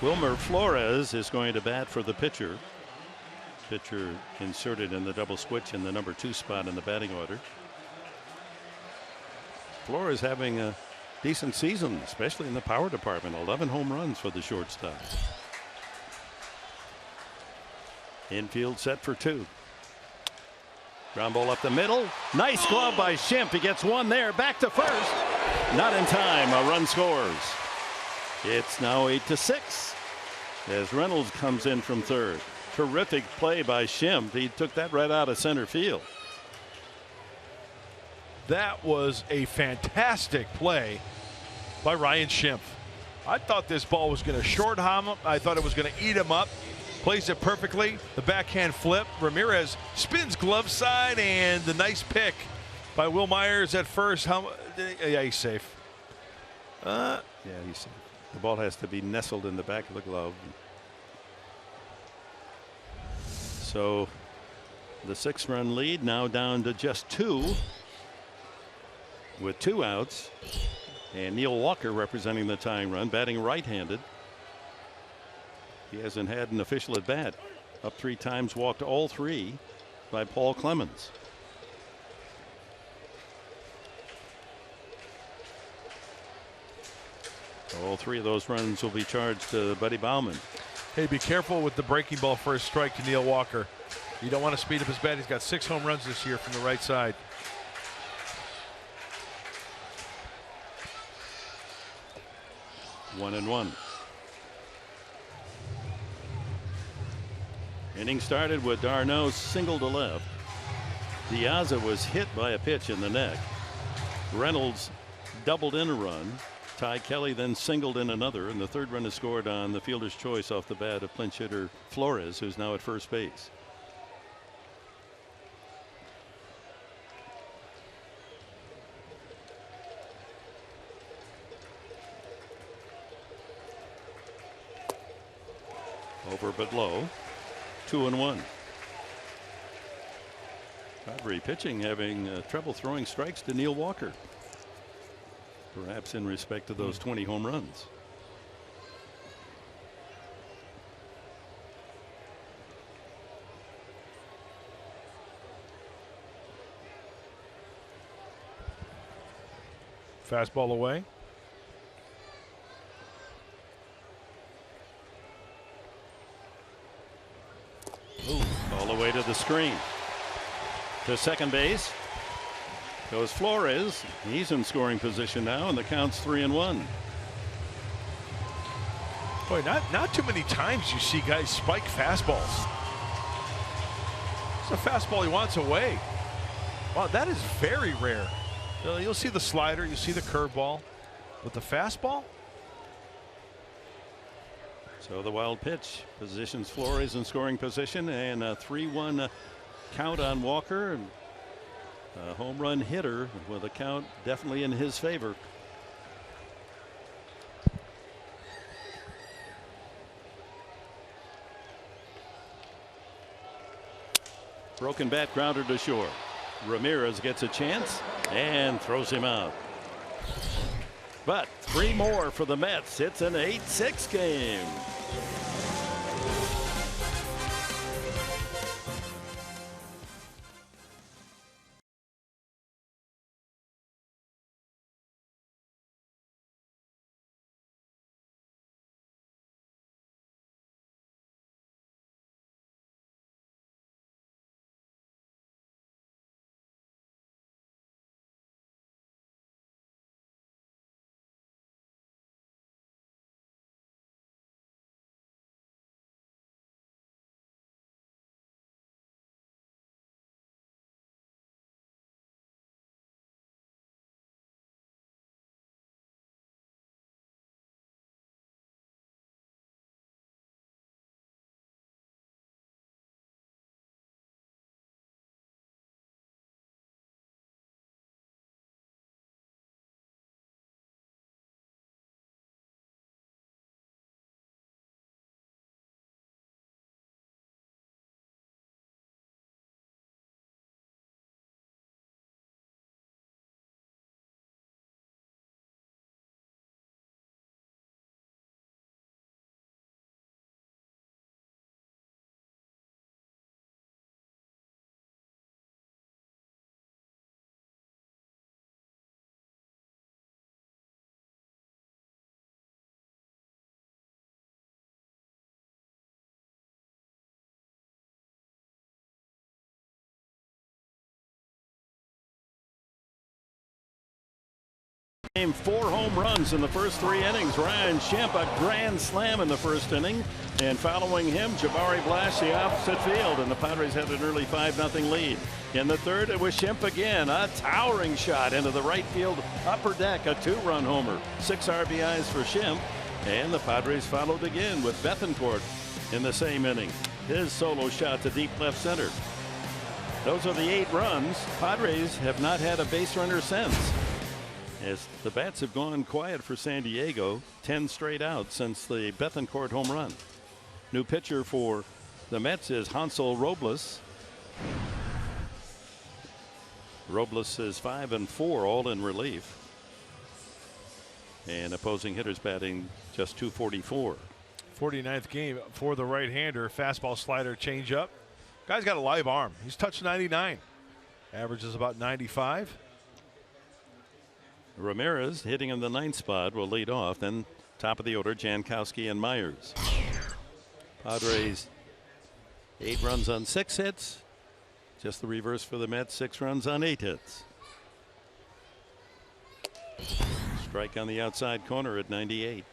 Wilmer Flores is going to bat for the pitcher. Pitcher inserted in the double switch in the number 2 spot in the batting order. Flores having a decent season, especially in the power department. 11 home runs for the shortstop. Infield set for 2. Ground ball up the middle. Nice glove by Schimpf. He gets 1 there. Back to first. Not in time. A run scores. It's now 8-6 as Reynolds comes in from third. Terrific play by Schimpf. He took that right out of center field. That was a fantastic play by Ryan Schimpf. I thought this ball was going to short him up. I thought it was going to eat him up. Plays it perfectly. The backhand flip. Ramirez spins glove side, and the nice pick by Will Myers at first. Yeah, he's safe. Yeah, he's safe. The ball has to be nestled in the back of the glove. So the 6-run lead now down to just 2 with 2 outs, and Neil Walker representing the tying run, batting right-handed. He hasn't had an official at bat. Up 3 times, walked all 3 by Paul Clemens. All 3 of those runs will be charged to Buddy Bauman. Hey, be careful with the breaking ball first strike to Neil Walker. You don't want to speed up his bat. He's got 6 home runs this year from the right side. One and one. Inning started with d'Arnaud single to left. Diaza was hit by a pitch in the neck. Reynolds doubled in a run. Ty Kelly then singled in another, and the 3rd run is scored on the fielder's choice off the bat of pinch hitter Flores, who's now at first base. Over but low. 2-1. Padre pitching having trouble throwing strikes to Neil Walker. Perhaps in respect to those 20 home runs. Fastball away. All the way to the screen. To second base goes Flores. He's in scoring position now, and the count's 3-1. Boy, not too many times you see guys spike fastballs. It's a fastball he wants away. Wow, that is very rare. You'll see the slider, you see the curveball, but the fastball? So the wild pitch positions Flores in scoring position, and a 3-1 count on Walker. And a home run hitter with a count definitely in his favor. Broken bat grounder to short. Ramirez gets a chance and throws him out. But 3 more for the Mets. It's an 8-6 game. Game 4 home runs in the first 3 innings. Ryan Schimpf a grand slam in the first inning, and following him Jabari Blash the opposite field, and the Padres had an early 5-0 lead. In the third it was Schimpf again, a towering shot into the right field upper deck, a 2-run homer. 6 RBIs for Schimpf, and the Padres followed again with Bethancourt in the same inning. His solo shot to deep left center. Those are the 8 runs. Padres have not had a base runner since, as the bats have gone quiet for San Diego. 10 straight out since the Bethancourt home run. New pitcher for the Mets is Hansel Robles. Robles is 5-4, all in relief, and opposing hitters batting just .244. 49th game for the right-hander. Fastball, slider, changeup. Guy's got a live arm. He's touched 99. Averages about 95. Ramirez hitting in the 9th spot will lead off. Then top of the order, Jankowski and Myers. Padres 8 runs on 6 hits. Just the reverse for the Mets, 6 runs on 8 hits. Strike on the outside corner at 98.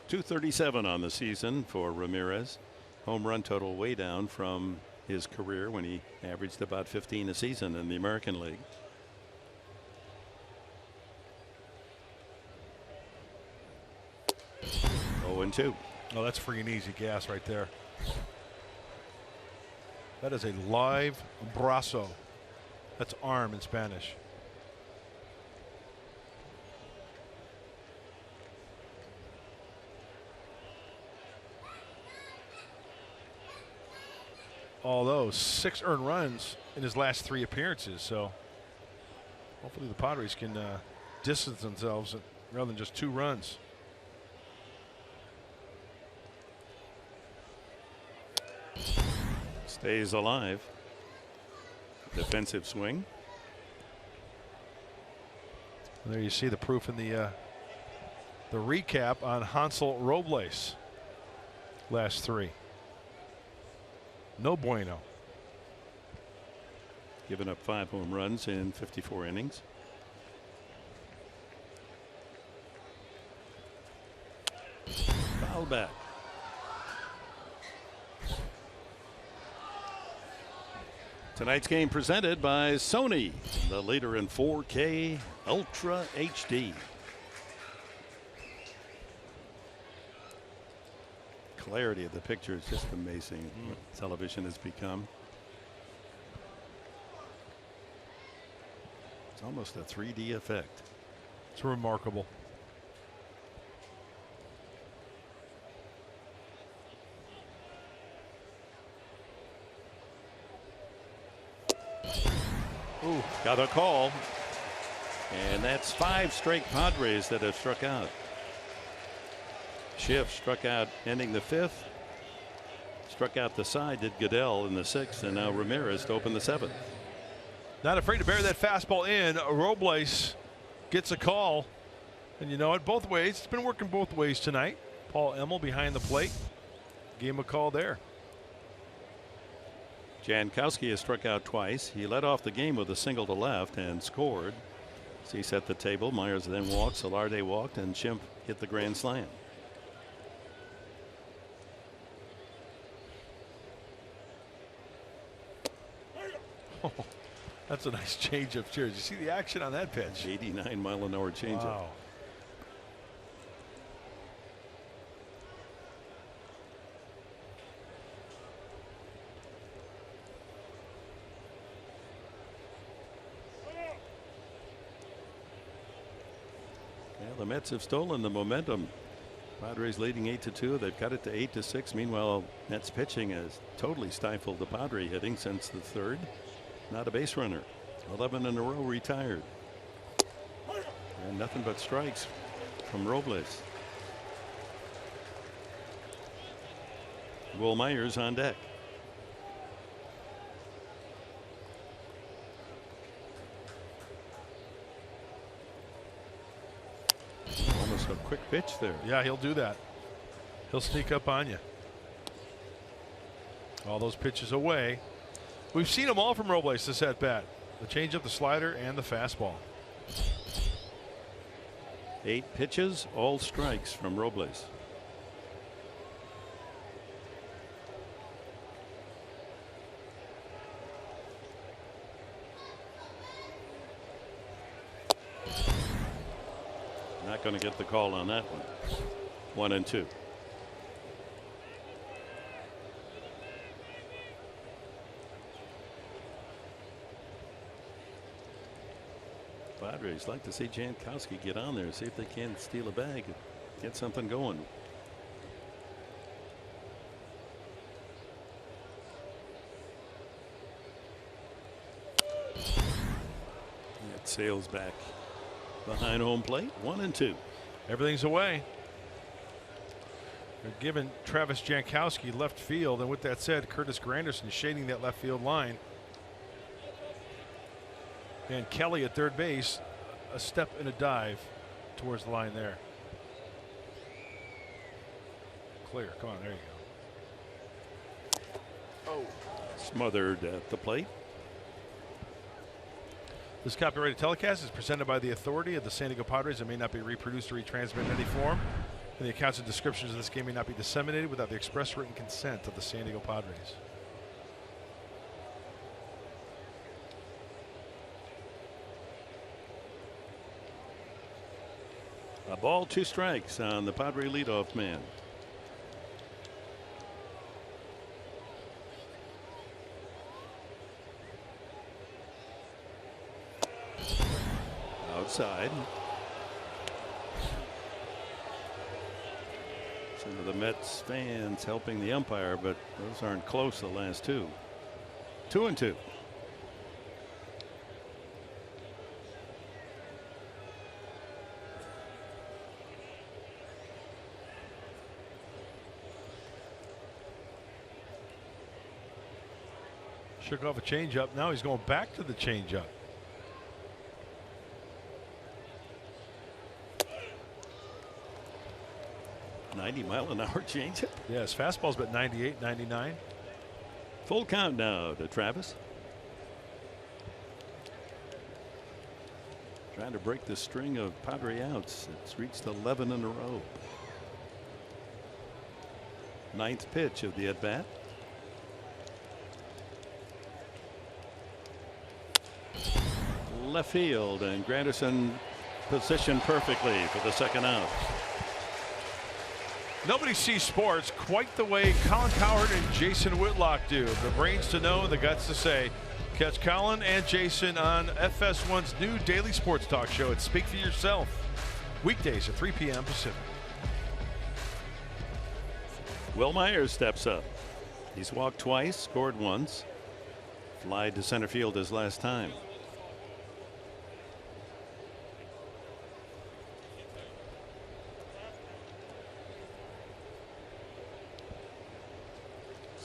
237 on the season for Ramirez. Home run total way down from his career when he averaged about 15 a season in the American League. Oh, and 2. Oh, that's free and easy gas right there. That is a live brazo. That's arm in Spanish. Although 6 earned runs in his last 3 appearances, so hopefully the Padres can distance themselves rather than just 2 runs. Stays alive. Defensive swing. And there you see the proof in the recap on Hansel Robles. last 3. No bueno. Giving up 5 home runs in 54 innings. Foul back. Tonight's game presented by Sony, the leader in 4K Ultra HD. Clarity of the picture is just amazing. What television has become. It's almost a 3D effect. It's remarkable. Ooh, got a call. And that's 5 straight Padres that have struck out. Schiff struck out ending the 5th. Struck out the side, did Goodell in the 6th, and now Ramirez to open the 7th. Not afraid to bury that fastball in. Robles gets a call. And you know what? Both ways. It's been working both ways tonight. Paul Emmel behind the plate. Gave him a call there. Jankowski has struck out twice. He led off the game with a single to left and scored. So he set the table. Myers then walked. Solarte walked, and Schimpf hit the grand slam. Oh, that's a nice changeup. Cheers. You see the action on that pitch? 89-mile-an-hour changeup. Wow. Well, the Mets have stolen the momentum. Padres leading 8-2. They've cut it to 8-6. Meanwhile, Mets pitching has totally stifled the Padre hitting since the 3rd. Not a base runner. 11 in a row retired. And nothing but strikes from Robles. Will Myers on deck. Almost a quick pitch there. Yeah, he'll do that. He'll sneak up on you. All those pitches away. We've seen them all from Robles this at bat. The changeup, the slider, and the fastball. 8 pitches, all strikes from Robles. Not going to get the call on that one. 1-2. Padres like to see Jankowski get on there, see if they can steal a bag, get something going. It sails back behind home plate. 1-2. Everything's away. They're giving Travis Jankowski left field, and with that said, Curtis Granderson shading that left field line. And Kelly at third base, a step and a dive towards the line there. Clear. Come on, there you go. Oh. Smothered at the plate. This copyrighted telecast is presented by the authority of the San Diego Padres and may not be reproduced or retransmitted in any form. And the accounts and descriptions of this game may not be disseminated without the express written consent of the San Diego Padres. A ball, 2 strikes on the Padre leadoff man. Outside. Some of the Mets fans helping the umpire, but those aren't close, the last 2. 2-2. Shook off a changeup. Now he's going back to the changeup. 90-mile-an-hour changeup. Yeah, his fastball's about 98, 99. Full count now to Travis. Trying to break the string of Padre outs. It's reached 11 in a row. Ninth pitch of the at-bat. Left field, and Granderson positioned perfectly for the second out. Nobody sees sports quite the way Colin Cowherd and Jason Whitlock do. The brains to know, the guts to say. Catch Colin and Jason on FS1's new daily sports talk show at Speak for Yourself. Weekdays at 3 p.m. Pacific. Will Myers steps up. He's walked twice, scored once. Fly to center field his last time.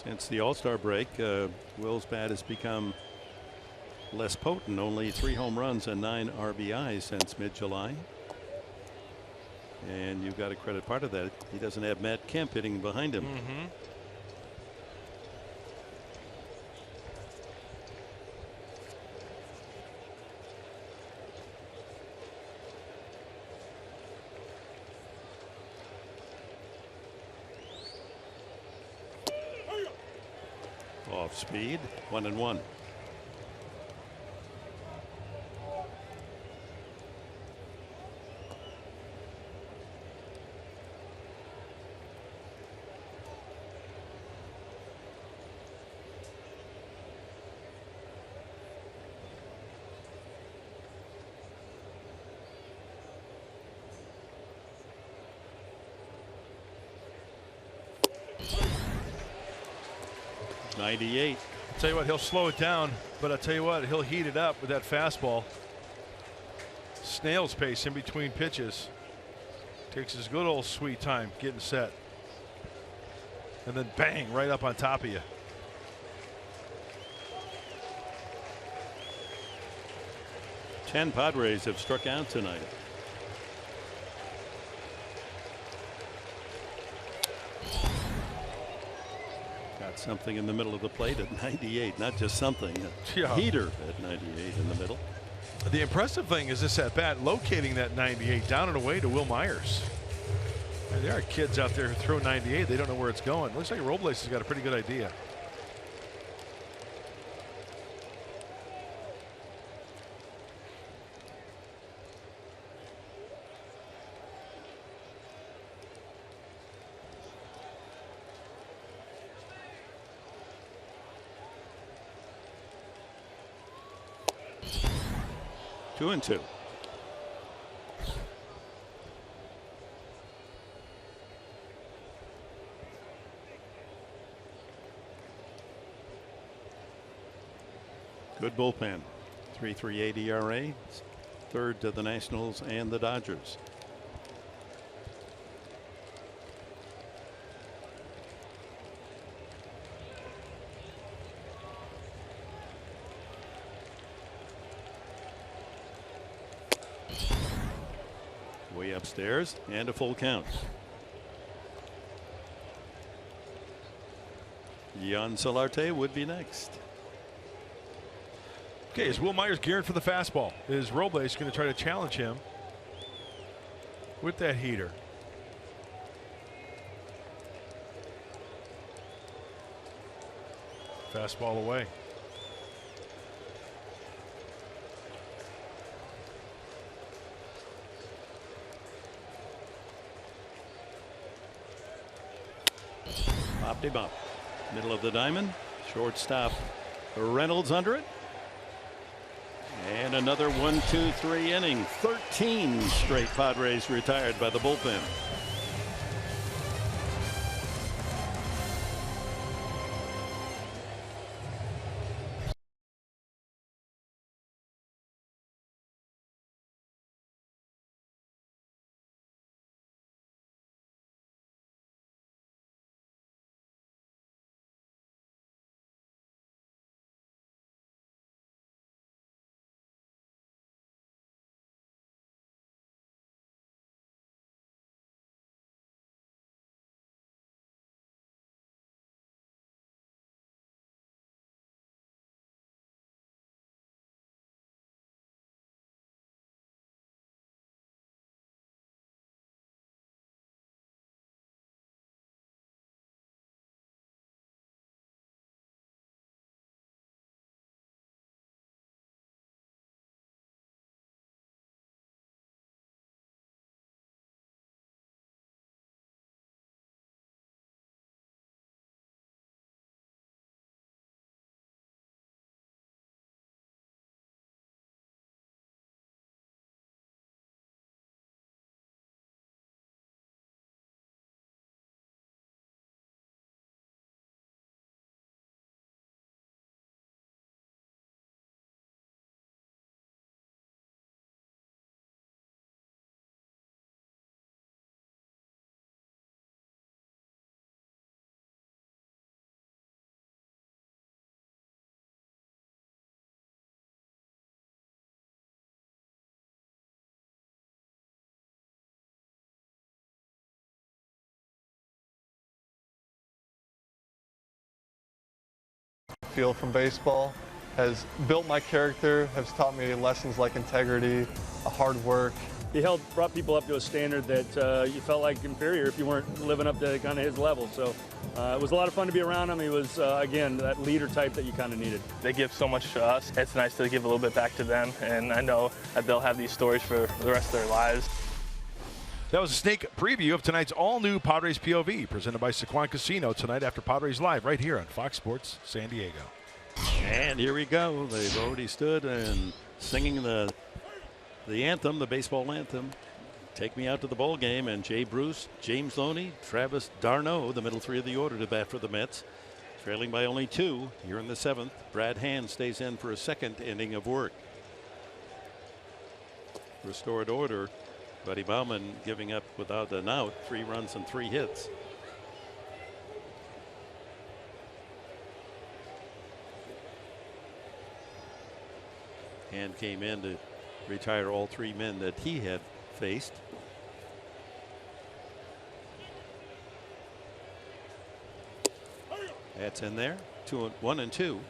Since the All-Star break, Will's bat has become less potent. Only 3 home runs and 9 RBIs since mid-July. And you've got to credit part of that. He doesn't have Matt Kemp hitting behind him. Off speed, 1-1. '98. Tell you what, he'll slow it down, but I'll tell you what, he'll heat it up with that fastball. Snail's pace in between pitches. Takes his good old sweet time getting set. And then bang, right up on top of you. Ten Padres have struck out tonight. Got something in the middle of the plate at 98, not just something. A heater at 98 in the middle. The impressive thing is this at bat locating that 98 down and away to Will Myers. And there are kids out there who throw 98. They don't know where it's going. Looks like Robles has got a pretty good idea. Two and two. Good bullpen. 3.38 ERA. Third to the Nationals and the Dodgers. Way upstairs and a full count. Jan Solarte would be next. Okay, is Will Myers gearing for the fastball? Is Robles going to try to challenge him with that heater? Fastball away. Popped him up. Middle of the diamond. Shortstop Reynolds under it. And another 1-2-3 inning. 13 straight Padres retired by the bullpen. feel from baseball has built my character, has taught me lessons like integrity, hard work. He brought people up to a standard that you felt like inferior if you weren't living up to kind of his level. So it was a lot of fun to be around him. He was, again, that leader type that you kind of needed. They give so much to us. It's nice to give a little bit back to them, and I know that they'll have these stories for the rest of their lives. That was a sneak preview of tonight's all-new Padres POV, presented by Sycuan Casino, tonight after Padres Live, right here on Fox Sports San Diego. And here we go. They've already stood and singing the anthem, the baseball anthem. Take me out to the ball game. And Jay Bruce, James Loney, Travis d'Arnaud, the middle three of the order to bat for the Mets. Trailing by only 2 here in the 7th. Brad Hand stays in for a second inning of work. Restored order. Buddy Bauman giving up without an out, 3 runs and 3 hits. Hand came in to retire all 3 men that he had faced. That's in there. 1 and 2.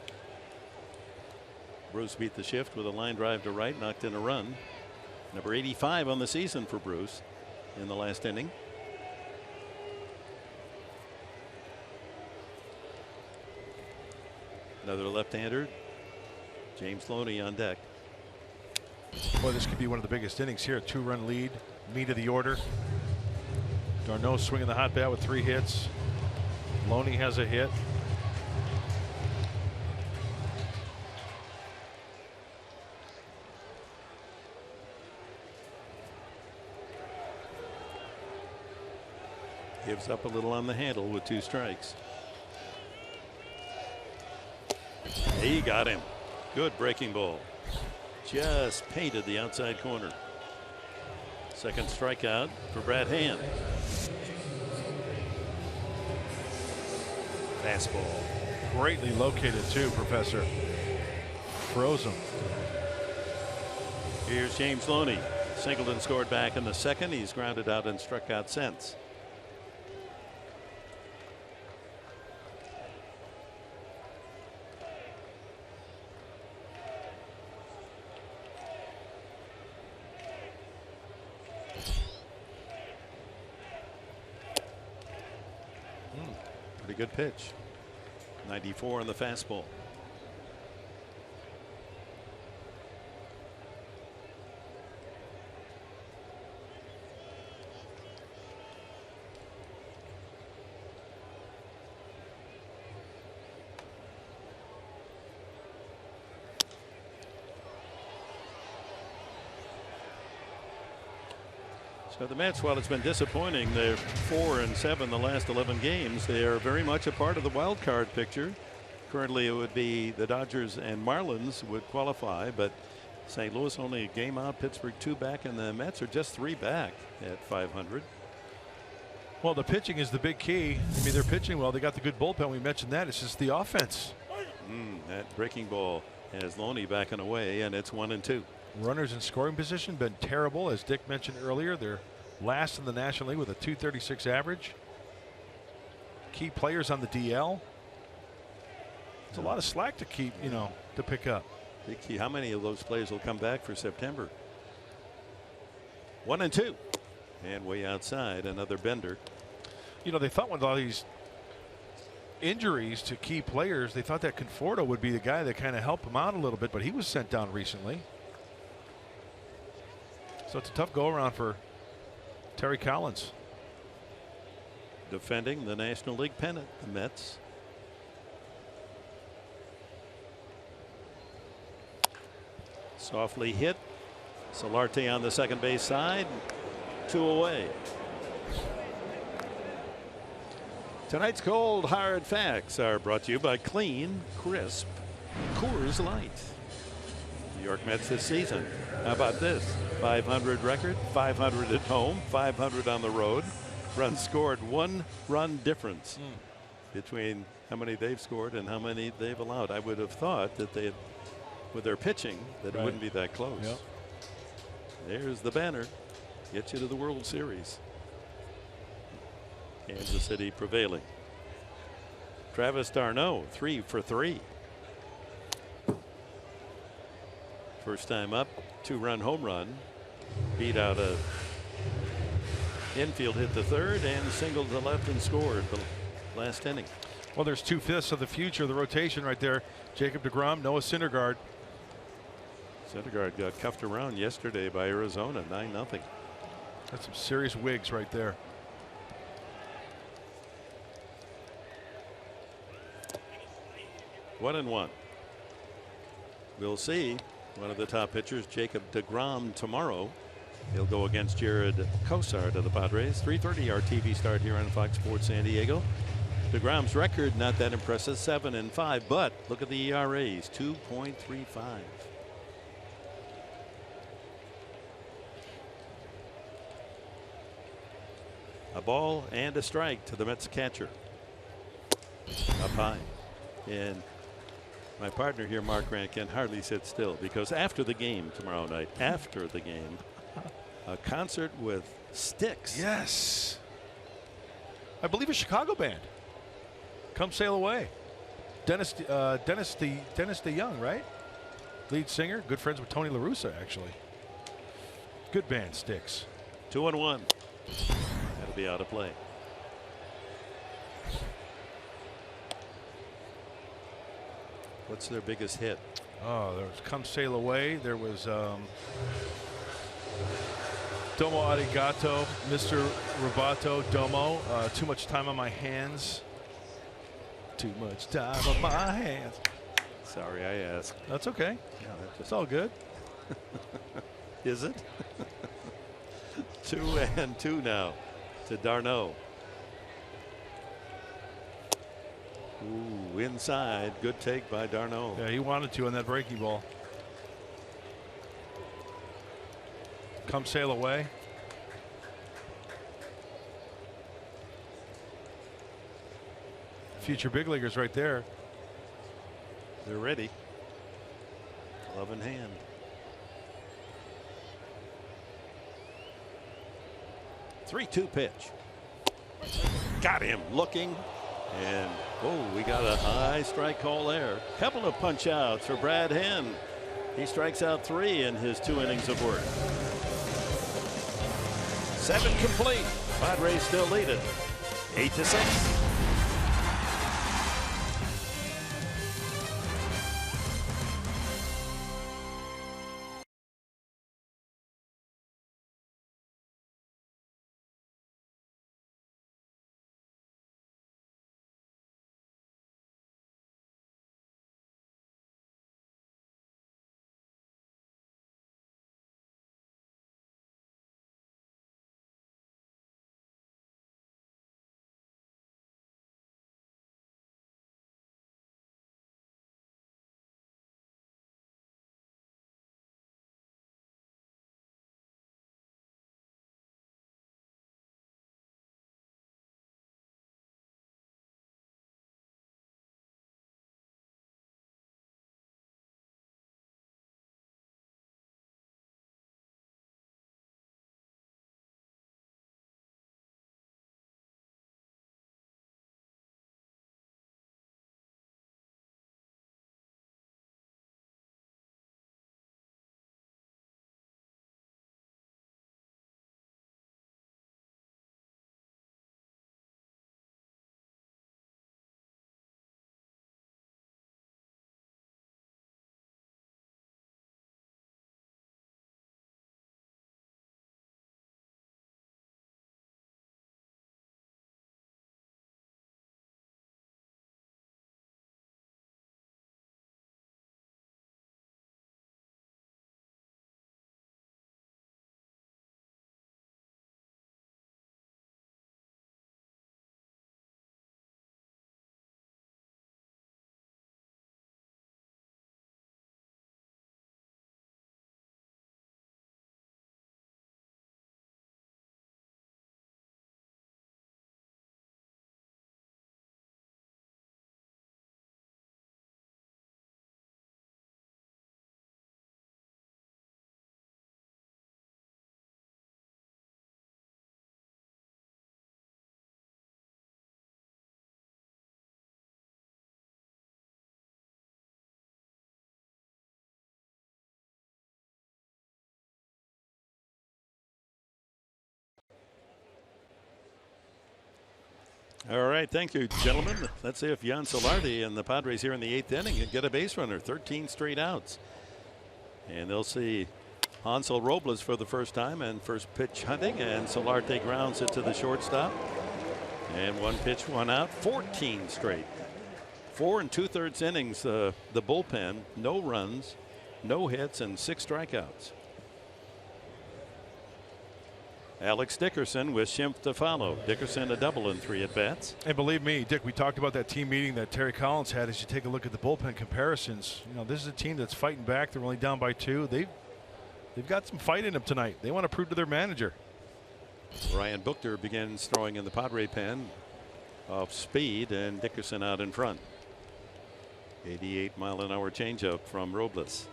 Bruce beat the shift with a line drive to right, knocked in a run. Number 85 on the season for Bruce in the last inning. Another left-hander, James Loney on deck. Boy, this could be one of the biggest innings here. 2-run lead, meat of the order. d'Arnaud swinging the hot bat with 3 hits. Loney has a hit. Gives up a little on the handle with 2 strikes. He got him. Good breaking ball. Just painted the outside corner. Second strikeout for Brad Hand. Fastball. Greatly located too, Professor. Froze him. Here's James Loney. Singleton scored back in the 2nd. He's grounded out and struck out since. Pretty good pitch. 94 on the fastball. So the Mets, while it's been disappointing, they're 4-7 the last 11 games. They are very much a part of the wild card picture. Currently, it would be the Dodgers and Marlins would qualify, but St. Louis only a game out, Pittsburgh 2 back, and the Mets are just 3 back at 500. Well, the pitching is the big key. I mean, they're pitching well. They got the good bullpen. We mentioned that. It's just the offense. That breaking ball has Loney backing away, and it's 1 and 2. Runners in scoring position been terrible, as Dick mentioned earlier. They're last in the National League with a .236 average. Key players on the DL. It's a lot of slack to keep, to pick up. Big key. How many of those players will come back for September? 1 and 2. And way outside, another bender. They thought with all these injuries to key players, they thought that Conforto would be the guy that kind of helped him out a little bit, but he was sent down recently. So it's a tough go around for Terry Collins. Defending the National League pennant, the Mets. Softly hit. Solarte on the second base side. 2 away. Tonight's cold hard facts are brought to you by Clean, Crisp, Coors Light. New York Mets this season. How about this? 500 record, 500 at home, 500 on the road. Runs scored, 1 run difference between how many they've scored and how many they've allowed. I would have thought that they, with their pitching, that it wouldn't be that close. Yep. There's the banner. Gets you to the World Series. Kansas City prevailing. Travis d'Arnaud, 3 for 3. First time up, 2-run home run. Beat out a infield hit the third and singled to left and scored the last inning. Well, there's 2/5 of the future of the rotation right there. Jacob deGrom, Noah Syndergaard. Syndergaard got cuffed around yesterday by Arizona, 9-0. That's some serious wigs right there. One and one. We'll see one of the top pitchers, Jacob deGrom, tomorrow. He'll go against Jared Cosart of the Padres. 3:30 our TV start here on Fox Sports San Diego. deGrom's record not that impressive, 7-5, but look at the ERAs, 2.35. A ball and a strike to the Mets catcher. Up high. And my partner here, Mark Grant, can hardly sit still because after the game tomorrow night, after the game, a concert with Styx. Yes. I believe a Chicago band. Come Sail Away. Dennis DeYoung, right? Lead singer. Good friends with Tony La Russa, actually. Good band, Styx. 2-1. That'll be out of play. What's their biggest hit? Oh, there was Come Sail Away. There was Domo Arigato, Mr. Roboto, Domo. Too Much Time on My Hands. Too much time on my hands. Sorry, I asked. That's okay. Yeah, it's all good. Is it? 2-2 now to d'Arnaud. Ooh, inside. Good take by d'Arnaud. Yeah, he wanted to on that breaking ball. Come Sail Away. Future big leaguers right there. They're ready. Glove in hand. Three-two pitch. Got him looking. And oh, we got a high strike call there. Couple of punch outs for Brad Hand. He strikes out 3 in his 2 innings of work. 7 complete. Padres still lead it 8-6. All right, thank you, gentlemen. Let's see if Jan Solardi and the Padres here in the 8th inning can get a base runner. 13 straight outs. And they'll see Hansel Robles for the first time and first pitch hunting, and Solarte grounds it to the shortstop. And 1 pitch, 1 out, 14 straight. 4 2/3 innings, the bullpen, no runs, no hits, and 6 strikeouts. Alex Dickerson with Schimpf to follow. Dickerson a double in 3 at-bats. And believe me, Dick, we talked about that team meeting that Terry Collins had. As you take a look at the bullpen comparisons, you know, this is a team that's fighting back. They're only down by 2. They've got some fight in them tonight. They want to prove to their manager. Ryan Buchter begins throwing in the Padre pen off speed, and Dickerson out in front. 88-mile-an-hour changeup from Robles.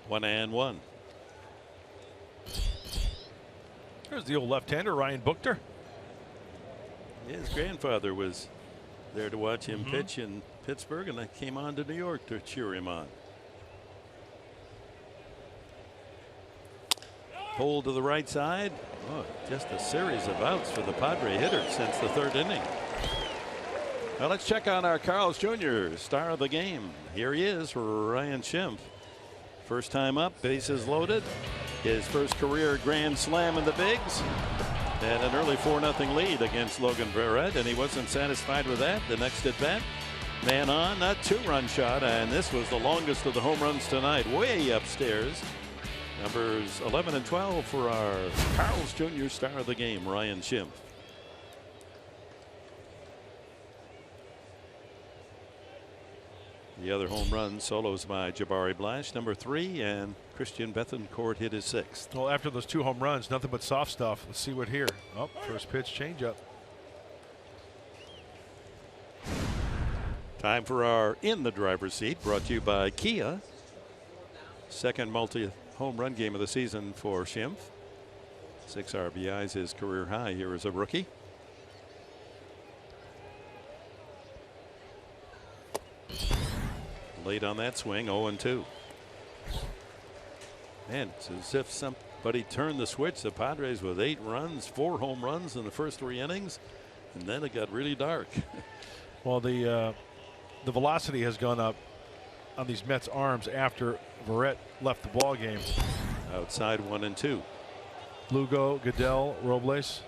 One and one. There's the old left-hander, Ryan Buchter. His grandfather was there to watch him pitch in Pittsburgh, and I came on to New York to cheer him on. Pull to the right side. Oh, just a series of outs for the Padre hitters since the 3rd inning. Now let's check on our Carl's Jr. star of the game. Here he is, Ryan Schimpf. First time up, bases loaded. His first career grand slam in the bigs. And an early 4-0 lead against Logan Verrett, and he wasn't satisfied with that. The next at bat, man on, that 2-run shot, and this was the longest of the home runs tonight, way upstairs. Numbers 11 and 12 for our Carl's Jr. star of the game, Ryan Schimpf. The other home run solos by Jabari Blash, number 3, and Christian Bethancourt hit his 6th. Well, after those 2 home runs, nothing but soft stuff. Let's see what here. Oh, first pitch changeup. Time for our In the Driver's Seat, brought to you by Kia. Second multi-home run game of the season for Schimpf. 6 RBIs, his career high here as a rookie. Late on that swing, 0-2. Man, it's as if somebody turned the switch. The Padres with 8 runs, 4 home runs in the first 3 innings, and then it got really dark. Well, the velocity has gone up on these Mets arms after Verrett left the ball game. Outside 1-2. Lugo, Goodell, Robles.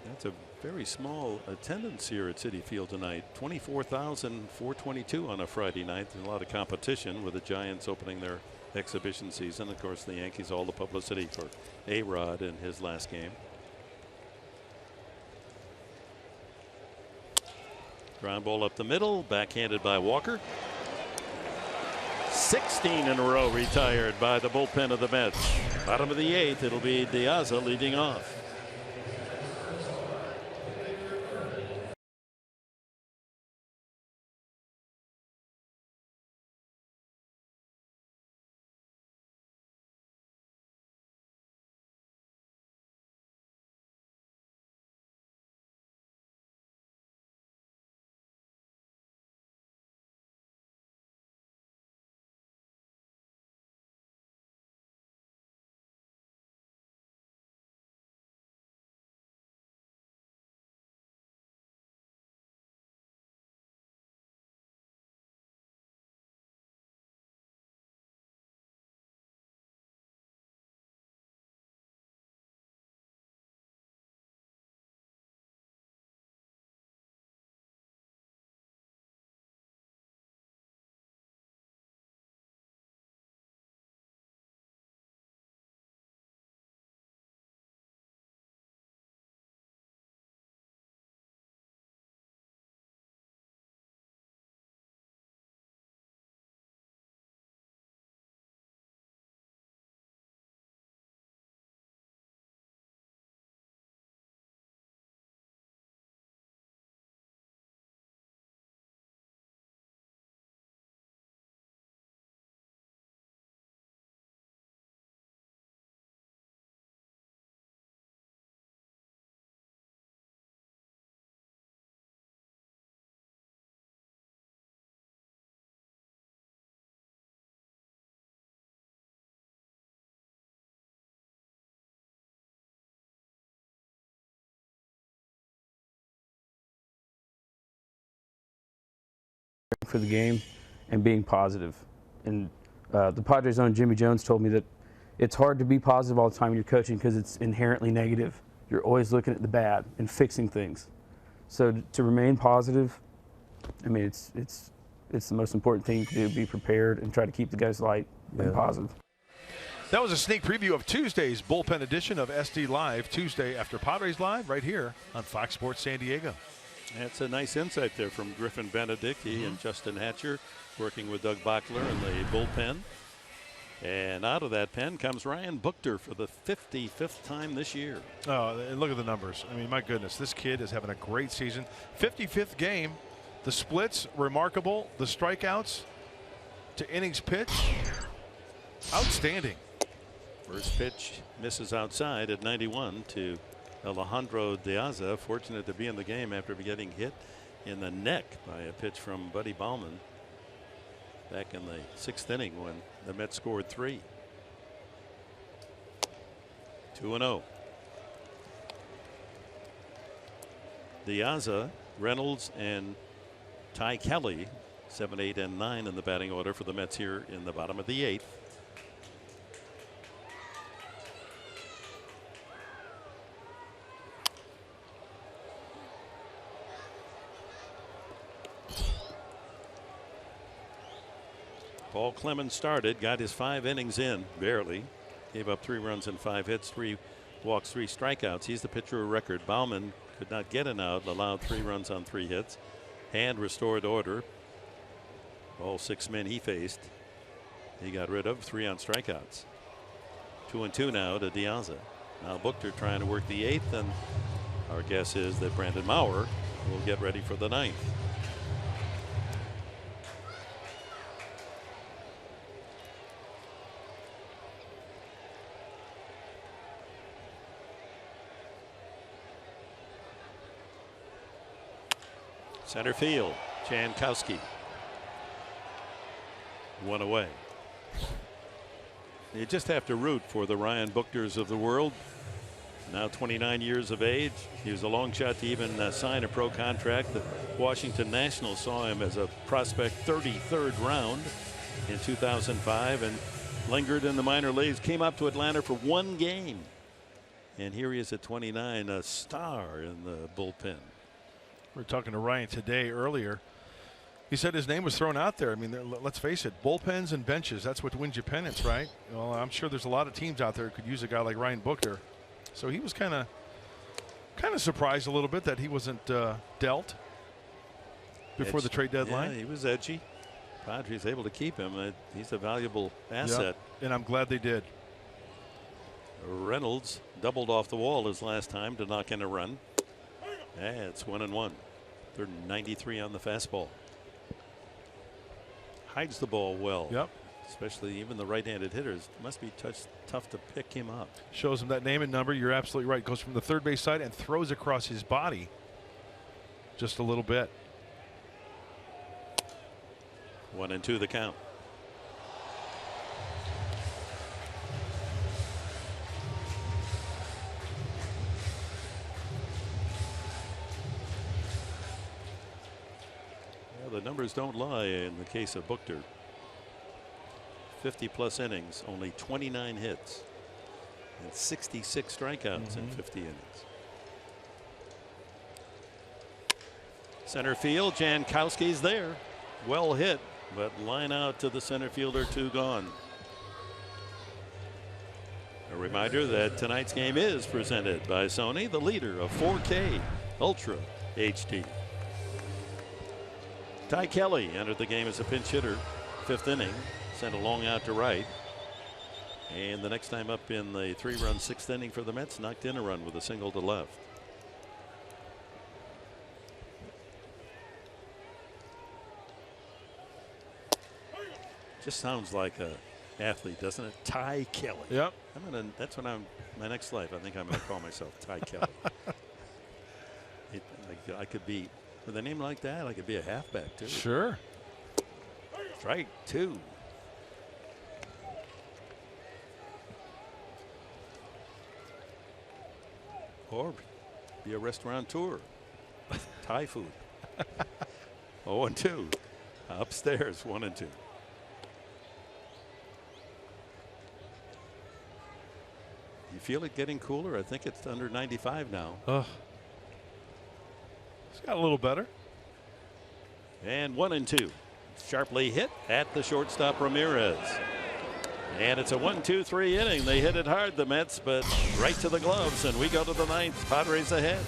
That's a very small attendance here at Citi Field tonight. 24,422 on a Friday night. There's a lot of competition with the Giants opening their exhibition season. Of course, the Yankees, all the publicity for A-Rod in his last game. Ground ball up the middle, backhanded by Walker. 16 in a row retired by the bullpen of the Mets. Bottom of the 8th, it'll be De Aza leading off. for the game and being positive. And the Padres' own Jimmy Jones told me that it's hard to be positive all the time when you're coaching because it's inherently negative. You're always looking at the bad and fixing things. So to remain positive, I mean, it's the most important thing you can do, be prepared and try to keep the guys light and positive. That was a sneak preview of Tuesday's bullpen edition of SD Live, Tuesday after Padres Live, right here on Fox Sports San Diego. That's a nice insight there from Griffin Benedicti and Justin Hatcher, working with Doug Bachler in the bullpen. And out of that pen comes Ryan Buchter for the 55th time this year. Oh, and look at the numbers. I mean, my goodness, this kid is having a great season. 55th game. The splits, remarkable. The strikeouts to innings pitch, outstanding. First pitch misses outside at 91 to Alejandro Diaza, fortunate to be in the game after getting hit in the neck by a pitch from Buddy Bauman back in the 6th inning when the Mets scored 3. 2-0. Diaza, Reynolds, and Ty Kelly, 7, 8, and 9 in the batting order for the Mets here in the bottom of the 8th. Paul Clemens started, got his 5 innings in, barely. Gave up 3 runs and 5 hits, 3 walks, 3 strikeouts. He's the pitcher of record. Bauman could not get an out, allowed 3 runs on 3 hits. Hand restored order. All 6 men he faced, he got rid of, 3 on strikeouts. 2-2 now to Diaza. Now Buchter trying to work the 8th, and our guess is that Brandon Maurer will get ready for the 9th. Center field, Jankowski. 1 away. You just have to root for the Ryan Buchters of the world. Now 29 years of age. He was a long shot to even sign a pro contract. The Washington Nationals saw him as a prospect 33rd round in 2005 and lingered in the minor leagues. Came up to Atlanta for 1 game. And here he is at 29, a star in the bullpen. We were talking to Ryan today earlier. He said his name was thrown out there. I mean, let's face it, bullpens and benches, that's what wins you pennants, right? Well, I'm sure there's a lot of teams out there who could use a guy like Ryan Buchter. So he was kind of surprised a little bit that he wasn't dealt before the trade deadline. Yeah, he was edgy. Padres able to keep him. He's a valuable asset. Yep. And I'm glad they did. Reynolds doubled off the wall his last time to knock in a run. Yeah, it's 1-1. They're 93 on the fastball. Hides the ball well. Yep. Especially even the right-handed hitters. Must be tough to pick him up. Shows him that name and number. You're absolutely right. Goes from the third base side and throws across his body just a little bit. 1-2 the count. The numbers don't lie in the case of Buchter. 50+ innings, only 29 hits, and 66 strikeouts in 50 innings. Center field, Jankowski's there. Well hit, but line out to the center fielder, 2 gone. A reminder that tonight's game is presented by Sony, the leader of 4K Ultra HD. Ty Kelly entered the game as a pinch hitter, 5th inning, sent a long out to right. And the next time up in the 3-run 6th inning for the Mets, knocked in a run with a single to left. Just sounds like a athlete, doesn't it? Ty Kelly. Yep. That's what my next life. I think I'm going to call myself Ty Kelly. I could be. With a name like that, I could be a halfback too. Sure. Strike 2. Or be a restaurateur. Thai food. 0-2. Upstairs, 1 and 2. You feel it getting cooler? I think it's under 95 now. It's got a little better. And 1 and 2. Sharply hit at the shortstop Ramirez. And it's a 1-2-3 inning. They hit it hard, the Mets, but right to the gloves, and we go to the 9th. Padres ahead.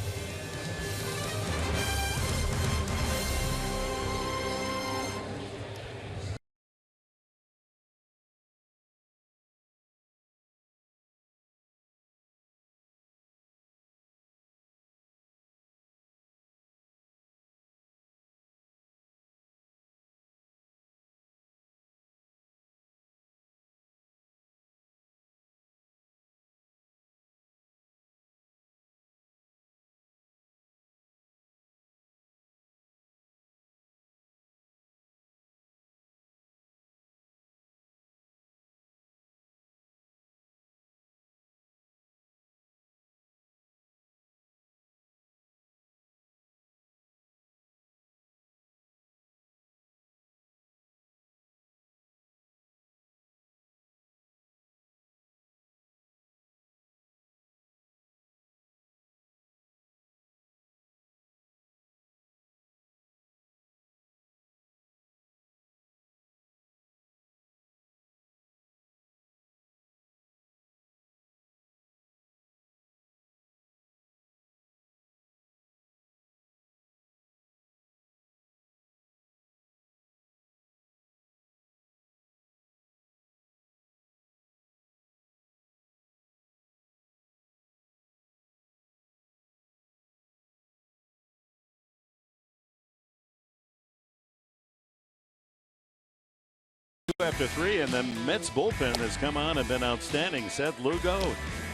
After 3, and the Mets bullpen has come on and been outstanding. Seth Lugo,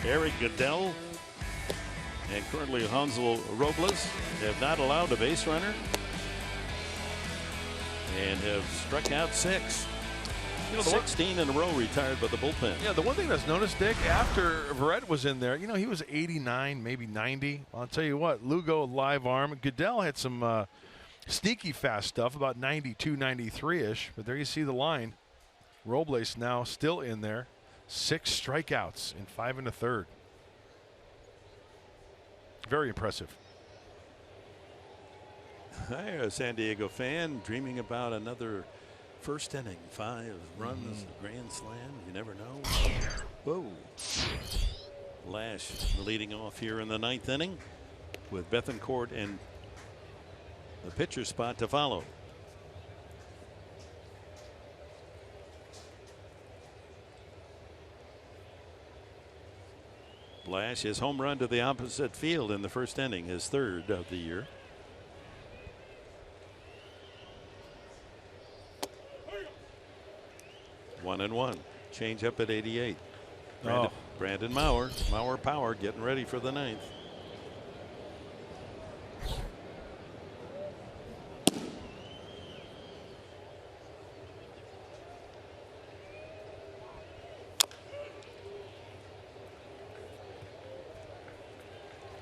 Eric Goodell, and currently Hansel Robles have not allowed a base runner and have struck out 6. 16 in a row retired by the bullpen. Yeah, the one thing that's noticed, Dick, after Verrett was in there, he was 89, maybe 90. I'll tell you what, Lugo, live arm. Goodell had some sneaky fast stuff, about 92, 93-ish. But there you see the line. Robles now still in there. 6 strikeouts in 5 1/3. Very impressive. I'm a San Diego fan dreaming about another first inning. 5 runs, grand slam. You never know. Whoa. Lash leading off here in the 9th inning with Bethancourt and the pitcher spot to follow. Lash, his home run to the opposite field in the first inning, his 3rd of the year. One and 1. Change up at 88. Brandon Maurer. Maurer power getting ready for the 9th.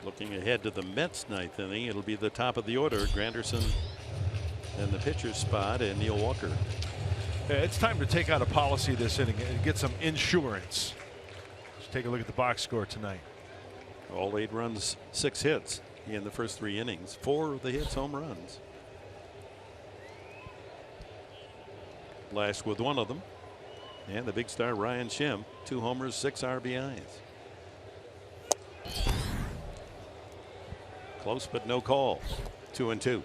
Looking ahead to the Mets 9th inning, it'll be the top of the order. Granderson and the pitcher's spot, and Neil Walker. Yeah, it's time to take out a policy this inning and get some insurance. Let's take a look at the box score tonight. All 8 runs, 6 hits in the first 3 innings. 4 of the hits home runs. Lash with 1 of them. And the big star Ryan Schimm, 2 homers, 6 RBIs. Close but no call. 2 and 2.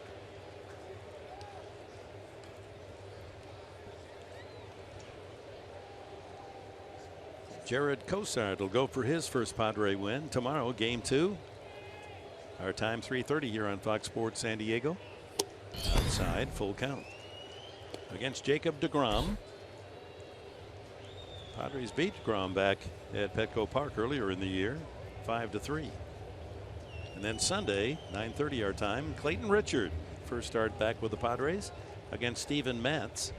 Jared Cosart will go for his first Padre win tomorrow, game 2. Our time 3:30 here on Fox Sports San Diego. Outside, full count. Against Jacob deGrom. Padres beat deGrom back at Petco Park earlier in the year, 5-3. And then Sunday, 9:30 our time, Clayton Richard, first start back with the Padres against Steven Matz,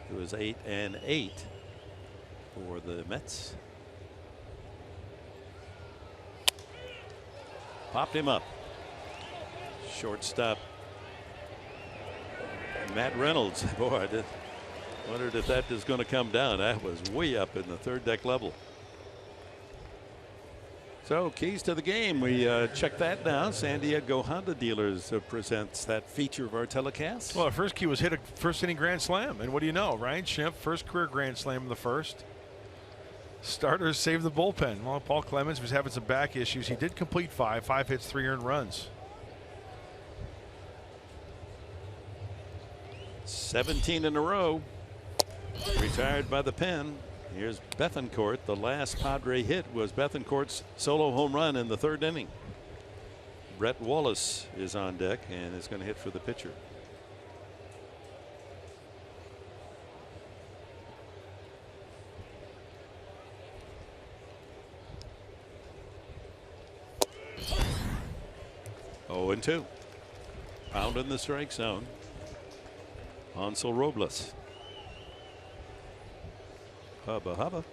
who is 8-8 for the Mets. Popped him up. Shortstop Matt Reynolds. Boy, I just wondered if that is going to come down. That was way up in the third deck level. So keys to the game. We check that now. San Diego Honda Dealers presents that feature of our telecast. Well, the first key was hit a first inning grand slam. And what do you know? Ryan Schimpf, first career grand slam in the first. Starters saved the bullpen. Well, Paul Clemens was having some back issues. He did complete five hits, 3 earned runs. 17 in a row. Retired by the pen. Here's Bethancourt. The last Padre hit was Bethancourt's solo home run in the third inning. Brett Wallace is on deck and is going to hit for the pitcher. Oh, and 2. Pound in the strike zone. Hansel Robles. Hubba hubba.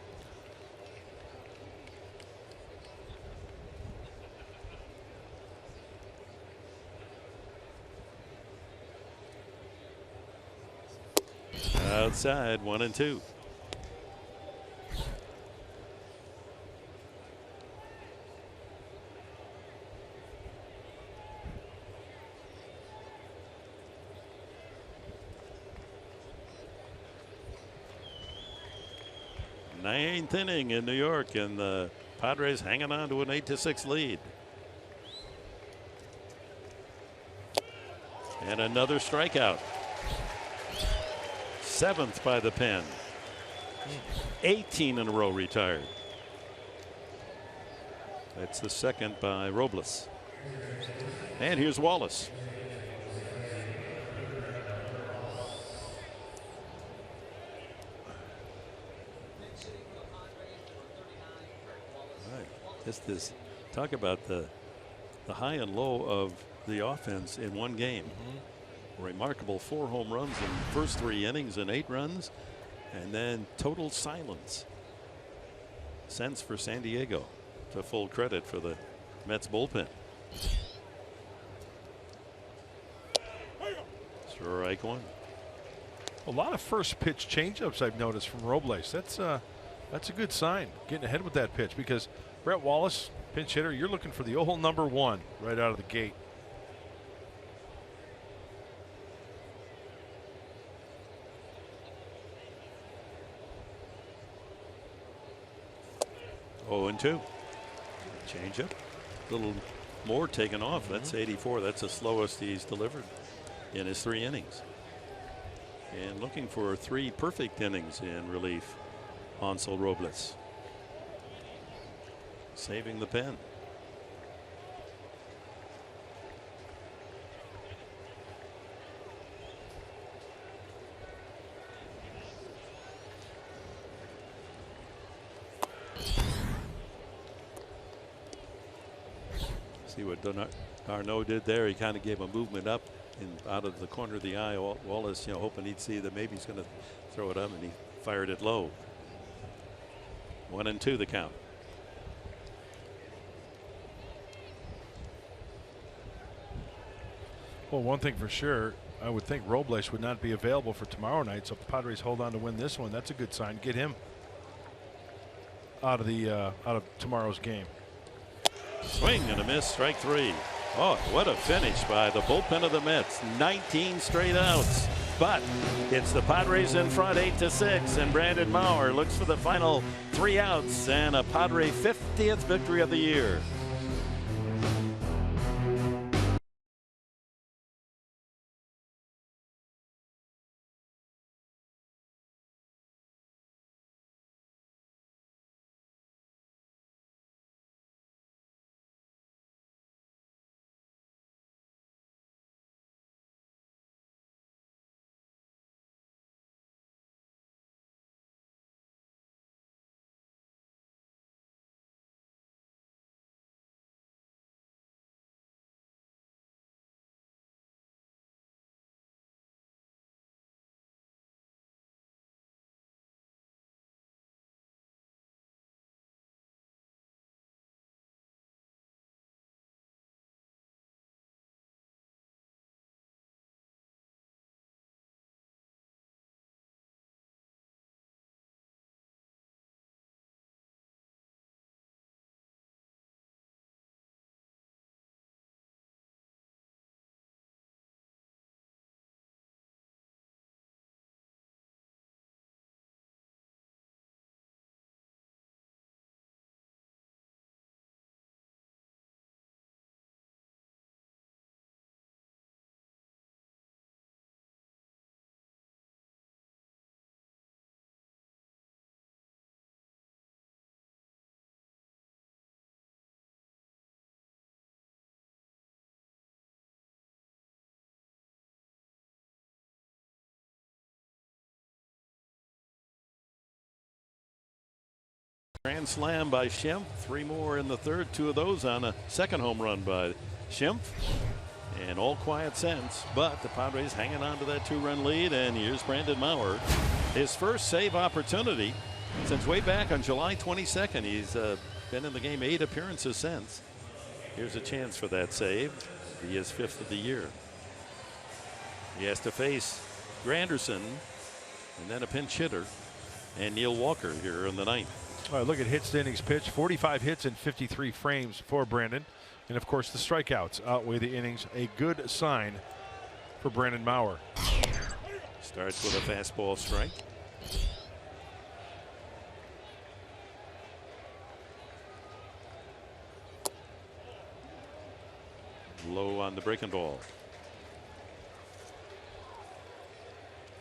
Outside, 1 and 2. Ninth inning in New York, and the Padres hanging on to an 8-6 lead. And another strikeout. 7th by the pen. 18 in a row retired. That's the second by Robles. And here's Wallace. Just this talk about the high and low of the offense in one game. Remarkable 4 home runs in the first 3 innings and 8 runs, and then total silence. Sense for San Diego, to full credit for the Mets bullpen. Strike 1. A lot of first pitch changeups I've noticed from Robles. That's a good sign, getting ahead with that pitch, because Brett Wallace, pinch hitter, you're looking for the old number 1 right out of the gate. Oh, and 2. Change up. A little more taken off. That's 84. That's the slowest he's delivered in his 3 innings. And looking for 3 perfect innings in relief. Hansel Robles. Saving the pen. See what Darno did there. He kind of gave a movement up out of the corner of the eye. Wallace, hoping he'd see that maybe he's going to throw it up, and he fired it low. 1 and 2 the count. Well, one thing for sure, I would think Robles would not be available for tomorrow night. So if the Padres hold on to win this one, that's a good sign. Get him out of tomorrow's game. Swing and a miss, strike 3. Oh, what a finish by the bullpen of the Mets. 19 straight outs. But it's the Padres in front 8-6, and Brandon Maurer looks for the final 3 outs and a Padre 50th victory of the year. Grand slam by Schimpf. 3 more in the third. 2 of those on a second home run by Schimpf. And all quiet since, but the Padres hanging on to that 2-run lead. And here's Brandon Maurer. His first save opportunity since way back on July 22nd. He's been in the game 8 appearances since. Here's a chance for that save. He is 5th of the year. He has to face Granderson and then a pinch hitter and Neil Walker here in the 9th. All right, look at hits to innings pitched. 45 hits and 53 frames for Brandon. And of course the strikeouts outweigh the innings. A good sign for Brandon Maurer. Starts with a fastball strike. Low on the breaking ball.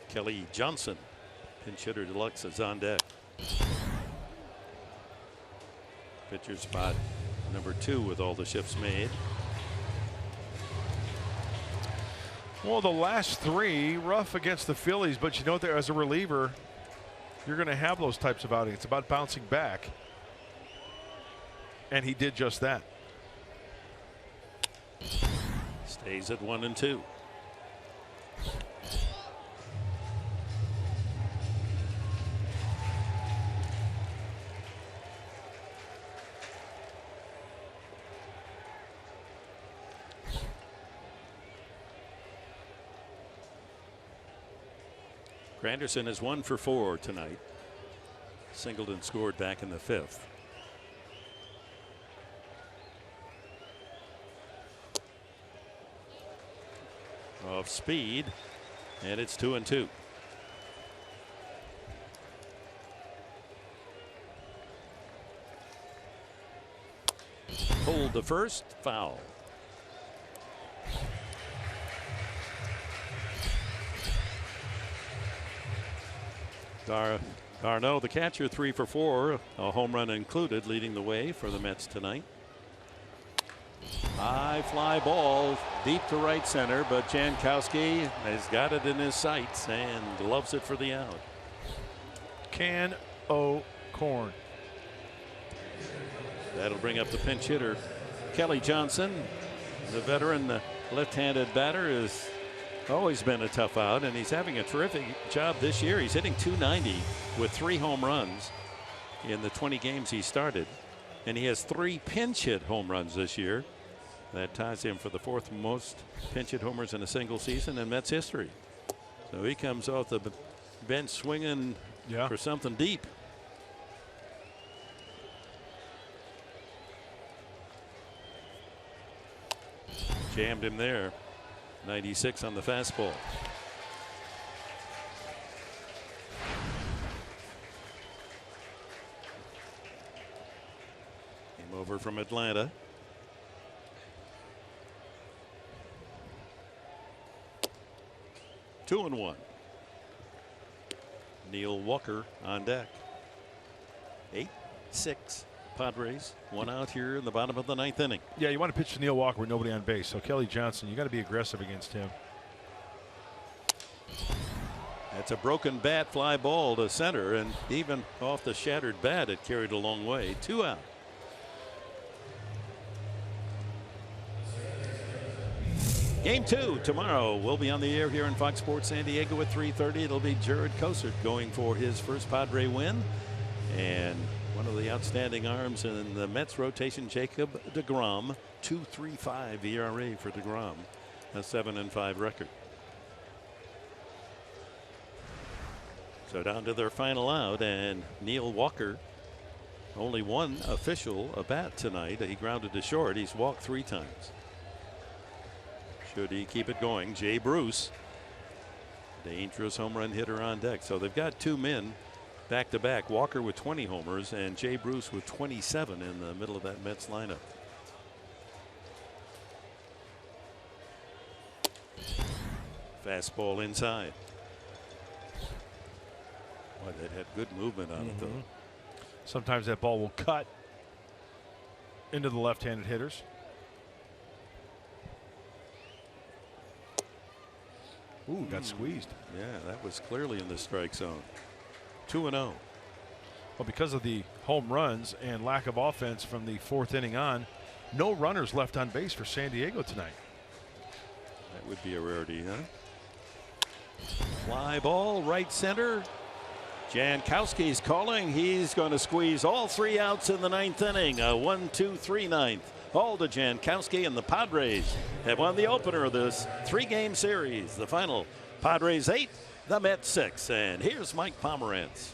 Kelly Johnson, pinch hitter deluxe, is on deck. Pitcher spot number 2 with all the shifts made. Well, the last 3 rough against the Phillies, but you know, there as a reliever, you're going to have those types of outings. It's about bouncing back, and he did just that. Stays at 1-2. Granderson is 1 for 4 tonight. Singleton scored back in the 5th. Off speed, and it's 2-2. Pulled the first, foul. Darno, the catcher, 3 for 4, a home run included, leading the way for the Mets tonight. High fly ball deep to right center, but Jankowski has got it in his sights and loves it for the out. Can o' corn. That'll bring up the pinch hitter, Kelly Johnson. The veteran, the left-handed batter, has always been a tough out, and he's having a terrific job this year. He's hitting .290 with 3 home runs in the 20 games he started, and he has 3 pinch hit home runs this year. That ties him for the 4th most pinch hit homers in a single season in Mets history. So he comes off the bench swinging for something deep. Jammed him there. 96 on the fastball. Came over from Atlanta. Two and 1. Neil Walker on deck. 8-6 Padres. 1 out here in the bottom of the 9th inning. Yeah, you want to pitch to Neil Walker with nobody on base. So Kelly Johnson, you got to be aggressive against him. That's a broken bat fly ball to center, and even off the shattered bat, it carried a long way. 2 out. Game 2 tomorrow. We'll be on the air here in Fox Sports San Diego at 3:30. It'll be Jared Cosart going for his first Padre win, and one of the outstanding arms in the Mets rotation, Jacob deGrom. 2.35 ERA for deGrom, a 7-5 record. So down to their final out, and Neil Walker, only 1 official at bat tonight. He grounded to short. He's walked 3 times. Should he keep it going? Jay Bruce, dangerous home run hitter on deck. So they've got 2 men back to back. Walker with 20 homers and Jay Bruce with 27 in the middle of that Mets lineup. Fastball inside. Boy, that had good movement on it, though. Sometimes that ball will cut into the left-handed hitters. Ooh, got squeezed. Yeah, that was clearly in the strike zone. 2-0. Well, because of the home runs and lack of offense from the 4th inning on, no runners left on base for San Diego tonight. That would be a rarity, huh? Fly ball, right center. Jankowski's calling. He's going to squeeze all 3 outs in the 9th inning. A 1-2-3 ninth. All to Jankowski, and the Padres have won the opener of this 3-game series. The final, Padres 8, the Mets 6. And here's Mike Pomerantz.